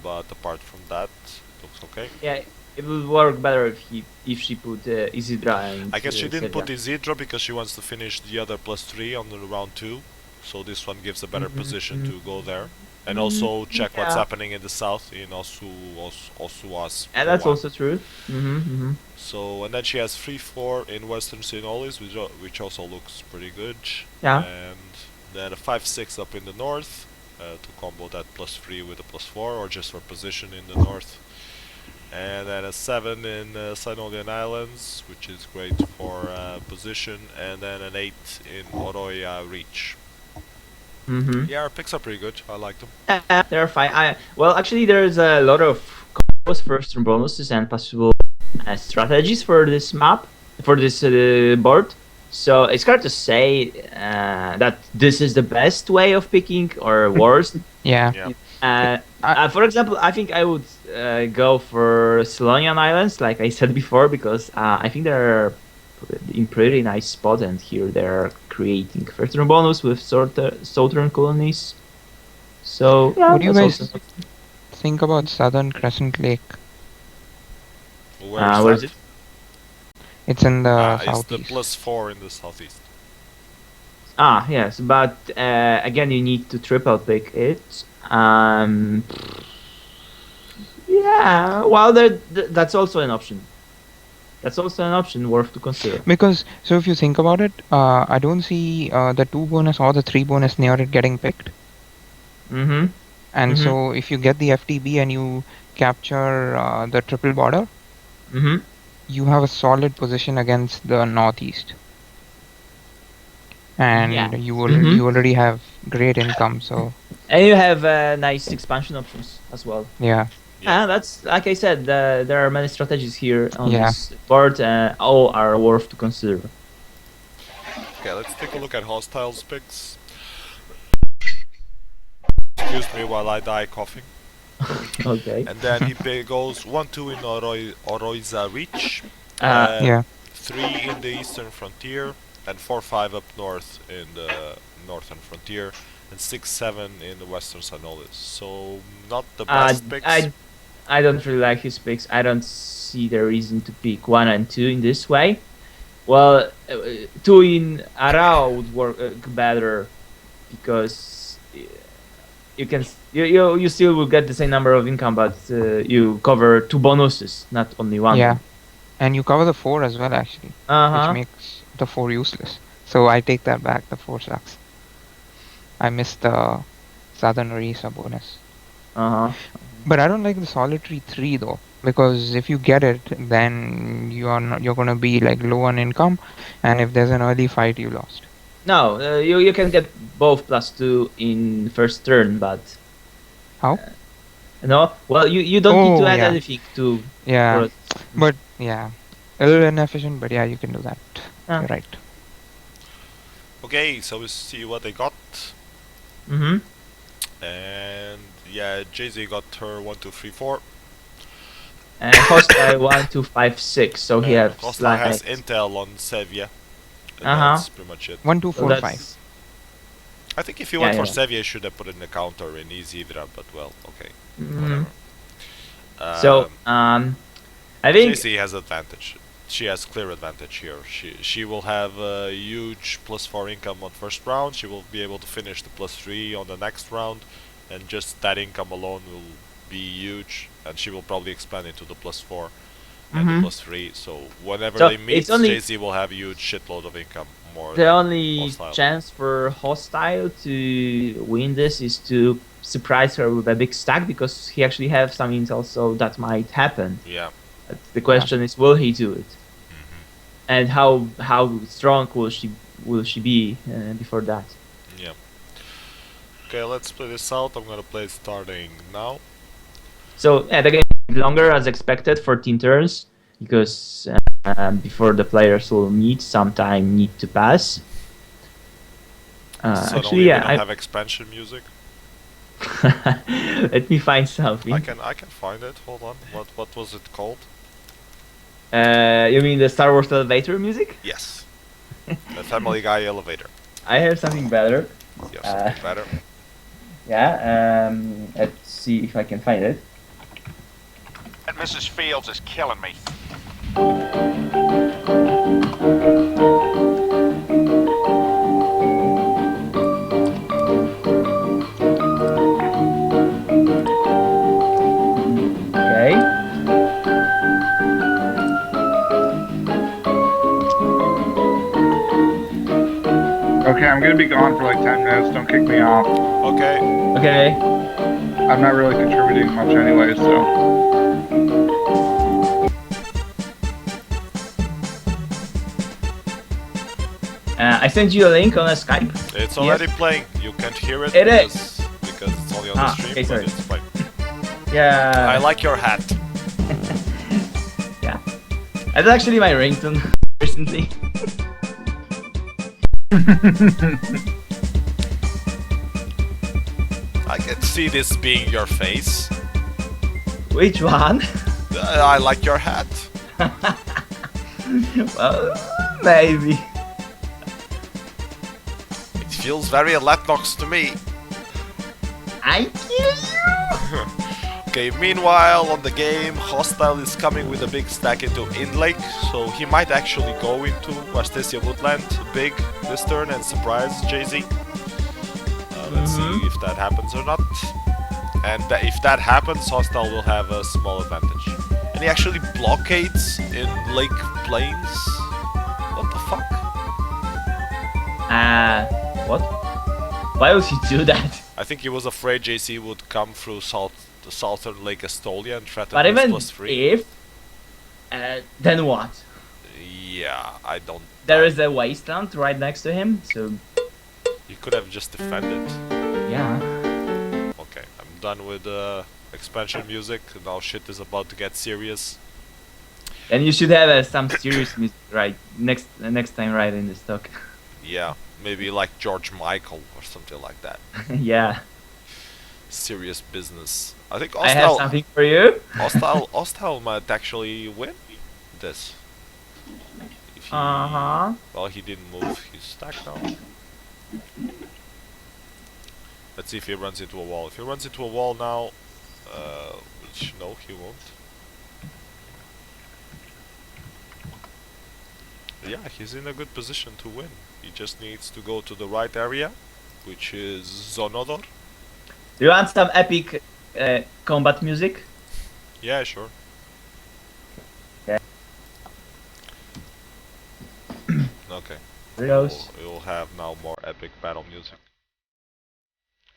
but apart from that, it looks okay. Yeah, it would work better if she put Isidra and I guess she didn't Sevilla. put Isidra because she wants to finish the other +3 on the round 2, so this one gives a better position to go there. And also check what's happening in the south in Osuas. Yeah, that's also true. So, and then she has 3-4 in Western Sinolis, which also looks pretty good. Yeah. And then a 5-6 up in the north to combo that +3 with a +4, or just for position in the north. And then a 7 in Sinolian Islands, which is great for position. And then an 8 in Oroya Reach. Yeah, our picks are pretty good. I like them. They're fine. Well, actually, there's a lot of combos, first turn bonuses, and possible strategies for this map, for this board. So it's hard to say that this is the best way of picking or worst. Yeah. For example, I think I would go for Solonian Islands, like I said before, because I think they're in pretty nice spot, and here they're creating first turn bonus with southern colonies. So yeah, what do you guys think about Southern Crescent Lake? Where is it? It's in the southeast. It's the +4 in the southeast. Yes, but again, you need to triple pick it. Yeah, well, that's also an option. That's also an option worth to consider. Because, so if you think about it, I don't see the 2 bonus or the 3 bonus near it getting picked. And so if you get the FTB and you capture the triple border, you have a solid position against the northeast. And you already have great income, so... And you have nice expansion options as well. Yeah. That's, like I said, there are many strategies here on this board, all are worth to consider. Okay, let's take a look at Hostile's picks. Excuse me while I die coughing. Okay. And then he goes 1-2 in Oroiza Reach, 3 in the Eastern Frontier, and 4-5 up north in the Northern Frontier, and 6-7 in the Western Sinolis. So not the best picks. I don't really like his picks. I don't see the reason to pick 1 and 2 in this way. Well, 2 in Arao would work better because you still will get the same number of income, but you cover 2 bonuses, not only 1. Yeah, and you cover the 4 as well, actually, which makes the 4 useless. So I take that back. The 4 sucks. I missed the Southern Orissa bonus. But I don't like the solitary 3 though, because if you get it, then you're gonna be like low on income, and if there's an early fight, you lost. No, you can get both +2 in first turn, but how? No, well you don't need to add anything to. Yeah, but yeah, a little inefficient, but yeah, you can do that. You're right. Okay, so we see what they got. And yeah, Jay-Z got her 1, 2, 3, 4. And Hostile 1, 2, 5, 6. So he has Hostile has intel on Sevilla. That's pretty much it. 1, 2, 4, 5. I think if you went for Sevilla, you should have put in the counter in Isidra, but well, okay. Whatever. So I think Jay-Z has advantage. She has clear advantage here. She will have a huge +4 income on first round. She will be able to finish the +3 on the next round, and just that income alone will be huge. And she will probably expand into the +4 and Mhm. the +3. So whenever So they meet, it's only- Jay-Z will have a huge shitload of income, more The than only Hostile. chance for Hostile to win this is to surprise her with a big stack, because he actually have some intel, so that might happen. Yeah. But the question is, will he do it? Mhm. And how strong will she be before that? Yeah. Okay, let's play this out. I'm gonna play it starting now. So the game is longer as expected, 14 turns, because before the players will meet, some time need to pass. Suddenly Actually, we yeah, don't have expansion music. let me find something. I can find it. Hold on. What was it called? You mean the Star Wars elevator music? Yes. The Family Guy elevator. I have something better. You have something better. Yeah, let's see if I can find it. That Mrs. Fields is killing me. Okay. Okay, I'm gonna be gone for like 10 minutes. Don't kick me off. Okay. Okay. I'm not really contributing much anyway, so. I sent you a link on a Skype. It's already playing. You can't hear it. It because it's only on the stream, okay, but sorry. it's playing. Yeah. I like your hat. Yeah. That's actually my ringtone recently. I can see this being your face. Which one? I like your hat. Well, maybe. It feels very Latnox to me. I kill you. Okay, meanwhile on the game, Hostile is coming with a big stack into Inlake, so he might actually go into Vastesia Woodland big this turn and surprise Jay-Z. Let's see if that happens or not. And if that happens, Hostile will have a small advantage. And he actually blockades in Lake Plains. What the fuck? What? Why would he do that? I think he was afraid JC would come through the southern Lake Estolia and threaten But his even +3. if, then what? Yeah, I don't. There is a wasteland right next to him, so You could have just defended. yeah. Okay, I'm done with expansion music. Now shit is about to get serious. And you should have some serious music right next time right in the stock. Yeah, maybe like George Michael or something like that. Yeah. Serious business. I think I have something for you. Hostile might actually win this. If he, Well, he didn't move his stack now. Let's see if he runs into a wall. If he runs into a wall now, which no, he won't. Yeah, he's in a good position to win. He just needs to go to the right area, which is Zonodor. Do you want some epic combat music? Yeah, sure. Okay. Okay. Reloads. You'll have now more epic battle music.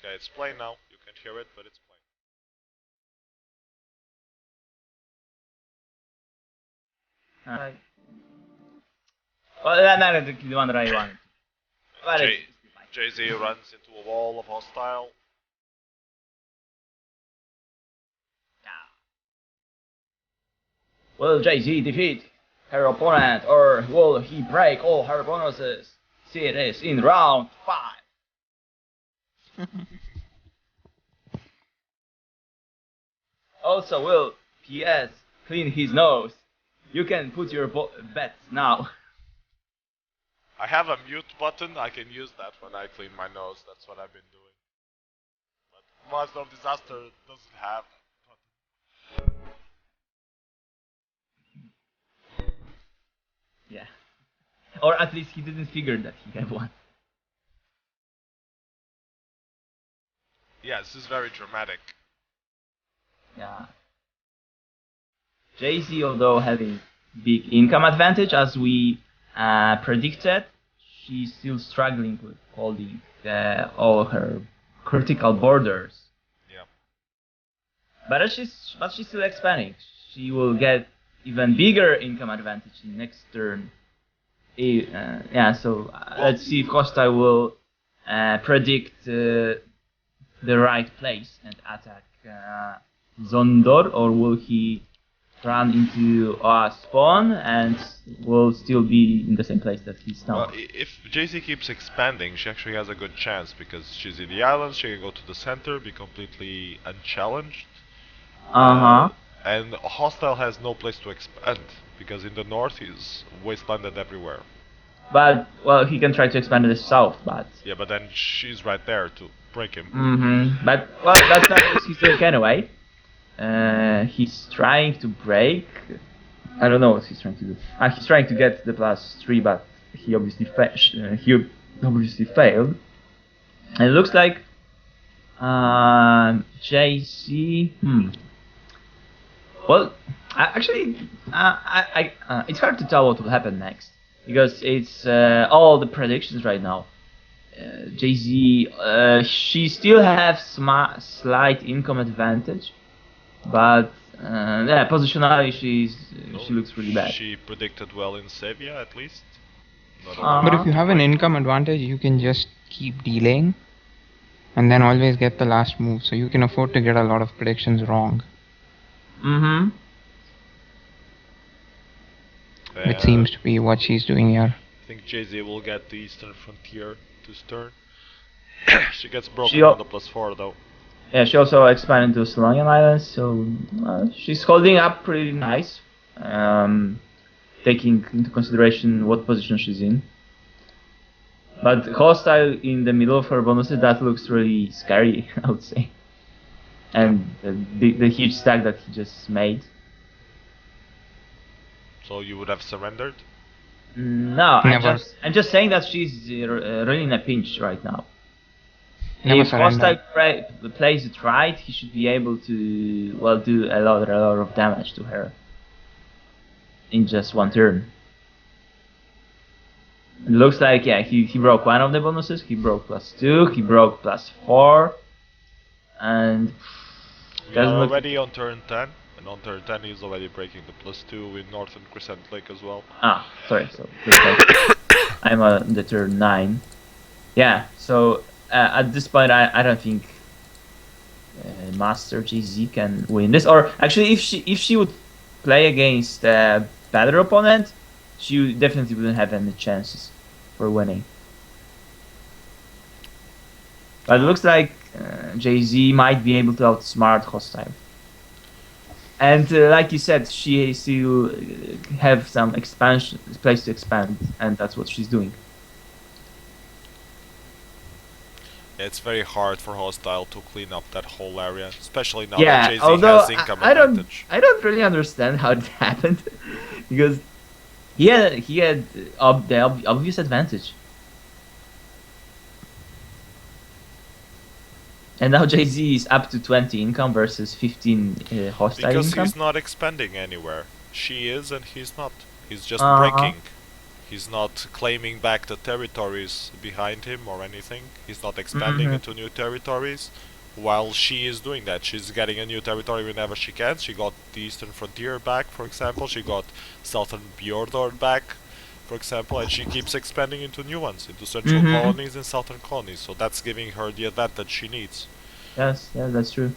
Okay, it's playing now. You can't hear it, but it's Well, not the one that I wanted. But playing. Jay-Z runs into a wall of hostile. Will Jay-Z defeat her opponent, or will he break all her bonuses? See it is in round 5. Also, will PS clean his nose? You can put your bets now. I have a mute button. I can use that when I clean my nose. That's what I've been doing. But Master of Disaster doesn't have that button. Yeah. Or at least he didn't figure that he had one. Yeah, this is very dramatic. Yeah. Jay-Z, although having big income advantage as we predicted, she's still struggling with holding all her critical borders. Yeah. But she's still expanding. She will get even bigger income advantage in next turn. Let's see if Costa will predict the right place and attack Zondor, or will he run into our spawn and will still be in the same place that he's now? Well, if Jay-Z keeps expanding, she actually has a good chance because she's in the islands, she can go to the center, be completely unchallenged. And Hostile has no place to expand because in the north he's wastelanded everywhere. But, well, he can try to expand to the south, but... Yeah, but then she's right there to break him. But, well, that's not what he's doing anyway. He's trying to break... I don't know what he's trying to do. He's trying to get the +3, but he obviously failed. And it looks like... JC... Well, actually, it's hard to tell what will happen next. Because it's all the predictions right now. Jay-Z, she still has slight income advantage, but positionally she looks really bad. She predicted well in Sevilla at least. But if you have an income advantage, you can just keep delaying, and then always get the last move. So you can afford to get a lot of predictions wrong. Which seems to be what she's doing here. I think Jay-Z will get the Eastern Frontier to turn. She gets broken on the +4 though. Yeah, she also expanded to Solonian Islands, so she's holding up pretty nice, taking into consideration what position she's in. But Hostile in the middle of her bonuses, that looks really scary, I would say. And the huge stack that he just made. So you would have surrendered? No, I'm just saying that she's really in a pinch right now. If Hostile plays it right, he should be able to do a lot of damage to her in just one turn. It looks like he broke one of the bonuses. He broke +2. He broke +4, and we are already on turn 10. And on turn 10 he's already breaking the +2 in Northern Crescent Lake as well. Sorry, so I'm on the turn 9. Yeah, so at this point I don't think Master Jay-Z can win this. Or actually, if she would play against a better opponent, she definitely wouldn't have any chances for winning. But it looks like Jay-Z might be able to outsmart Hostile. And like you said, she still have some place to expand, and that's what she's doing. Yeah, it's very hard for Hostile to clean up that whole area, especially now that Jay-Z has income advantage. I don't really understand how it happened, because he had the obvious advantage. And now Jay-Z is up to 20 income versus 15 hostile because income. He's not expanding anywhere. She is and he's not. He's just breaking. He's not claiming back the territories behind him or anything. He's not expanding into new territories. While she is doing that, she's getting a new territory whenever she can. She got the Eastern Frontier back, for example. She got Southern Bjordor back, for example, and she keeps expanding into new ones, into central colonies and southern colonies. So that's giving her the advantage she needs. Yes, yeah, that's true.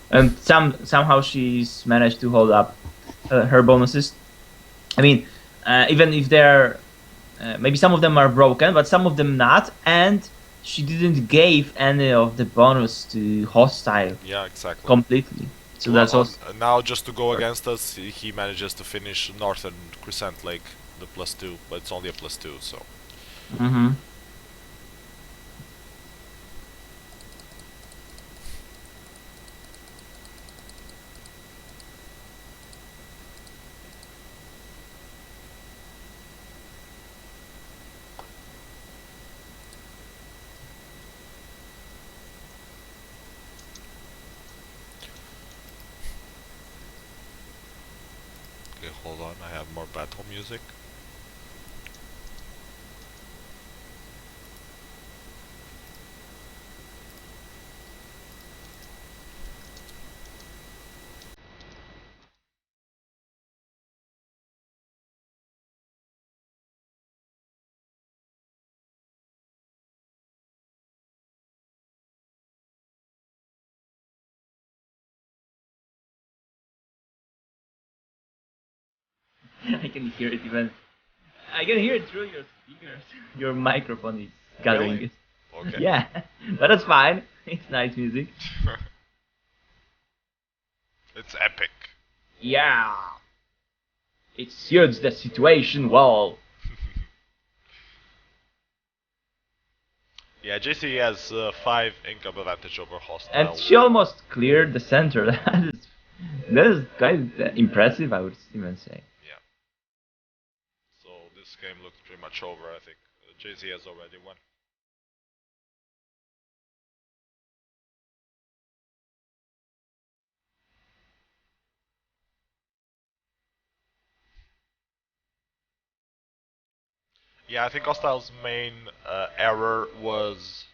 And somehow she's managed to hold up her bonuses. I mean, even if they're maybe some of them are broken, but some of them not, and she didn't give any of the bonus to hostile. Yeah, exactly. Completely. So well, that's also now just to go against us, he manages to finish Northern Crescent Lake, the +2, but it's only a +2, so. hold on, I have more battle music. I can hear it even. I can hear it through your speakers. Your microphone is gathering Really? it. Okay. Yeah, but that's fine. It's nice music. It's epic. Yeah. It suits the situation well. Yeah, JC has 5 income advantage over hostile. And she almost cleared the center. That is quite impressive, I would even say. Yeah. So this game looked pretty much over, I think. JC has already won. Yeah, I think Hostile's main error was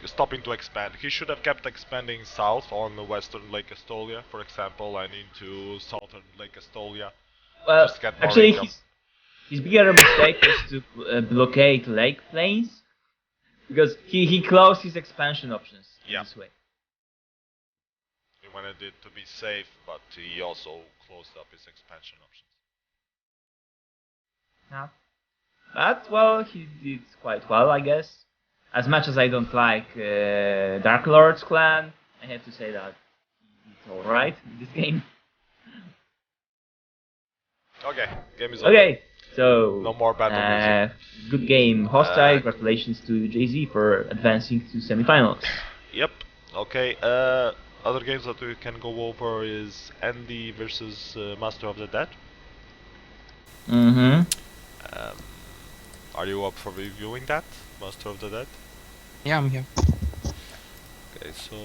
stopping to expand. He should have kept expanding south on the western Lake Estolia, for example, and into southern Lake Estolia. Well, just get more actually, income. his bigger mistake was to blockade lake plains, because he closed his expansion options this way. He wanted it to be safe, but he also closed up his expansion options. Yeah. But, well, he did quite well, I guess. As much as I don't like Dark Lord's clan, I have to say that it's alright in this game. Okay, game is over. Okay, so no more battle music. Good game, Hostile. Congratulations to JZ for advancing to semifinals. Yep. Okay. Other games that we can go over is Andy versus Master of the Dead. Mm-hmm. Are you up for reviewing that, Master of the Dead? Yeah, I'm here. Okay, so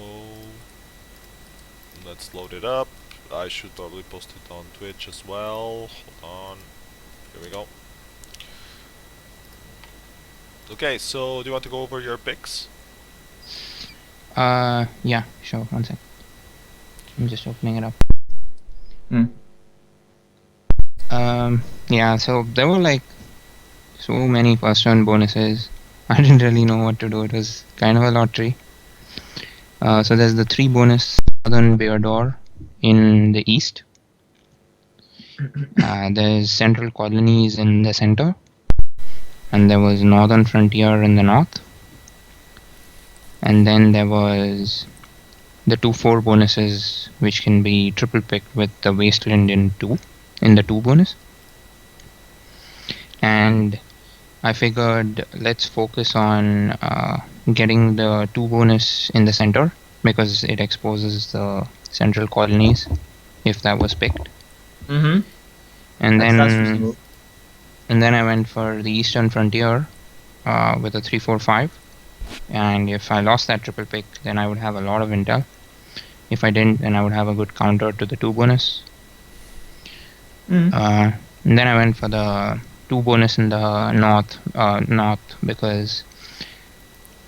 let's load it up. I should probably post it on Twitch as well. Hold on. Here we go. Okay, so do you want to go over your picks? Yeah, sure. One sec. I'm just opening it up. Yeah, so there were like so many first round bonuses. I didn't really know what to do. It was kind of a lottery. So there's the 3 bonus Southern Beardor in the east. There's Central Colonies in the center. And there was Northern Frontier in the north. And then there was the 2-4 bonuses, which can be triple picked with the Wasteland in the 2 bonus. And I figured let's focus on getting the 2 bonus in the center, because it exposes the Central Colonies if that was picked. Mm-hmm. And then I went for the Eastern Frontier with a 3-4-5. And if I lost that triple pick, then I would have a lot of intel. If I didn't, then I would have a good counter to the 2 bonus. And then I went for the 2 bonus in the north because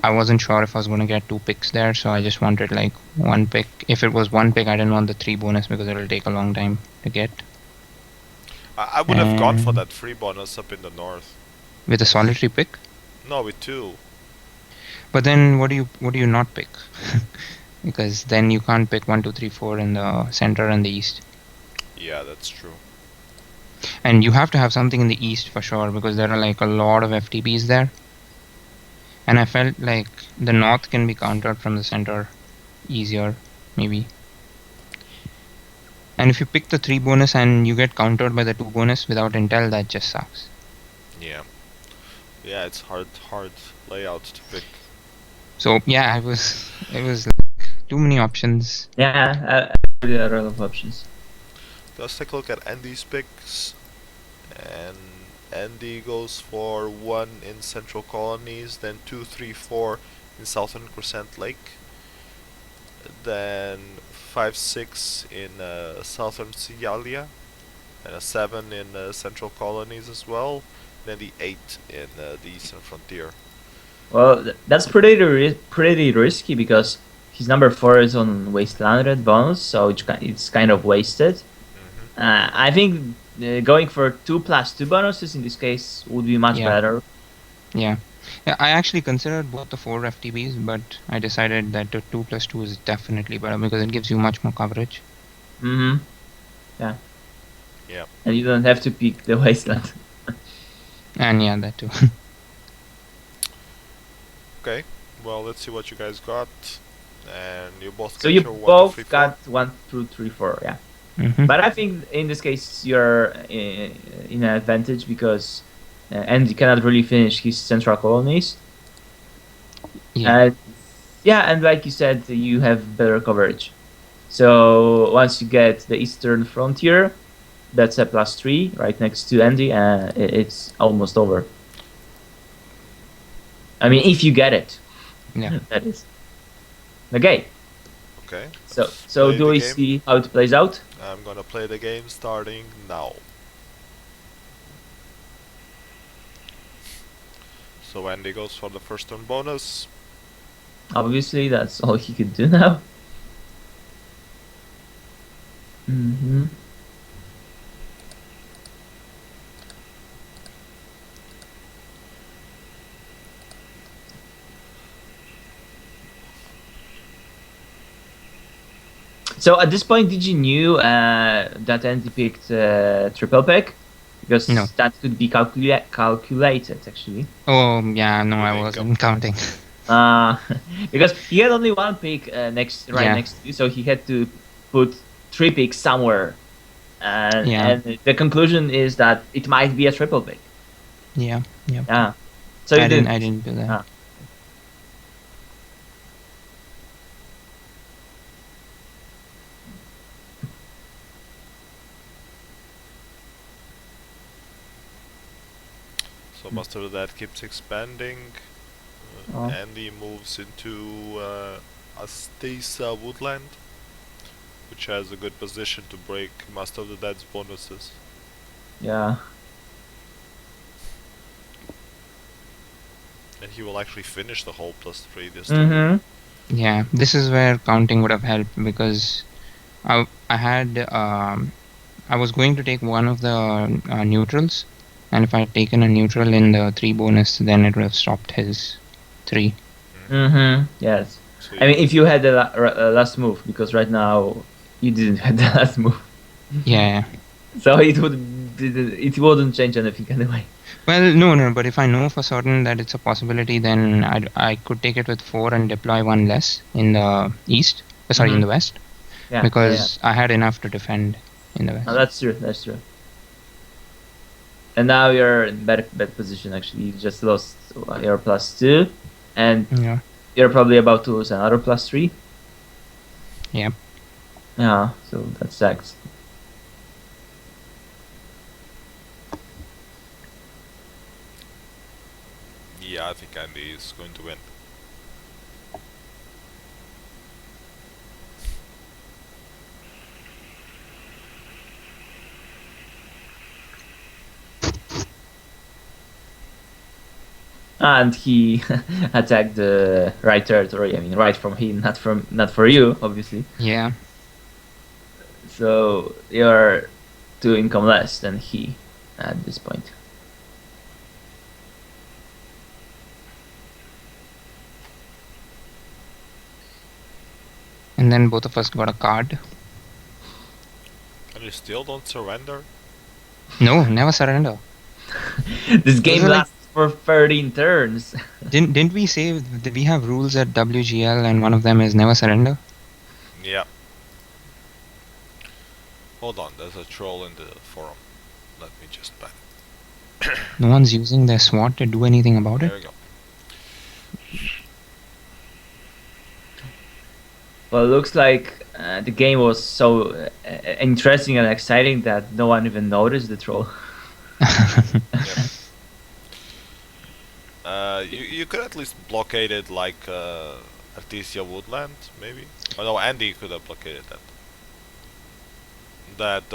I wasn't sure if I was going to get 2 picks there, so I just wanted like 1 pick. If it was 1 pick, I didn't want the 3 bonus because it'll take a long time to get. I would have gone for that 3 bonus up in the north. With a solitary pick? No, with 2. But then what do you not pick? Because then you can't pick 1, 2, 3, 4 in the center and the east. Yeah, that's true. And you have to have something in the east for sure, because there are like a lot of FTPs there. And I felt like the north can be countered from the center easier, maybe. And if you pick the 3 bonus and you get countered by the 2 bonus without intel, that just sucks. Yeah. Yeah, it's hard layout to pick. So yeah, it was like too many options. Yeah, there are a lot of options. Let's take a look at Andy's picks. And Andy goes for 1 in Central Colonies, then 2, 3, 4 in Southern Crescent Lake, then 5, 6 in Southern Sialia, and a 7 in Central Colonies as well, then the 8 in the Eastern Frontier. Well, that's pretty risky because his number 4 is on Wasteland bonus, so it's kind of wasted. I think going for 2+2 bonuses in this case would be much better. Yeah. I actually considered both the 4 FTBs, but I decided that the 2+2 is definitely better because it gives you much more coverage. Yeah. Yeah. And you don't have to pick the Wasteland. And yeah, that too. Okay. Well, let's see what you guys got. And you both So get you your 1, 2, 3, 4. both got 1, 2, 3, 4, yeah. But I think in this case you're in an advantage because Andy cannot really finish his Central Colonies. Yeah. And like you said, you have better coverage. So once you get the Eastern Frontier, that's a +3 right next to Andy, and it's almost over. I mean, if you get it. Yeah. That is. Okay. Okay. So do we see how it plays out? I'm gonna play the game starting now. So Andy goes for the first turn bonus. Obviously, that's all he could do now. So at this point, did you knew that Andy picked triple pick? Because that could be calculated, actually. Oh, yeah, no, I wasn't counting. Because he had only 1 pick next to you, so he had to put 3 picks somewhere. And the conclusion is that it might be a triple pick. Yeah. So I didn't do that. So Master of that keeps expanding. Andy moves into Astesa Woodland, which has a good position to break Master of the Dead's bonuses. Yeah. And he will actually finish the whole +3 this time. Yeah, this is where counting would have helped because I was going to take one of the neutrals, and if I had taken a neutral in the 3 bonus, then it would have stopped his 3. Yes. So I mean, if you had the last move, because right now you didn't have the last move. Yeah. So it wouldn't change anything anyway. Well, no, but if I know for certain that it's a possibility, then I could take it with 4 and deploy 1 less in the east. Sorry, in the west. Yeah. Because I had enough to defend in the west. Oh, that's true. And now you're in better position, actually. You just lost your +2, and you're probably about to lose another +3. Yep. Yeah, so that sucks. Yeah, I think Andy is going to win. And he attacked the right territory. I mean, right from him, not for you, obviously. Yeah. So you're 2 income less than he at this point. And then both of us got a card. And you still don't surrender? No, never surrender. This game lasts for 13 turns. Didn't we say that we have rules at WGL and one of them is never surrender? Yeah. Hold on, there's a troll in the forum. Let me just ban. No one's using their SWAT to do anything about it? There we go. Well, it looks like the game was so interesting and exciting that no one even noticed the troll. You could at least blockade it like Artesia Woodland, maybe? Oh no, Andy could have blockaded that. that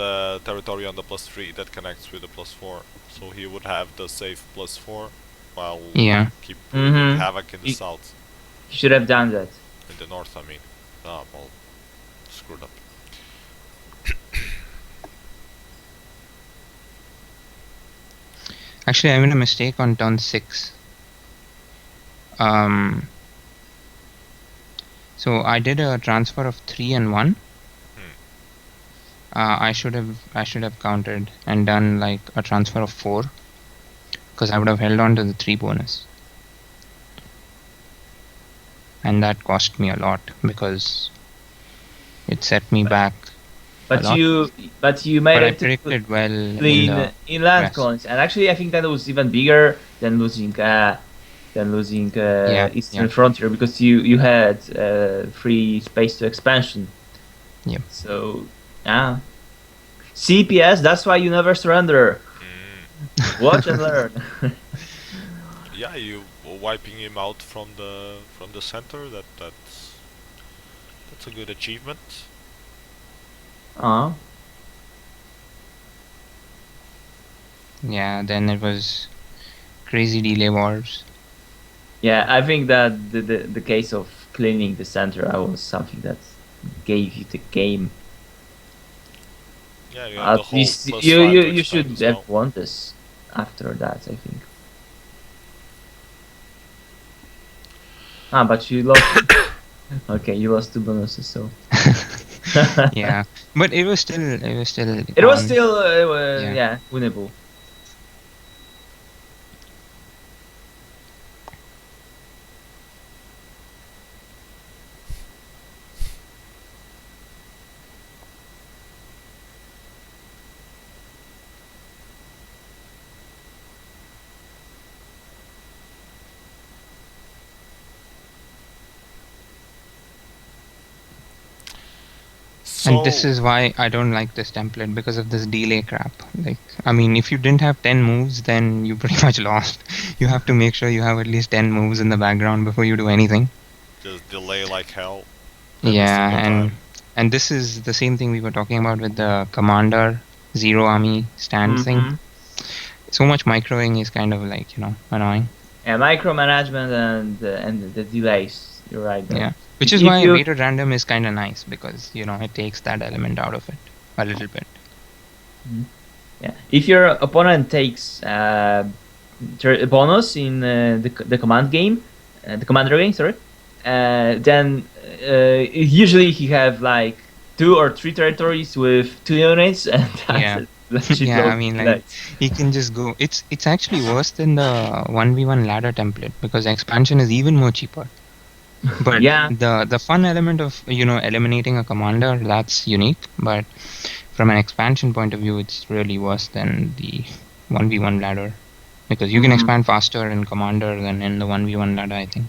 territory on the +3 that connects with the +4. So he would have the safe +4 while keep wreaking havoc in the south. He should have done that. In the north, I mean. Ah, well, screwed up. Actually, I made a mistake on turn 6. So I did a transfer of 3 and 1. I should have countered and done like a transfer of 4, because I would have held on to the 3 bonus, and that cost me a lot because it set me back. But you made it. I predicted well in land coins, and actually I think that was even bigger than losing Eastern Frontier, because you had free space to expansion. Yeah. So CPS, that's why you never surrender. Watch and learn. Yeah, you wiping him out from the center. That's a good achievement. Yeah, then it was crazy delay wars. Yeah, I think that the case of cleaning the center was something that gave you the game. Yeah, you have the whole you should have won this after that, I think. But you lost. Okay, you lost 2 bonuses, so. Yeah, but it was still winnable. And this is why I don't like this template, because of this delay crap. Like, I mean, if you didn't have 10 moves, then you pretty much lost. You have to make sure you have at least 10 moves in the background before you do anything. Just delay like hell. Yeah, and this is the same thing we were talking about with the commander zero army stand thing. So much microwing is kind of like, annoying. Yeah, micromanagement and the delays. You're right there. Yeah. Which is why weighted random is kind of nice, because it takes that element out of it a little bit. Yeah, if your opponent takes bonus in the commander game, then usually he have like 2 or 3 territories with 2 units, and I mean, like, he can just go. It's actually worse than the 1v1 ladder template, because expansion is even more cheaper. But the fun element of eliminating a commander, that's unique, but from an expansion point of view, it's really worse than the 1v1 ladder, because you can expand faster in commander than in the 1v1 ladder, I think.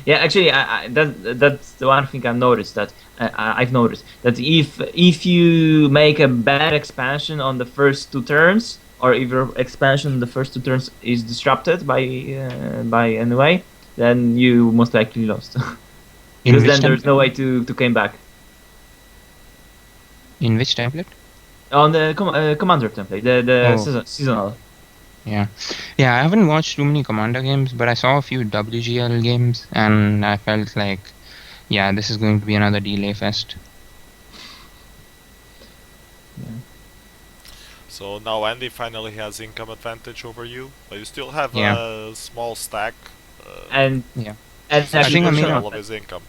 Yeah, actually, that's the one thing I've noticed, that if you make a bad expansion on the first 2 turns, or if your expansion on the first 2 turns is disrupted by any way, then you most likely lost. Because then there's no way to come back. In which template? On the commander template, the seasonal. Yeah, I haven't watched too many commander games, but I saw a few WGL games, and I felt like, this is going to be another delay fest. Yeah. So now Andy finally has income advantage over you, but you still have a small stack. And I think of his income.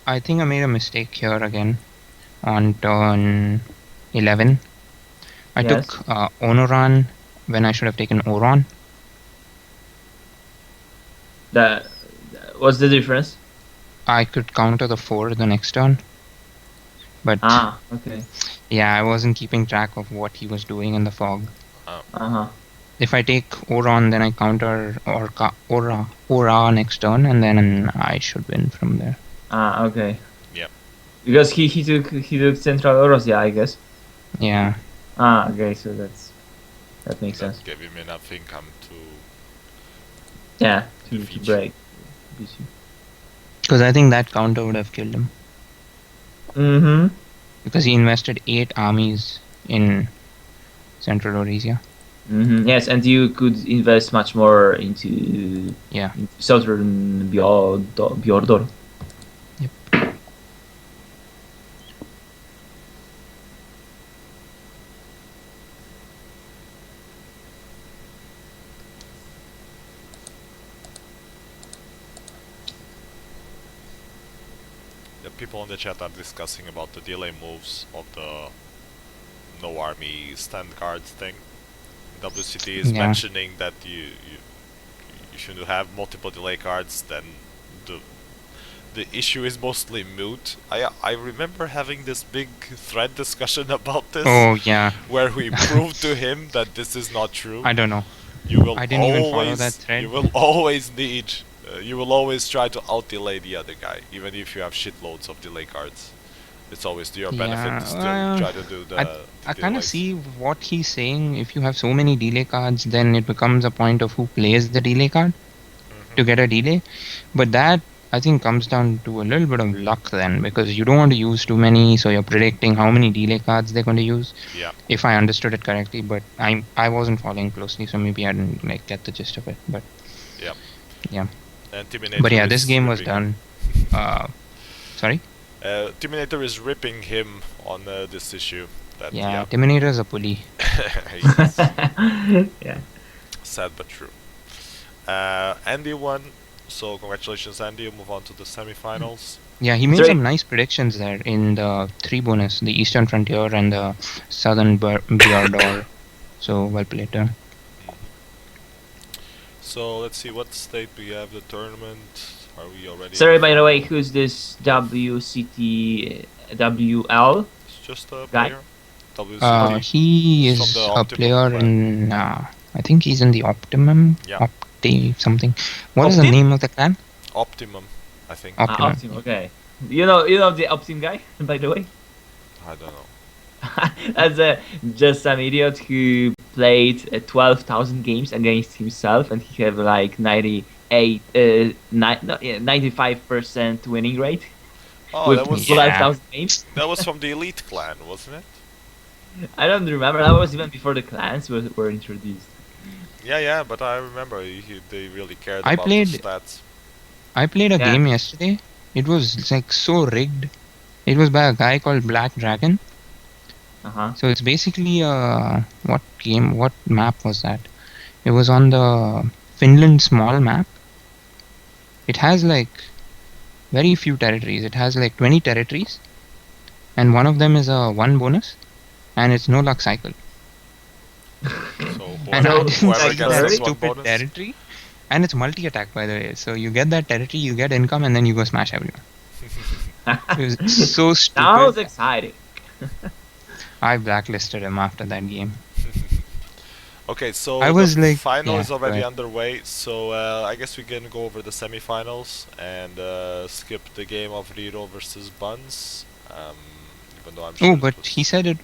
I think I made a mistake here again on turn 11. I took Onoran when I should have taken Oron. What's the difference? I could counter the 4 the next turn. But okay. Yeah, I wasn't keeping track of what he was doing in the fog. If I take Oron, then I counter Ora next turn, and then I should win from there. Okay. Yep. Because he took Central Orosia, I guess. Yeah. Okay, so that makes sense. Gave him enough income to. Yeah, to break. Because I think that counter would have killed him. Mm-hmm. Because he invested 8 armies in Central Eurasia. Yes, and you could invest much more into southern Bjordor. Yep. The people in the chat are discussing about the delay moves of the no army stand guards thing. WCT is mentioning that you should have multiple delay cards, then the issue is mostly moot. I remember having this big thread discussion about this. Oh yeah. Where we proved to him that this is not true. I don't know. I didn't even follow that thread. You will always need. You will always try to out-delay the other guy, even if you have shitloads of delay cards. It's always to your benefit to still try to do the I kind of see what he's saying. If you have so many delay cards, then it becomes a point of who plays the delay card to get a delay. But that, I think, comes down to a little bit of luck then, because you don't want to use too many, so you're predicting how many delay cards they're going to use. Yeah. If I understood it correctly, but I wasn't following closely, so maybe I didn't get the gist of it. But yeah. But yeah, this game was done. Sorry. Timinator is ripping him on this issue. Timinator is a bully. Yeah. Sad but true. Andy won, so congratulations, Andy. You move on to the semifinals. Yeah, he made some nice predictions there in the 3 bonus, the Eastern Frontier and the Southern Bjordor. So well played there. So let's see, what state do we have the tournament? Are we already? Sorry, by the way, who's this WCT WL? It's just a guy? player. WCT. He is a player in. I think he's in the Optimum. Yeah. Something. What is the name of the clan? Optimum, I think. Optimum. Okay. You know the Optim guy, by the way. I don't know. That's just an idiot who played 12,000 games against himself, and he have like 95% winning rate. Oh, with that was 12,000 games. That was from the Elite clan, wasn't it? I don't remember. That was even before the clans were introduced. Yeah, but I remember they really cared about the stats. I played a game yesterday. It was like so rigged. It was by a guy called Black Dragon. So it's basically what map was that? It was on the Finland small map. It has like very few territories. It has like 20 territories, and one of them is a 1 bonus, and it's no luck cycle. So and I didn't whoever see gets that this stupid territory. And it's multi-attack, by the way. So you get that territory, you get income, and then you go smash everyone. It was so stupid. That was exciting. I blacklisted him after that game. Okay, so the final is already underway, so I guess we can go over the semifinals and skip the game of Riro versus Buns. Even though I'm sure but he said it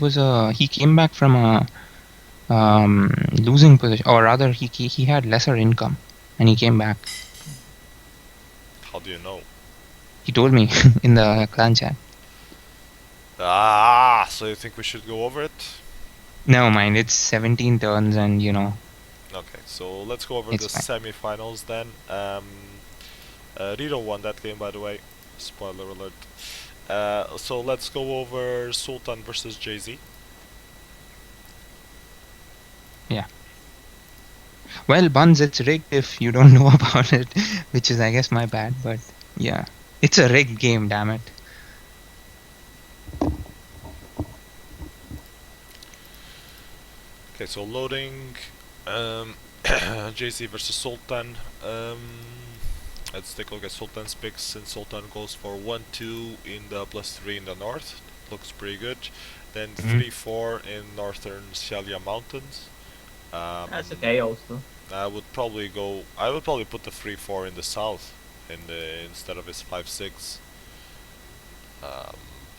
was he came back from a losing position, or rather he had lesser income, and he came back. How do you know? He told me in the clan chat. So you think we should go over it? Never mind, it's 17 turns and Okay, so let's go over the semi-finals then. Rito won that game, by the way. Spoiler alert. So let's go over Sultan versus Jay-Z. Yeah. Well, Buns, it's rigged if you don't know about it, which is, I guess, my bad, but yeah. It's a rigged game, damn it. Okay, so loading JC versus Sultan. Let's take a look at Sultan's picks, and Sultan goes for 1-2 in the +3 in the north. Looks pretty good. Then 3-4 in northern Shalia Mountains. That's okay also. I would probably put the 3-4 in the south instead of his 5-6.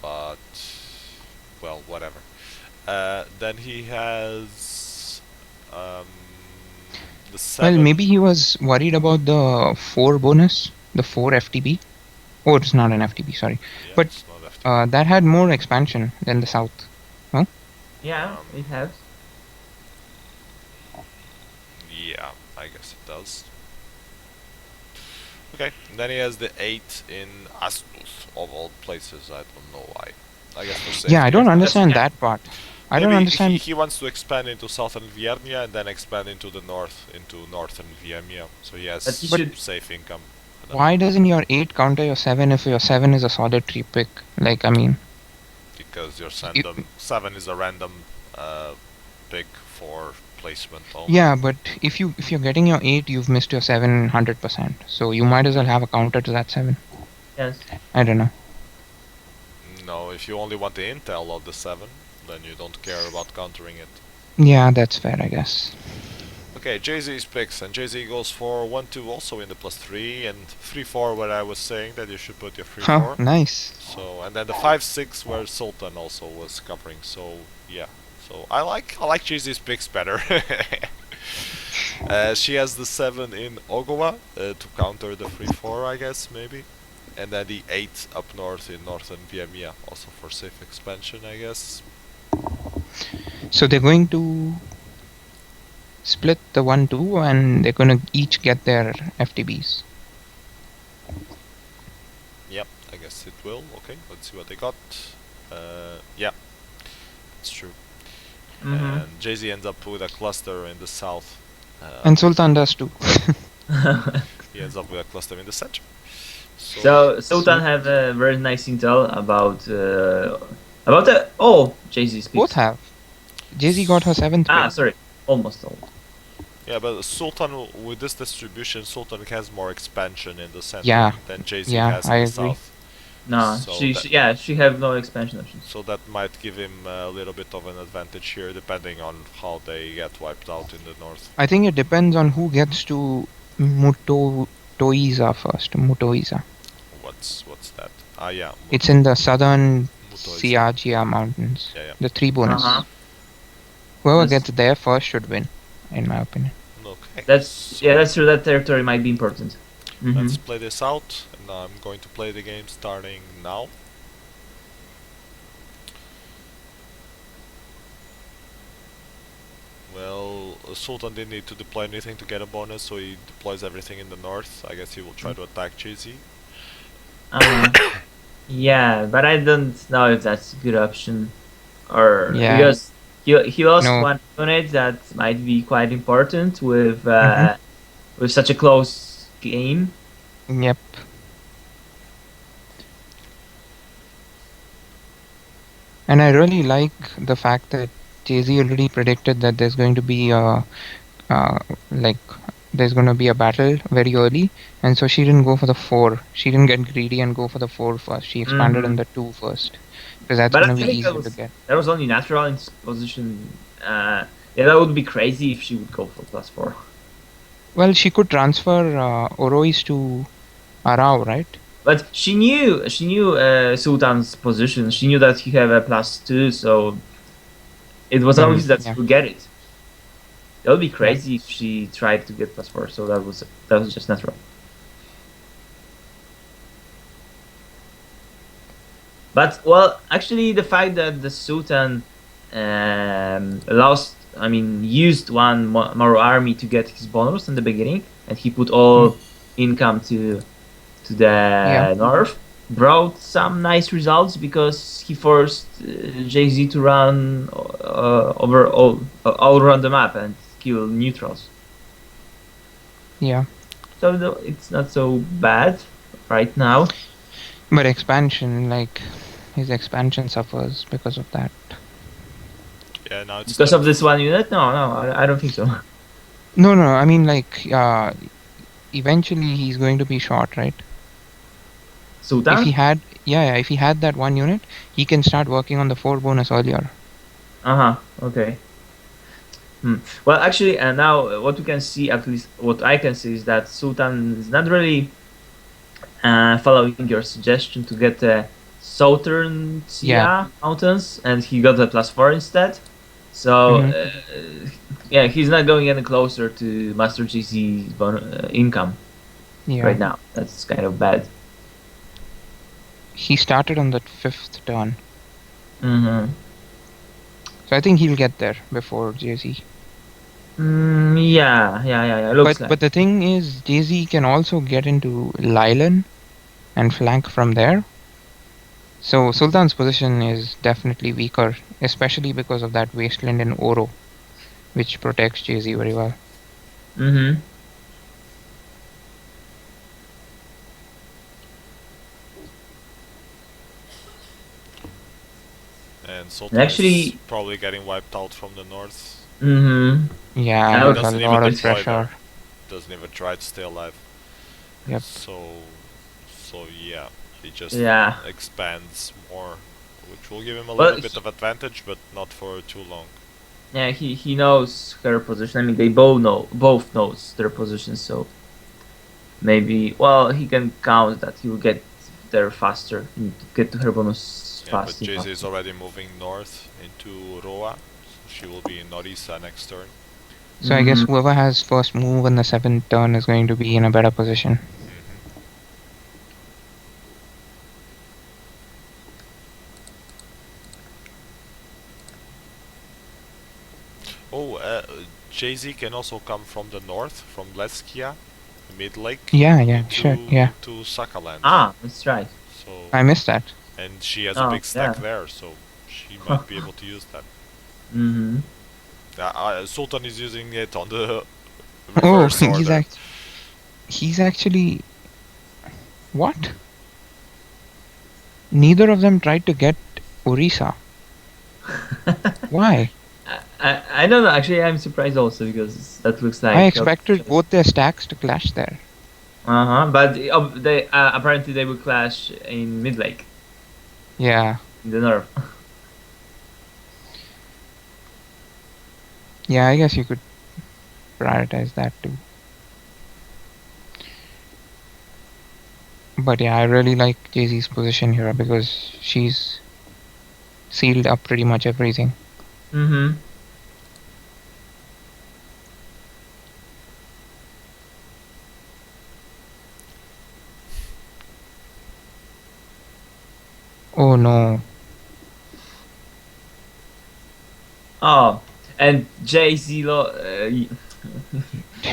But well, whatever. Then he has the 7. Well, maybe he was worried about the 4 bonus, the 4 FTB. Oh, it's not an FTB, sorry. Yeah, but that had more expansion than the south. Huh? Yeah, it has. Yeah, I guess it does. Okay, then he has the 8 in Astus, of all places. I don't know why. I guess for safety. Yeah, I don't understand yeah. that part. I Maybe don't understand. he wants to expand into southern Viernia and then expand into the north, into northern Viemia. So he has safe income. Why doesn't your 8 counter your 7 if your 7 is a solitary pick? Like, I mean... Because your 7 is a random pick for placement only. Yeah, but if you're getting your 8, you've missed your 7 100%. So you might as well have a counter to that 7. Yes. I don't know. No, if you only want the intel of the 7, then you don't care about countering it. Yeah, that's fair, I guess. Okay, Jay-Z's picks, and Jay-Z goes for 1-2 also in the +3, and 3-4 where I was saying that you should put your 3-4. Oh, nice. So, and then the 5-6 where Sultan also was covering, so yeah. So I like Jay-Z's picks better. She has the 7 in Ogawa to counter the 3-4, I guess, maybe. And then the 8 up north in northern Viemia, also for safe expansion, I guess. So they're going to split the 1-2 and they're going to each get their FTBs. Yep, I guess it will. Okay, let's see what they got. Yeah, it's true. And Jay-Z ends up with a cluster in the south. And Sultan does too. He ends up with a cluster in the center. So Sultan have a very nice intel about all Jay-Z's picks. Both have. Jay-Z got her 7th pick. Sorry, almost all. Yeah, but Sultan, with this distribution, Sultan has more expansion in the center than Jay-Z has in the south. No, so she have no expansion options. So that might give him a little bit of an advantage here, depending on how they get wiped out in the north. I think it depends on who gets to Mutoiza first. Mutoiza. What's that? Ah, yeah. It's in the southern Siagia mountains. Yeah. The 3 bonus. Whoever gets there first should win, in my opinion. Okay. That's true. That territory might be important. Let's play this out, and I'm going to play the game starting now. Well, Sultan didn't need to deploy anything to get a bonus, so he deploys everything in the north. I guess he will try to attack Jay-Z. Yeah, but I don't know if that's a good option. Because he lost one unit that might be quite important with such a close game. Yep. And I really like the fact that Jay-Z already predicted that there's going to be there's going to be a battle very early, and so she didn't go for the 4. She didn't get greedy and go for the 4 first. She expanded on the 2 first, because that's going to be easier to get. That was only natural in position. Yeah, that would be crazy if she would go for +4. Well, she could transfer Orois to Arao, right? But she knew Sultan's position. She knew that he have a +2, so it was obvious that she would get it. That would be crazy if she tried to get +4. So that was just natural. But well, actually, the fact that the Sultan used one more army to get his bonus in the beginning, and he put all income to the north, brought some nice results because he forced Jay-Z to run over all around the map and kill neutrals. Yeah. So it's not so bad right now. But expansion, his expansion suffers because of that. Yeah, now it's because of this one unit? No, I don't think so. No, I mean, eventually he's going to be short, right? Sultan? If he had that one unit, he can start working on the 4 bonus earlier. Okay. Well, actually, now what we can see, at least what I can see, is that Sultan is not really following your suggestion to get the southern Sia mountains, and he got a +4 instead. So, he's not going any closer to Master GC income right now. That's kind of bad. He started on the 5th turn. So I think he'll get there before Jay-Z. Yeah. Looks like. But the thing is, Jay-Z can also get into Lylan and flank from there. So Sultan's position is definitely weaker, especially because of that wasteland in Oro, which protects Jay-Z very well. Mm-hmm. And Sultan is probably getting wiped out from the north. Mm-hmm. Yeah, there's a lot of pressure. Doesn't even try to stay alive. Yep. So yeah, he just expands more, which will give him a little bit of advantage, but not for too long. Yeah, he knows her position. I mean, they both knows their position, so maybe he can count that he will get there faster, get to her bonus fast. But Jay-Z is already moving north into Roa, so she will be in Norisa next turn. So I guess whoever has first move in the 7th turn is going to be in a better position. Jay-Z can also come from the north, from Leskia, Mid-Lake. Yeah, sure. To Sakaland. Ah, that's right. So I missed that. And she has a big stack there, so she might be able to use that. Mm-hmm. Sultan is using it on the reverse order. He's actually... What? Neither of them tried to get Orisa. Why? I don't know. Actually, I'm surprised also because that looks like... I expected both their stacks to clash there. But they apparently they will clash in Mid-Lake. Yeah. In the north. Yeah, I guess you could prioritize that too. But yeah, I really like Jay-Z's position here because she's sealed up pretty much everything. Mm-hmm. Oh no. Oh, and Jay-Z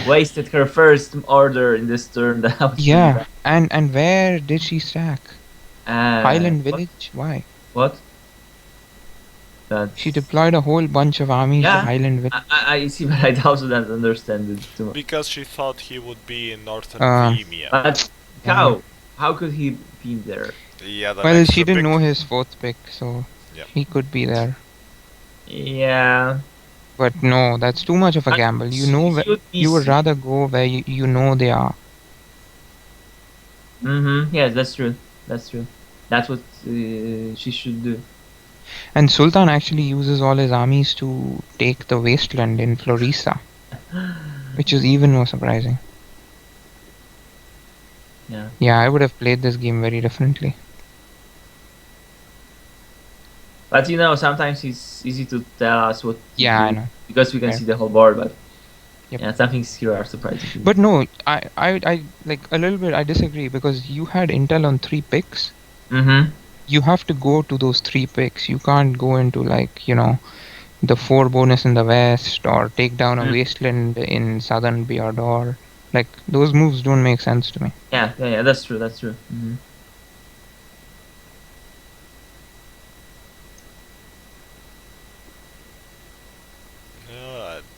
wasted her first order in this turn. Yeah, and where did she stack? Highland Village? Why? What? She deployed a whole bunch of armies to Highland Village. I see, but I also don't understand it too much. Because she thought he would be in Northern Bohemia. But how could he be there? Yeah, well, she didn't know his 4th pick, so he could be there. Yeah. But no, that's too much of a gamble. You know, you would rather go where you know they are. Mm-hmm. Yes, that's true. That's true. That's what she should do. And Sultan actually uses all his armies to take the wasteland in Florisa, which is even more surprising. Yeah, I would have played this game very differently. But you know, sometimes it's easy to tell us what. Yeah, I know. Because we can see the whole board, but some things here are surprising. But no, I like a little bit. I disagree because you had intel on 3 picks. Mm-hmm. You have to go to those 3 picks. You can't go into the 4 bonus in the west or take down a wasteland in southern Beardor. Like those moves don't make sense to me. Yeah, that's true. That's true. Mm-hmm.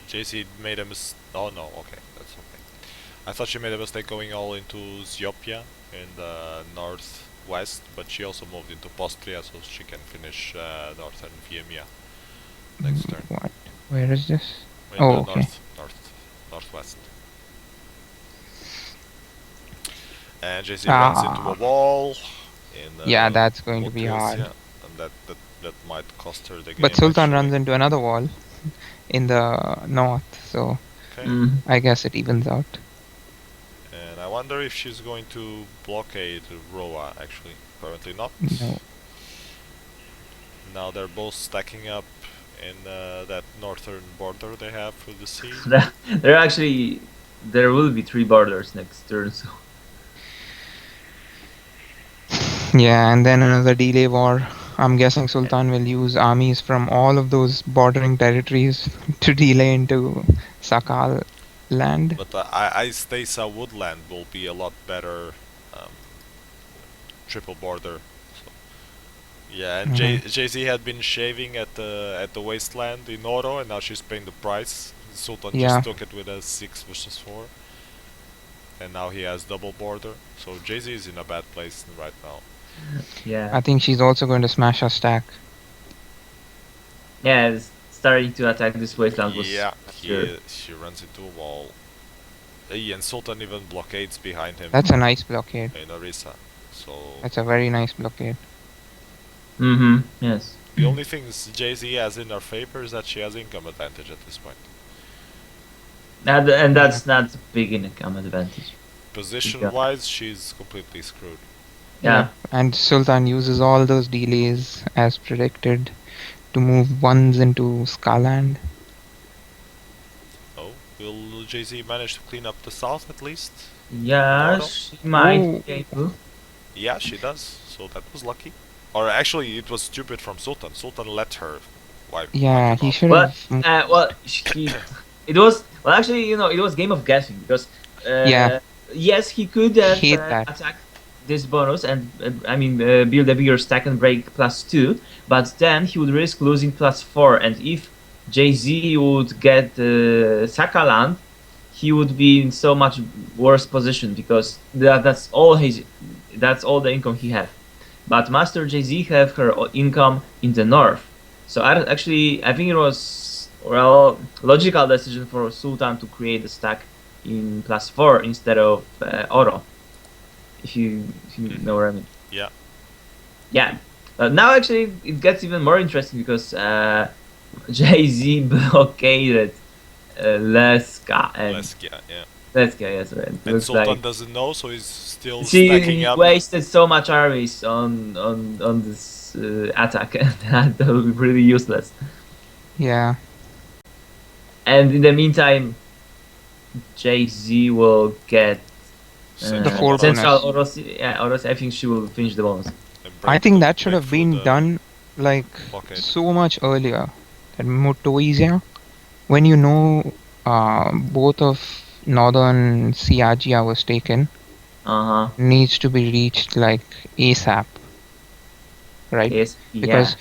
JC made a mistake. Oh no, okay, that's okay. I thought she made a mistake going all into Zyopia in the northwest, but she also moved into Postria so she can finish northern Viemia next turn. What? Where is this? In okay. Northwest. And JC runs into a wall. Yeah, that's going to be hard. And that might cost her the game. But Sultan runs into another wall in the north, so I guess it evens out. And I wonder if she's going to blockade Roa, actually. Apparently not. No. Now they're both stacking up in that northern border they have for the sea. There will be 3 borders next turn, so... Yeah, and then another delay war I'm guessing Sultan will use armies from all of those bordering territories to delay into Sakal land. But Istesa Woodland will be a lot better triple border. So, yeah, and Jay-Z had been shaving at the wasteland in Oro, and now she's paying the price. Sultan just took it with a 6 versus 4. And now he has double border. So Jay-Z is in a bad place right now. Yeah. I think she's also going to smash her stack. Yeah, starting to attack this wasteland was... Yeah, she runs into a wall. And Sultan even blockades behind him. That's a nice blockade. In Orisa. So that's a very nice blockade. Yes. The only thing Jay-Z has in her favor is that she has income advantage at this point. And that's not a big income advantage. Position-wise, she's completely screwed. Yeah. And Sultan uses all those delays as predicted to move ones into Skaland. Oh, will Jay-Z manage to clean up the south at least? Yeah, she might be able. Yeah, she does. So that was lucky. Or actually, it was stupid from Sultan. Sultan let her wipe. Yeah, he should have. It was actually, it was game of guessing because yes, he could have attacked this bonus and build a bigger stack and break +2, but then he would risk losing +4, and if Jay-Z would get Sakaland, he would be in so much worse position because that's all the income he had. But Master Jay-Z have her income in the north, so I think it was logical decision for Sultan to create a stack in +4 instead of Oro. If you know what I mean. Yeah. Yeah. Now actually it gets even more interesting because Jay-Z blockaded Leska and Leska, yeah. Leska, yes, right. And Sultan doesn't know, so he's still stacking up. He wasted so much armies on this attack, and that will be pretty useless. Yeah. And in the meantime, Jay-Z will get the 4 Central Oros. Yeah, Oros. I think she will finish the bonus. I think that should have been done like so much earlier. That Motoizia, when you know both of northern Siagia was taken, needs to be reached like ASAP, right? Yes, because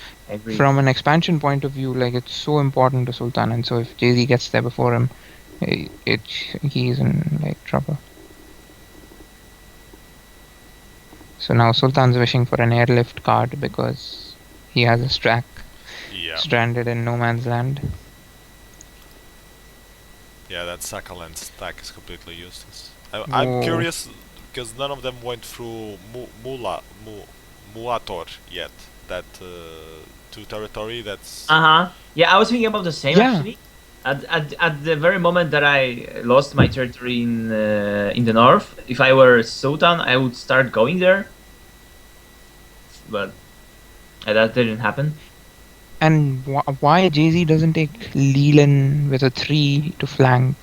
from an expansion point of view, like it's so important to Sultan, and so if Jay-Z gets there before him, he's in like trouble. So now Sultan's wishing for an airlift card because he has a stack stranded in no man's land. Yeah, that Sakaland stack is completely useless. I'm curious because none of them went through Muator yet. That 2 territory that's... Yeah, I was thinking about the same actually. At the very moment that I lost my territory in the north, if I were Sultan, I would start going there. But that didn't happen. And why Jay-Z doesn't take Leland with a 3 to flank?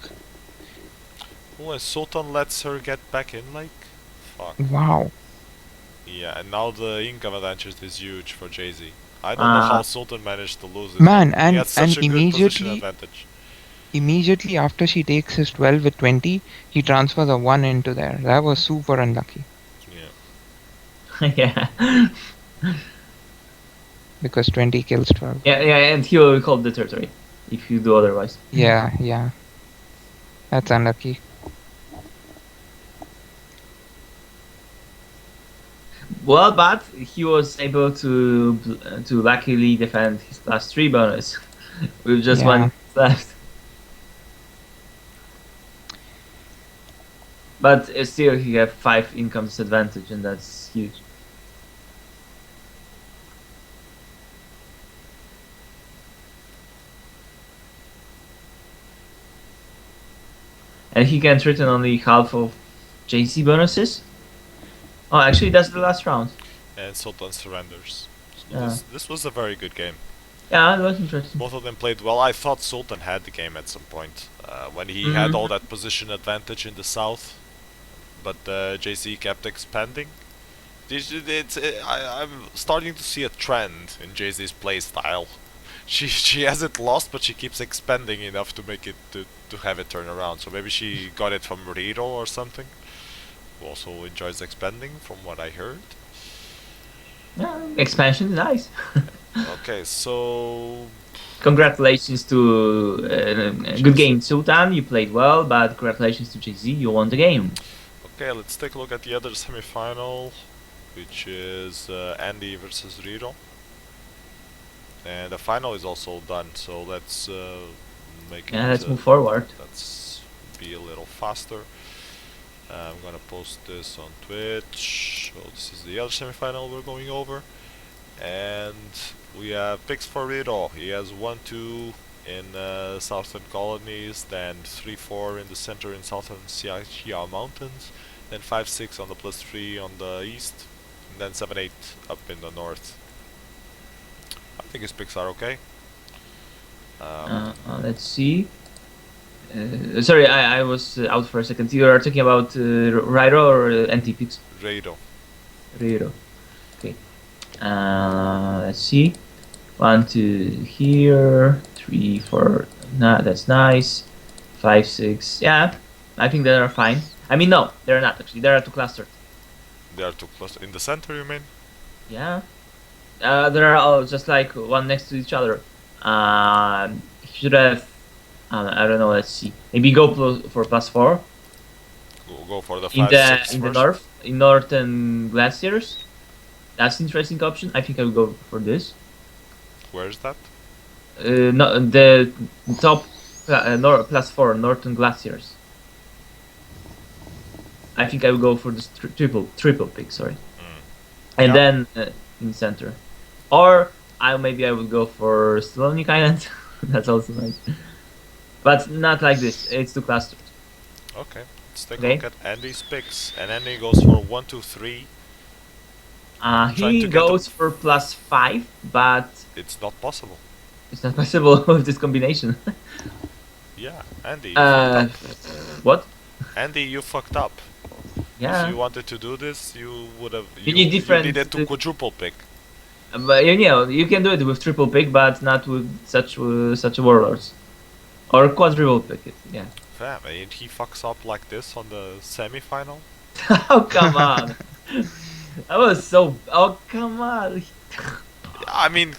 Oh, and Sultan lets her get back in, like? Fuck. Wow. Yeah, and now the income advantage is huge for Jay-Z. I don't know how Sultan managed to lose it. Man, and immediately after she takes his 12 with 20, he transfers a 1 into there. That was super unlucky. Yeah. Because 20 kills 12. Yeah, and he will hold the territory if you do otherwise. Yeah. That's unlucky. Well, but he was able to luckily defend his +3 bonus with just 1 left. But still, he have 5 income disadvantage, and that's huge. And he can threaten only half of Jay-Z bonuses. Oh, actually, that's the last round. And Sultan surrenders. So this was a very good game. Yeah, it was interesting. Both of them played well. I thought Sultan had the game at some point when he had all that position advantage in the south, but Jay-Z kept expanding. I'm starting to see a trend in Jay-Z's play style. She hasn't lost, but she keeps expanding enough to make it to have it turn around. So maybe she got it from Rito or something. Who also enjoys expanding, from what I heard. Yeah, expansion is nice. Okay, so congratulations to good game, Sultan. You played well, but congratulations to Jay-Z. You won the game. Okay, let's take a look at the other semi-final, which is Andy versus Rito. And the final is also done, so let's make it. Yeah, let's move forward. Let's be a little faster. I'm gonna post this on Twitch. So this is the other semi-final we're going over, and we have picks for Rito. He has 1-2 in southern colonies, then 3-4 in the center in southern Xiao Mountains, then 5-6 on the +3 on the east, and then 7-8 up in the north. I think his picks are okay. Let's see. Sorry, I was out for a second. You are talking about Rito or NT picks? Rito. Rito. Okay. Let's see. 1, 2 here. 3, 4. Nah, that's nice. 5, 6. Yeah, I think they are fine. I mean, no, they're not actually. They are too clustered. They are too close in the center, you mean? Yeah. They're all just like one next to each other. Should have. I don't know. Let's see. Maybe go for +4. Go for the in 5-6 the north, in northern glaciers. That's an interesting option. I think I will go for this. Where is that? No, the top +4 northern glaciers. I think I will go for this triple pick. Sorry, and then in center, or maybe I will go for Stolonic Island. That's also nice, but not like this. It's too clustered. Okay, let's take a look at Andy's picks, and Andy goes for 1, 2, 3. He goes for +5, but it's not possible. It's not possible with this combination. Yeah, Andy. What? Andy, you fucked up. Yeah. If you wanted to do this, you would have. You needed to quadruple pick. But you can do it with triple pick, but not with such warlords, or quadruple pick it. Yeah. Damn, and he fucks up like this on the semi-final. Oh come on! That was so. Oh come on! I mean,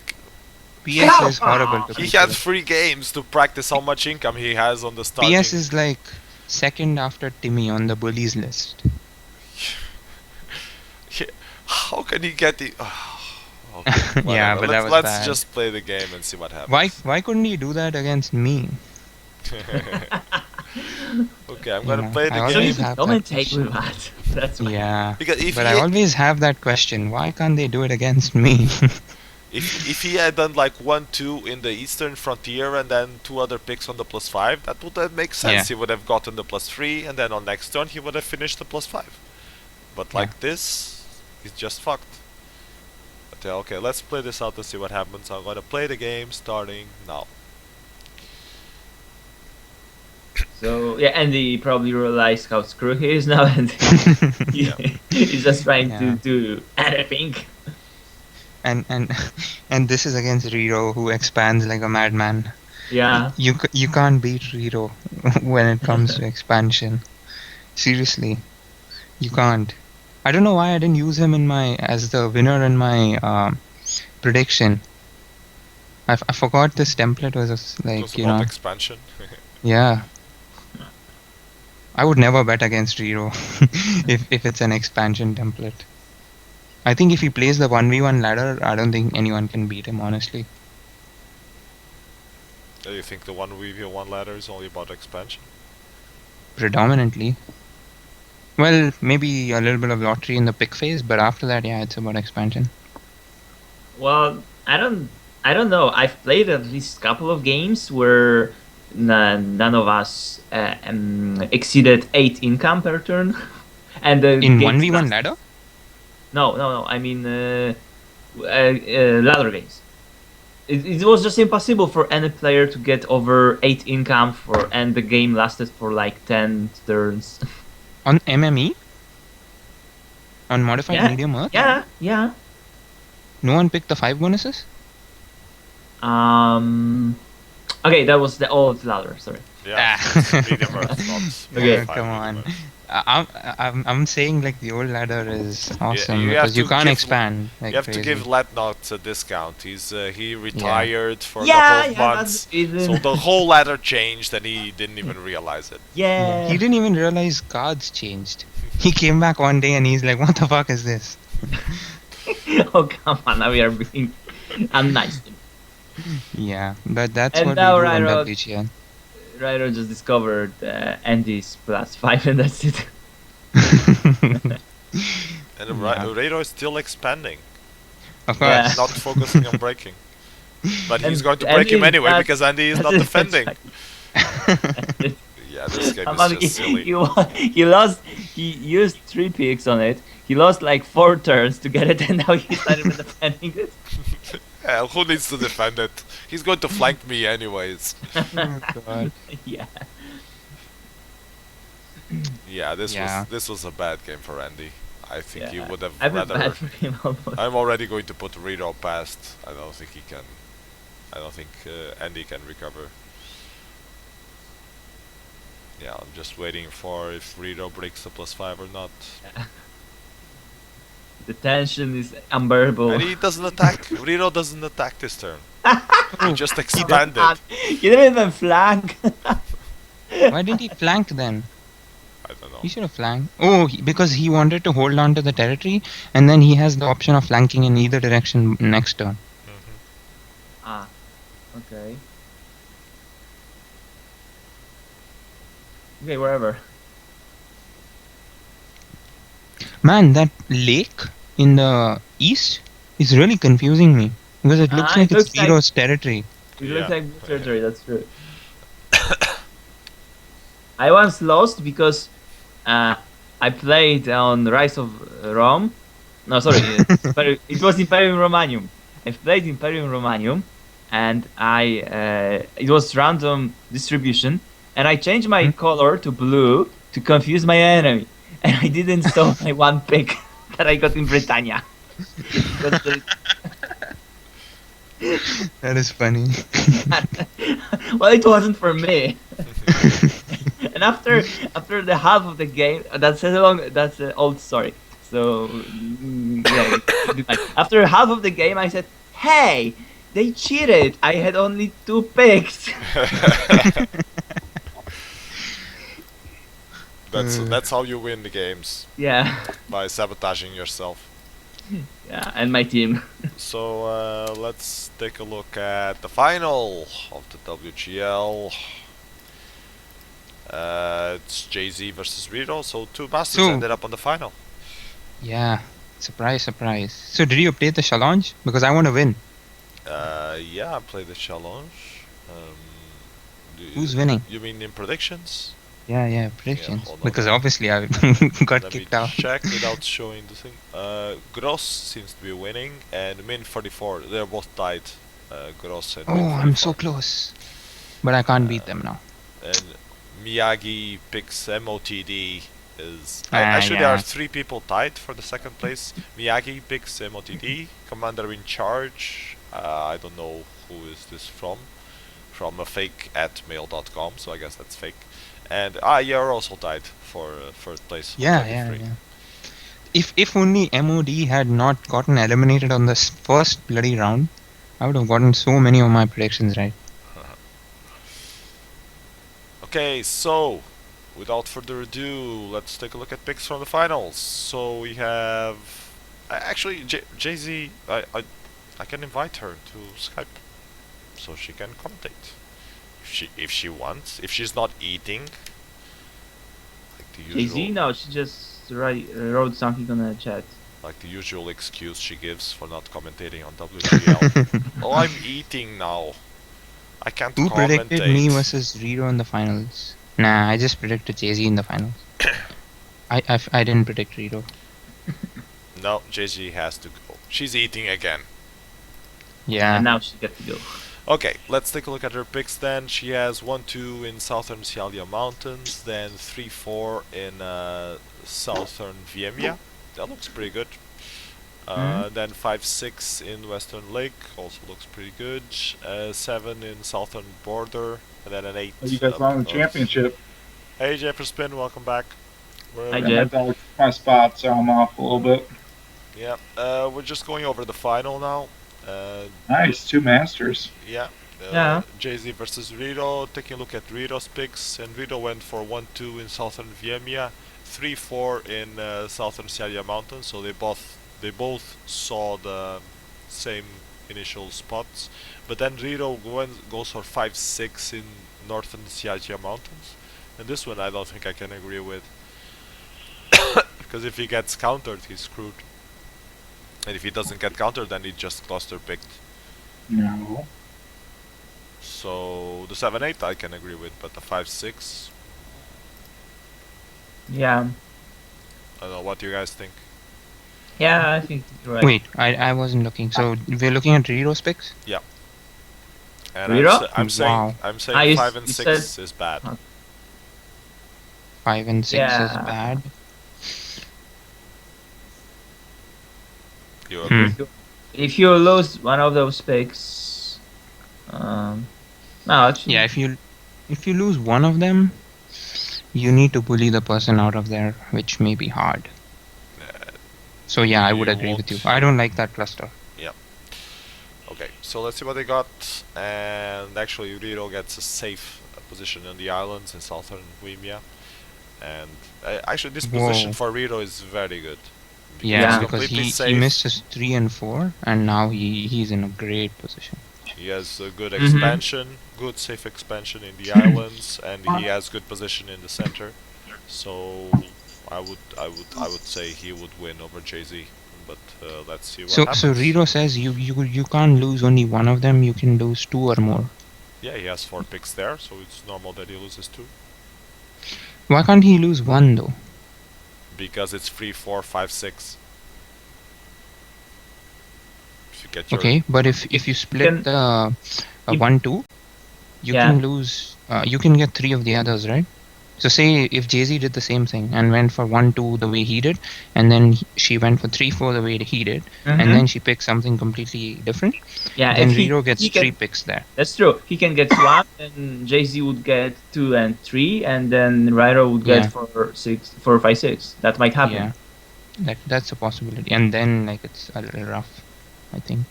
PS is horrible. He had 3 games to practice how much income he has on the starting. PS is like second after Timmy on the bullies list. How can he get the? Okay, yeah, but that was let's bad. just play the game and see what happens. Why couldn't he do that against me? Okay, I'm gonna play the I game. Commentate with that. That's why. Yeah. Because I always have that question. Why can't they do it against me? If he had done like 1-2 in the eastern frontier and then 2 other picks on the +5, that would have made sense. Yeah. He would have gotten the +3, and then on next turn he would have finished the +5. But like this, he's just fucked. But yeah, okay, let's play this out and see what happens. I'm gonna play the game starting now. So yeah, Andy probably realized how screw he is now, and he's just trying to do anything. And this is against Rito, who expands like a madman. Yeah. You can't beat Rito when it comes to expansion. Seriously, you can't. I don't know why I didn't use him as the winner in my prediction. I forgot this template was like, it was expansion. Yeah. I would never bet against Rito if it's an expansion template. I think if he plays the 1v1 ladder, I don't think anyone can beat him, honestly. Do you think the 1v1 ladder is only about expansion? Predominantly. Well, maybe a little bit of lottery in the pick phase, but after that, yeah, it's about expansion. Well, I don't know. I've played at least a couple of games where none of us exceeded 8 income per turn, and in 1v1 ladder. No. I mean ladder games. It was just impossible for any player to get over 8 income and the game lasted for like 10 turns. On MME? On modified medium earth? Yeah, yeah. No one picked the 5 bonuses? Okay, that was the old ladder, sorry. Yeah, it's medium earth, not Okay, five come medium on. earth. I'm saying like the old ladder is awesome you because have you to can't give- expand like You have crazy. to give Latnox a discount. He retired for a Yeah, couple of yeah, months, that's the reason. so the whole ladder changed, and he didn't even realize it. Yeah. He didn't even realize cards changed. He came back one day and he's like, "What the fuck is this?" Oh, come on, now we are being... I'm nice. Yeah, but that's And what we now do on Ryro- WGL. Ryro just discovered Andy's +5 and that's it. And Yeah. Radar is still expanding, Of Yeah. course. not focusing on breaking. But he's And going to break him Andy is anyway not- because Andy is not That's defending. right. Yeah, this game Among- is just silly. he lost. He used 3 picks on it. He lost like 4 turns to get it, and now he's not even defending it. Hell, who needs to defend it? He's going to flank me anyways. Oh, God. Yeah. Yeah, this Yeah. was a bad game for Andy. I think he Yeah. would have I feel rather. bad for him almost. I'm already going to put Rito past. I don't think he can. I don't think Andy can recover. Yeah, I'm just waiting for if Rito breaks the +5 or not. The tension is unbearable. And he doesn't attack. Rito doesn't attack this turn. He just expanded. You didn't even flank. Why didn't he flank then? I don't know. He should have flanked. Oh, because he wanted to hold on to the territory, and then he has the option of flanking in either direction next turn. Ah, okay. Okay, wherever. Man, that lake in the east is really confusing me because it looks Ah, like it it's looks like- Zero's territory. It Yeah. looks like surgery, that's true. I once lost because I played on Rise of Rome. No, sorry, it was Imperium Romanium. I played Imperium Romanium, and it was random distribution, and I changed my color to blue to confuse my enemy, and I didn't saw my 1 pick that I got in Britannia. That's the- That is funny. well, it wasn't for me. And after the half of the game, that's an old story. So yeah, after half of the game, I said, "Hey, they cheated. I had only 2 picks." That's how you win the games, Yeah, by sabotaging yourself. yeah, and my team. So let's take a look at the final of the WGL. It's Jay-Z versus Rito, so 2 masters So- ended up on the final. Yeah, surprise, surprise. So did you update the challenge? Because I want to win. Yeah, I played the challenge. Who's winning? You mean in predictions? Yeah, predictions. hold on. Because obviously I got Let kicked me out. check without showing the thing. Gross seems to be winning, and Min 44. They're both tied. Gross and Oh, Min I'm so 44. close. But I can't beat them now. And Miyagi picks MOTD. yeah. Actually, there are 3 people tied for the 2nd place. Miyagi picks MOTD. Commander in charge. I don't know who is this from. From a fake at mail.com, so I guess that's fake. And you're also tied for 3rd place. Yeah. 23. If only MOD had not gotten eliminated on the first bloody round, I would have gotten so many of my predictions right. Okay, so without further ado, let's take a look at picks from the finals. So we have actually Jay-Z. I can invite her to Skype, so she can commentate if she wants. If she's not eating, like the usual. Jay-Z? No, she just wrote something on the chat. Like the usual excuse she gives for not commentating on WGL. Oh, I'm eating now. I can't Who commentate. predicted me versus Rito in the finals? Nah, I just predicted Jay-Z in the finals. I didn't predict Rito. No, Jay-Z has to go. She's eating again. Yeah. And now she gets to go. Okay, let's take a look at her picks then. She has 1-2 in southern Sialia Mountains, then 3-4 in southern Viemia, That looks pretty good. Then 5-6 in Western Lake also looks pretty good. 7 in Southern Border, and then an 8. You guys won the championship. Hey Jefferspin, welcome back. Hi, Jeff. That's my spot, so I'm off a little bit. Yeah, we're just going over the final now. Nice, 2 masters. Yeah. Yeah. Jay-Z versus Rito. Taking a look at Rito's picks, and Rito went for 1-2 in Southern Viemia, 3-4 in Southern Sierra Mountains. So they both saw the same initial spots, but then Rito goes for 5-6 in Northern Sierra Mountains, and this one I don't think I can agree with, because if he gets countered, he's screwed. And if he doesn't get countered, then he just cluster picked. No. So the 7-8 I can agree with, but the 5-6, Yeah. I don't know. What do you guys think? Yeah, I think you're right. Wait, I wasn't looking. So we're looking at Rito's picks? And Rito? I'm saying Wow. I'm saying you 5 and you 6 is bad. 5 and 6 is Yeah. bad. You agree? If you lose one of those picks, no, actually, Yeah, if you lose one of them, you need to bully the person out of there, which may be hard. So yeah, I would You agree with you. won't. I don't like that cluster. Okay, so let's see what they got. And actually, Rito gets a safe position in the islands in southern Wimia. And actually, this position Whoa. for Rito is very good. Yeah, Yeah. because completely he safe. missed his 3 and 4, and now he's in a great position. He has a good Mhm. expansion, good safe expansion in the islands, and he has good position in the center. So I would say he would win over Jay-Z. But let's see what happens. So Rito says you can't lose only one of them. You can lose 2 or more. Yeah, he has 4 picks there, so it's normal that he loses 2. Why can't he lose 1 though? Because it's 3, 4, 5, 6. If you get your Okay, but if you split the if- 1-2, you Yeah. can lose. You can get 3 of the others, right? So say if Jay-Z did the same thing and went for 1-2 the way he did, and then she went for 3-4 the way he did, and then she picked something completely different, yeah, then if Rito gets he 3 can, picks there. that's true. He can get 1, and Jay-Z would get 2 and 3, and then Rito would get Yeah. 4, 5, 6. That might happen. Yeah, that's a possibility. And then like it's a little rough, I think.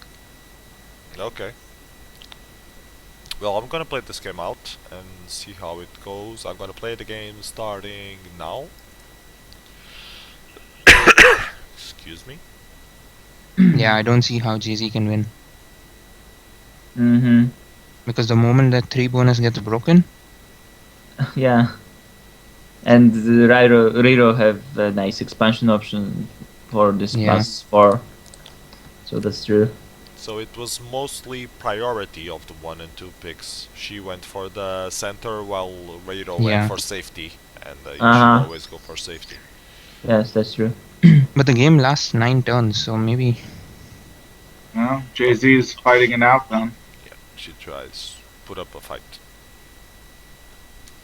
Okay. Well, I'm gonna play this game out and see how it goes. I'm gonna play the game starting now. Excuse me. Yeah, I don't see how Jay-Z can win, Mm-hmm. because the moment that 3 bonus gets broken, Yeah. And the Rito have a nice expansion option for this Yeah. +4. So that's true. So it was mostly priority of the 1 and 2 picks. She went for the center while Rito Yeah. went for safety, and you should Uh-huh. always go for safety. Yes, that's true. but the game lasts 9 turns, so maybe. Well, Jay-Z is fighting it out then. Yeah, she tries put up a fight.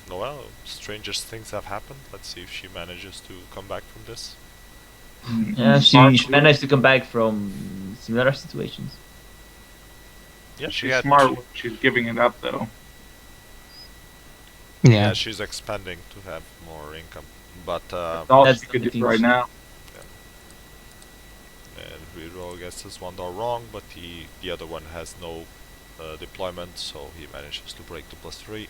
Well, strangest things have happened. Let's see if she manages to come back from this. Yeah, Smart she managed to come back from similar situations. Yeah, she She's had. smart when she's giving it up, though. Yeah, Yeah. she's expanding to have more income, but That's all That's she could the do thing. right now. and Riro gets his 1 door wrong, but the other one has no deployment, so he manages to break the +3.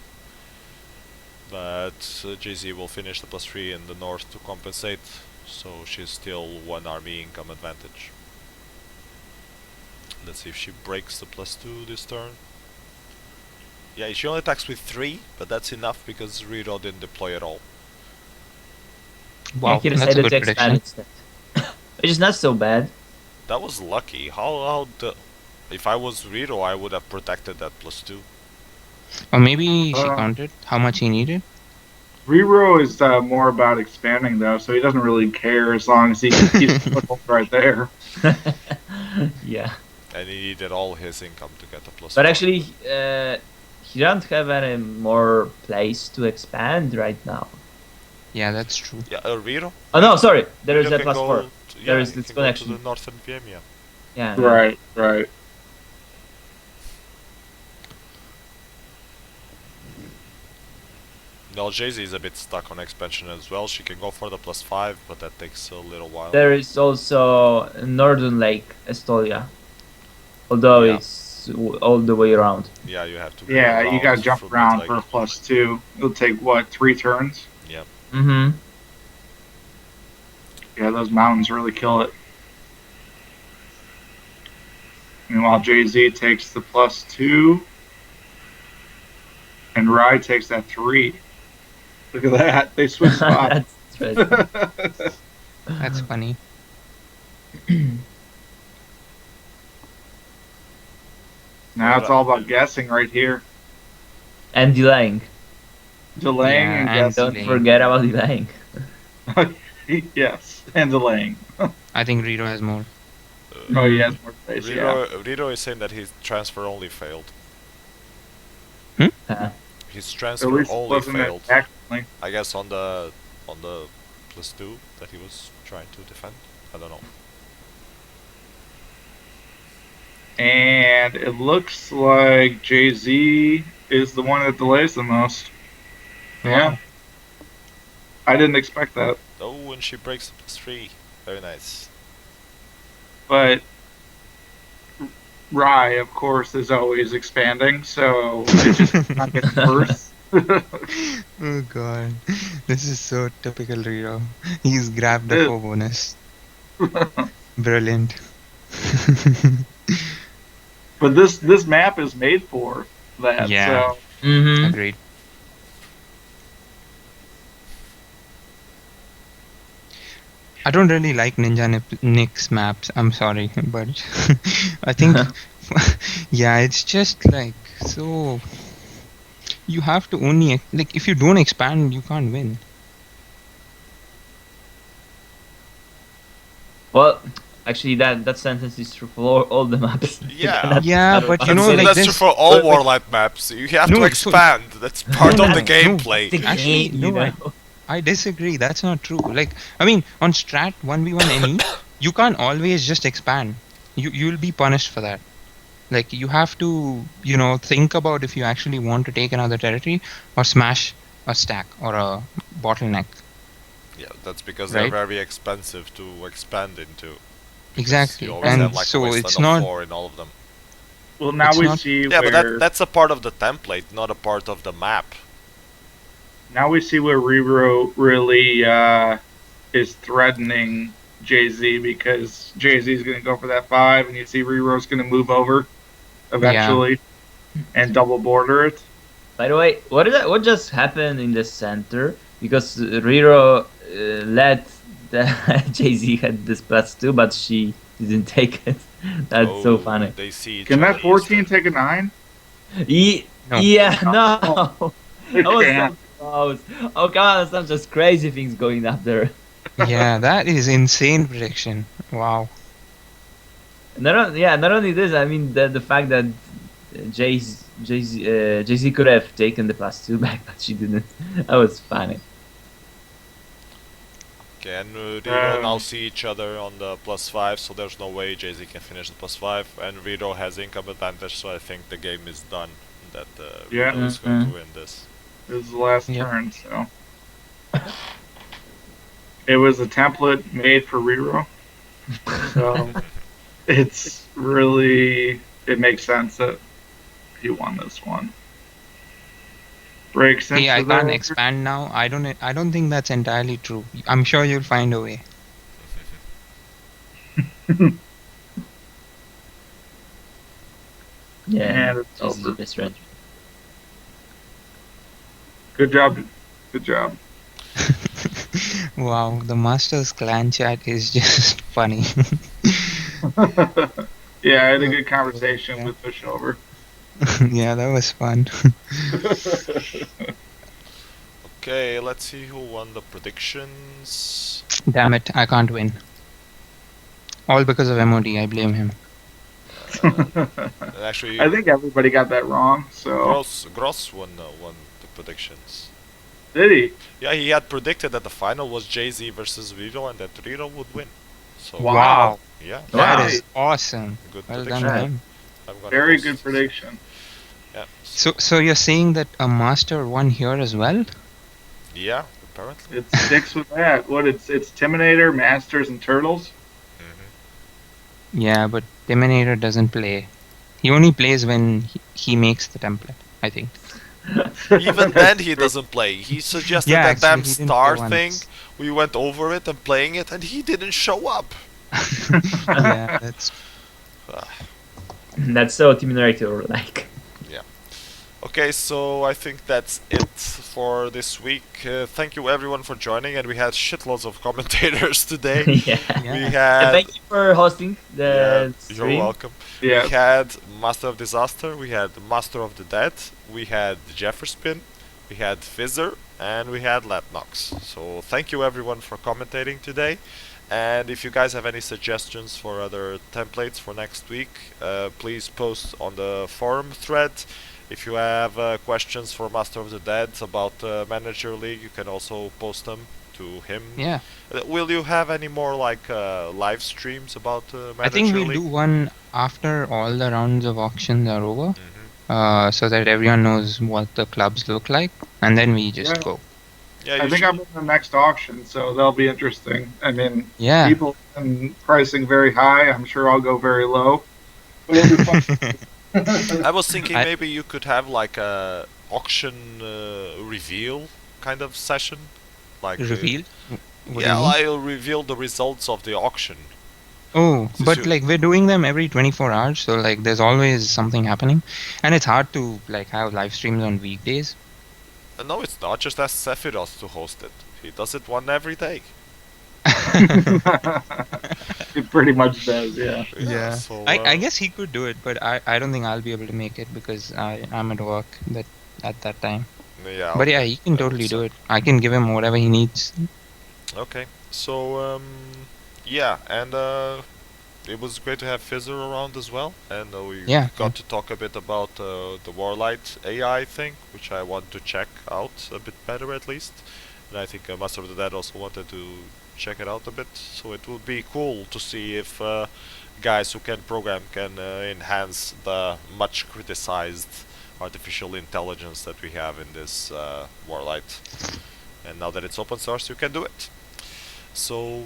But Jay-Z will finish the +3 in the north to compensate, so she's still 1 army income advantage. Let's see if she breaks the +2 this turn. Yeah, she only attacks with 3, but that's enough because Riro didn't deploy at all. Wow, Yeah, he that's a decided good to expand prediction. instead. Which is not so bad. That was lucky. If I was Riro, I would have protected that +2. Or maybe she Uh, counted how much he needed. Riro is more about expanding, though, so he doesn't really care as long as he can keep the foothold right there. Yeah. And he needed all his income to get a +4. But actually, he doesn't have any more place to expand right now. Yeah, that's true. Yeah, Riro? Oh no, sorry. There is Riro a can +4. there is this connection. Go to the Northern VM, yeah. Yeah. Right, right. Well, Jay-Z is a bit stuck on expansion as well. She can go for the +5, but that takes a little while. There is also Northern Lake, Estonia. Although it's all the way around. Yeah, you have to go Yeah, you gotta jump around like... for a +2. It'll take, what, 3 turns? Yep. Mm-hmm. Yeah, those mountains really kill it. Meanwhile, Jay-Z takes the +2. And Rye takes that 3. Look at that. They switch spots. That's right. That's funny. Now it's all about guessing right here. And delaying. Delaying and guessing. Don't forget about delaying. Yes, and delaying. I think Rito has more. Oh, he has more space, Rito is saying that his transfer only failed. His transfer only failed. I guess on the +2 that he was trying to defend. I don't know. And it looks like Jay-Z is the one that delays the most. Yeah. I didn't expect that. Oh, and she breaks the +3. Very nice. But Rye, of course, is always expanding, so it's just not getting worse. Oh god, this is so typical Rito. He's grabbed the 4 bonus. Brilliant. But this map is made for that. Yeah. So. Agreed. I don't really like NinjaNic's maps, I'm sorry, but I think, yeah, it's just like, so, you have to only, like, if you don't expand, you can't win. Well, actually, that sentence is true for all the maps. Yeah. Yeah, but you know, like that's this... true for all WarLight maps. You have to expand. That's part of the gameplay. Actually, no, I disagree. That's not true. Like, I mean, on strat 1v1 any, you can't always just expand. You'll be punished for that. Like, you have to, you know, think about if you actually want to take another territory or smash a stack or a bottleneck. Yeah, that's because they're very expensive to expand into. Exactly, and have, like, so it's not 4 in all of them. Well, now we see. Yeah, where, but that's a part of the template, not a part of the map. Now we see where Rero really is threatening Jay-Z, because Jay-Z is going to go for that 5, and you see Rero's going to move over eventually and double border it. By the way, what just happened in the center? Because Rero let Jay-Z had this +2, but she didn't take it. That's so funny. They see Can that 14 take a 9? No. Yeah, no. That was so close. Oh, come on, some just crazy things going up there. Yeah, that is insane prediction. Wow. Not only this, I mean the fact that Jay-Z could have taken the +2 back, but she didn't. That was funny. Okay, and Rito now see each other on the +5, so there's no way Jay-Z can finish the +5, and Rito has income advantage, so I think the game is done. That Rito is going to win this. This is the last turn, so. It was a template made for Rero. So it's really, it makes sense that he won this one. Breaks into I can't expand now. I don't think that's entirely true. I'm sure you'll find a way. Yeah, it's the best friend. Good job. Good job. Wow, the Masters clan chat is just funny. Yeah, I had a good conversation with Pushover. Yeah, that was fun. Okay, let's see who won the predictions. Damn it, I can't win. All because of MOD, I blame him. Actually, I think everybody got that wrong, so... Gross won the predictions. Did he? Yeah, he had predicted that the final was Jay-Z versus Rito and that Rito would win. So Wow. yeah, That is awesome. good Well prediction. done, him. I'm gonna Very post good prediction. Yeah. So you're saying that a master won here as well? Yeah, apparently. It sticks with that. What it's Timinator, Masters, and Turtles. Yeah, but Terminator doesn't play. He only plays when he makes the template, I think. Even then he doesn't play. He suggested Yeah, that actually, damn he didn't star play thing. once. We went over it and playing it, and he didn't show up. Yeah, that's That's so Terminator like. Okay, so I think that's it for this week. Thank you everyone for joining, and we had shitloads of commentators today. Yeah. We And had. thank you for hosting the You're stream. welcome. Yeah. We had Master of Disaster, we had Master of the Dead, we had Jefferspin, we had Fizzer, and we had Latnox. So thank you everyone for commentating today. And if you guys have any suggestions for other templates for next week, please post on the forum thread. If you have questions for Master of the Dead about Manager League, you can also post them to him. yeah. Will you have any more like live streams about Manager I think we'll League? do one after all the rounds of auctions are over, Mhm. so that everyone knows what the clubs look like, and then we just Yeah. go. Yeah, I think I'm in the next auction, so that'll be interesting. I mean, Yeah. people pricing very high. I'm sure I'll go very low. But it'll be fun. I was thinking I- maybe you could have like a auction reveal kind of session, like Reveal? What do yeah, you mean? I'll reveal the results of the auction. Oh, Since but you- like we're doing them every 24 hours, so like there's always something happening, and it's hard to like have live streams on weekdays. No, it's not. Just ask Sephiroth to host it. He does it one every day. It pretty much does, yeah. Yeah, So, I guess he could do it, but I don't think I'll be able to make it because I'm at work at that time. yeah. But yeah, okay. he can That totally would do suck. it. I can give him whatever he needs. Okay. So yeah, and it was great to have Fizzer around as well, and we Yeah. got to talk a bit about the WarLight AI thing, which I want to check out a bit better at least. And I think Master of the Dead also wanted to check it out a bit. So it would be cool to see if guys who can program can enhance the much criticized artificial intelligence that we have in this WarLight. And now that it's open source, you can do it. So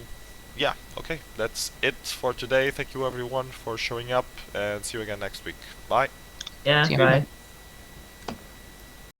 yeah, okay, that's it for today. Thank you everyone for showing up, and see you again next week. Bye. Yeah, Yeah. bye.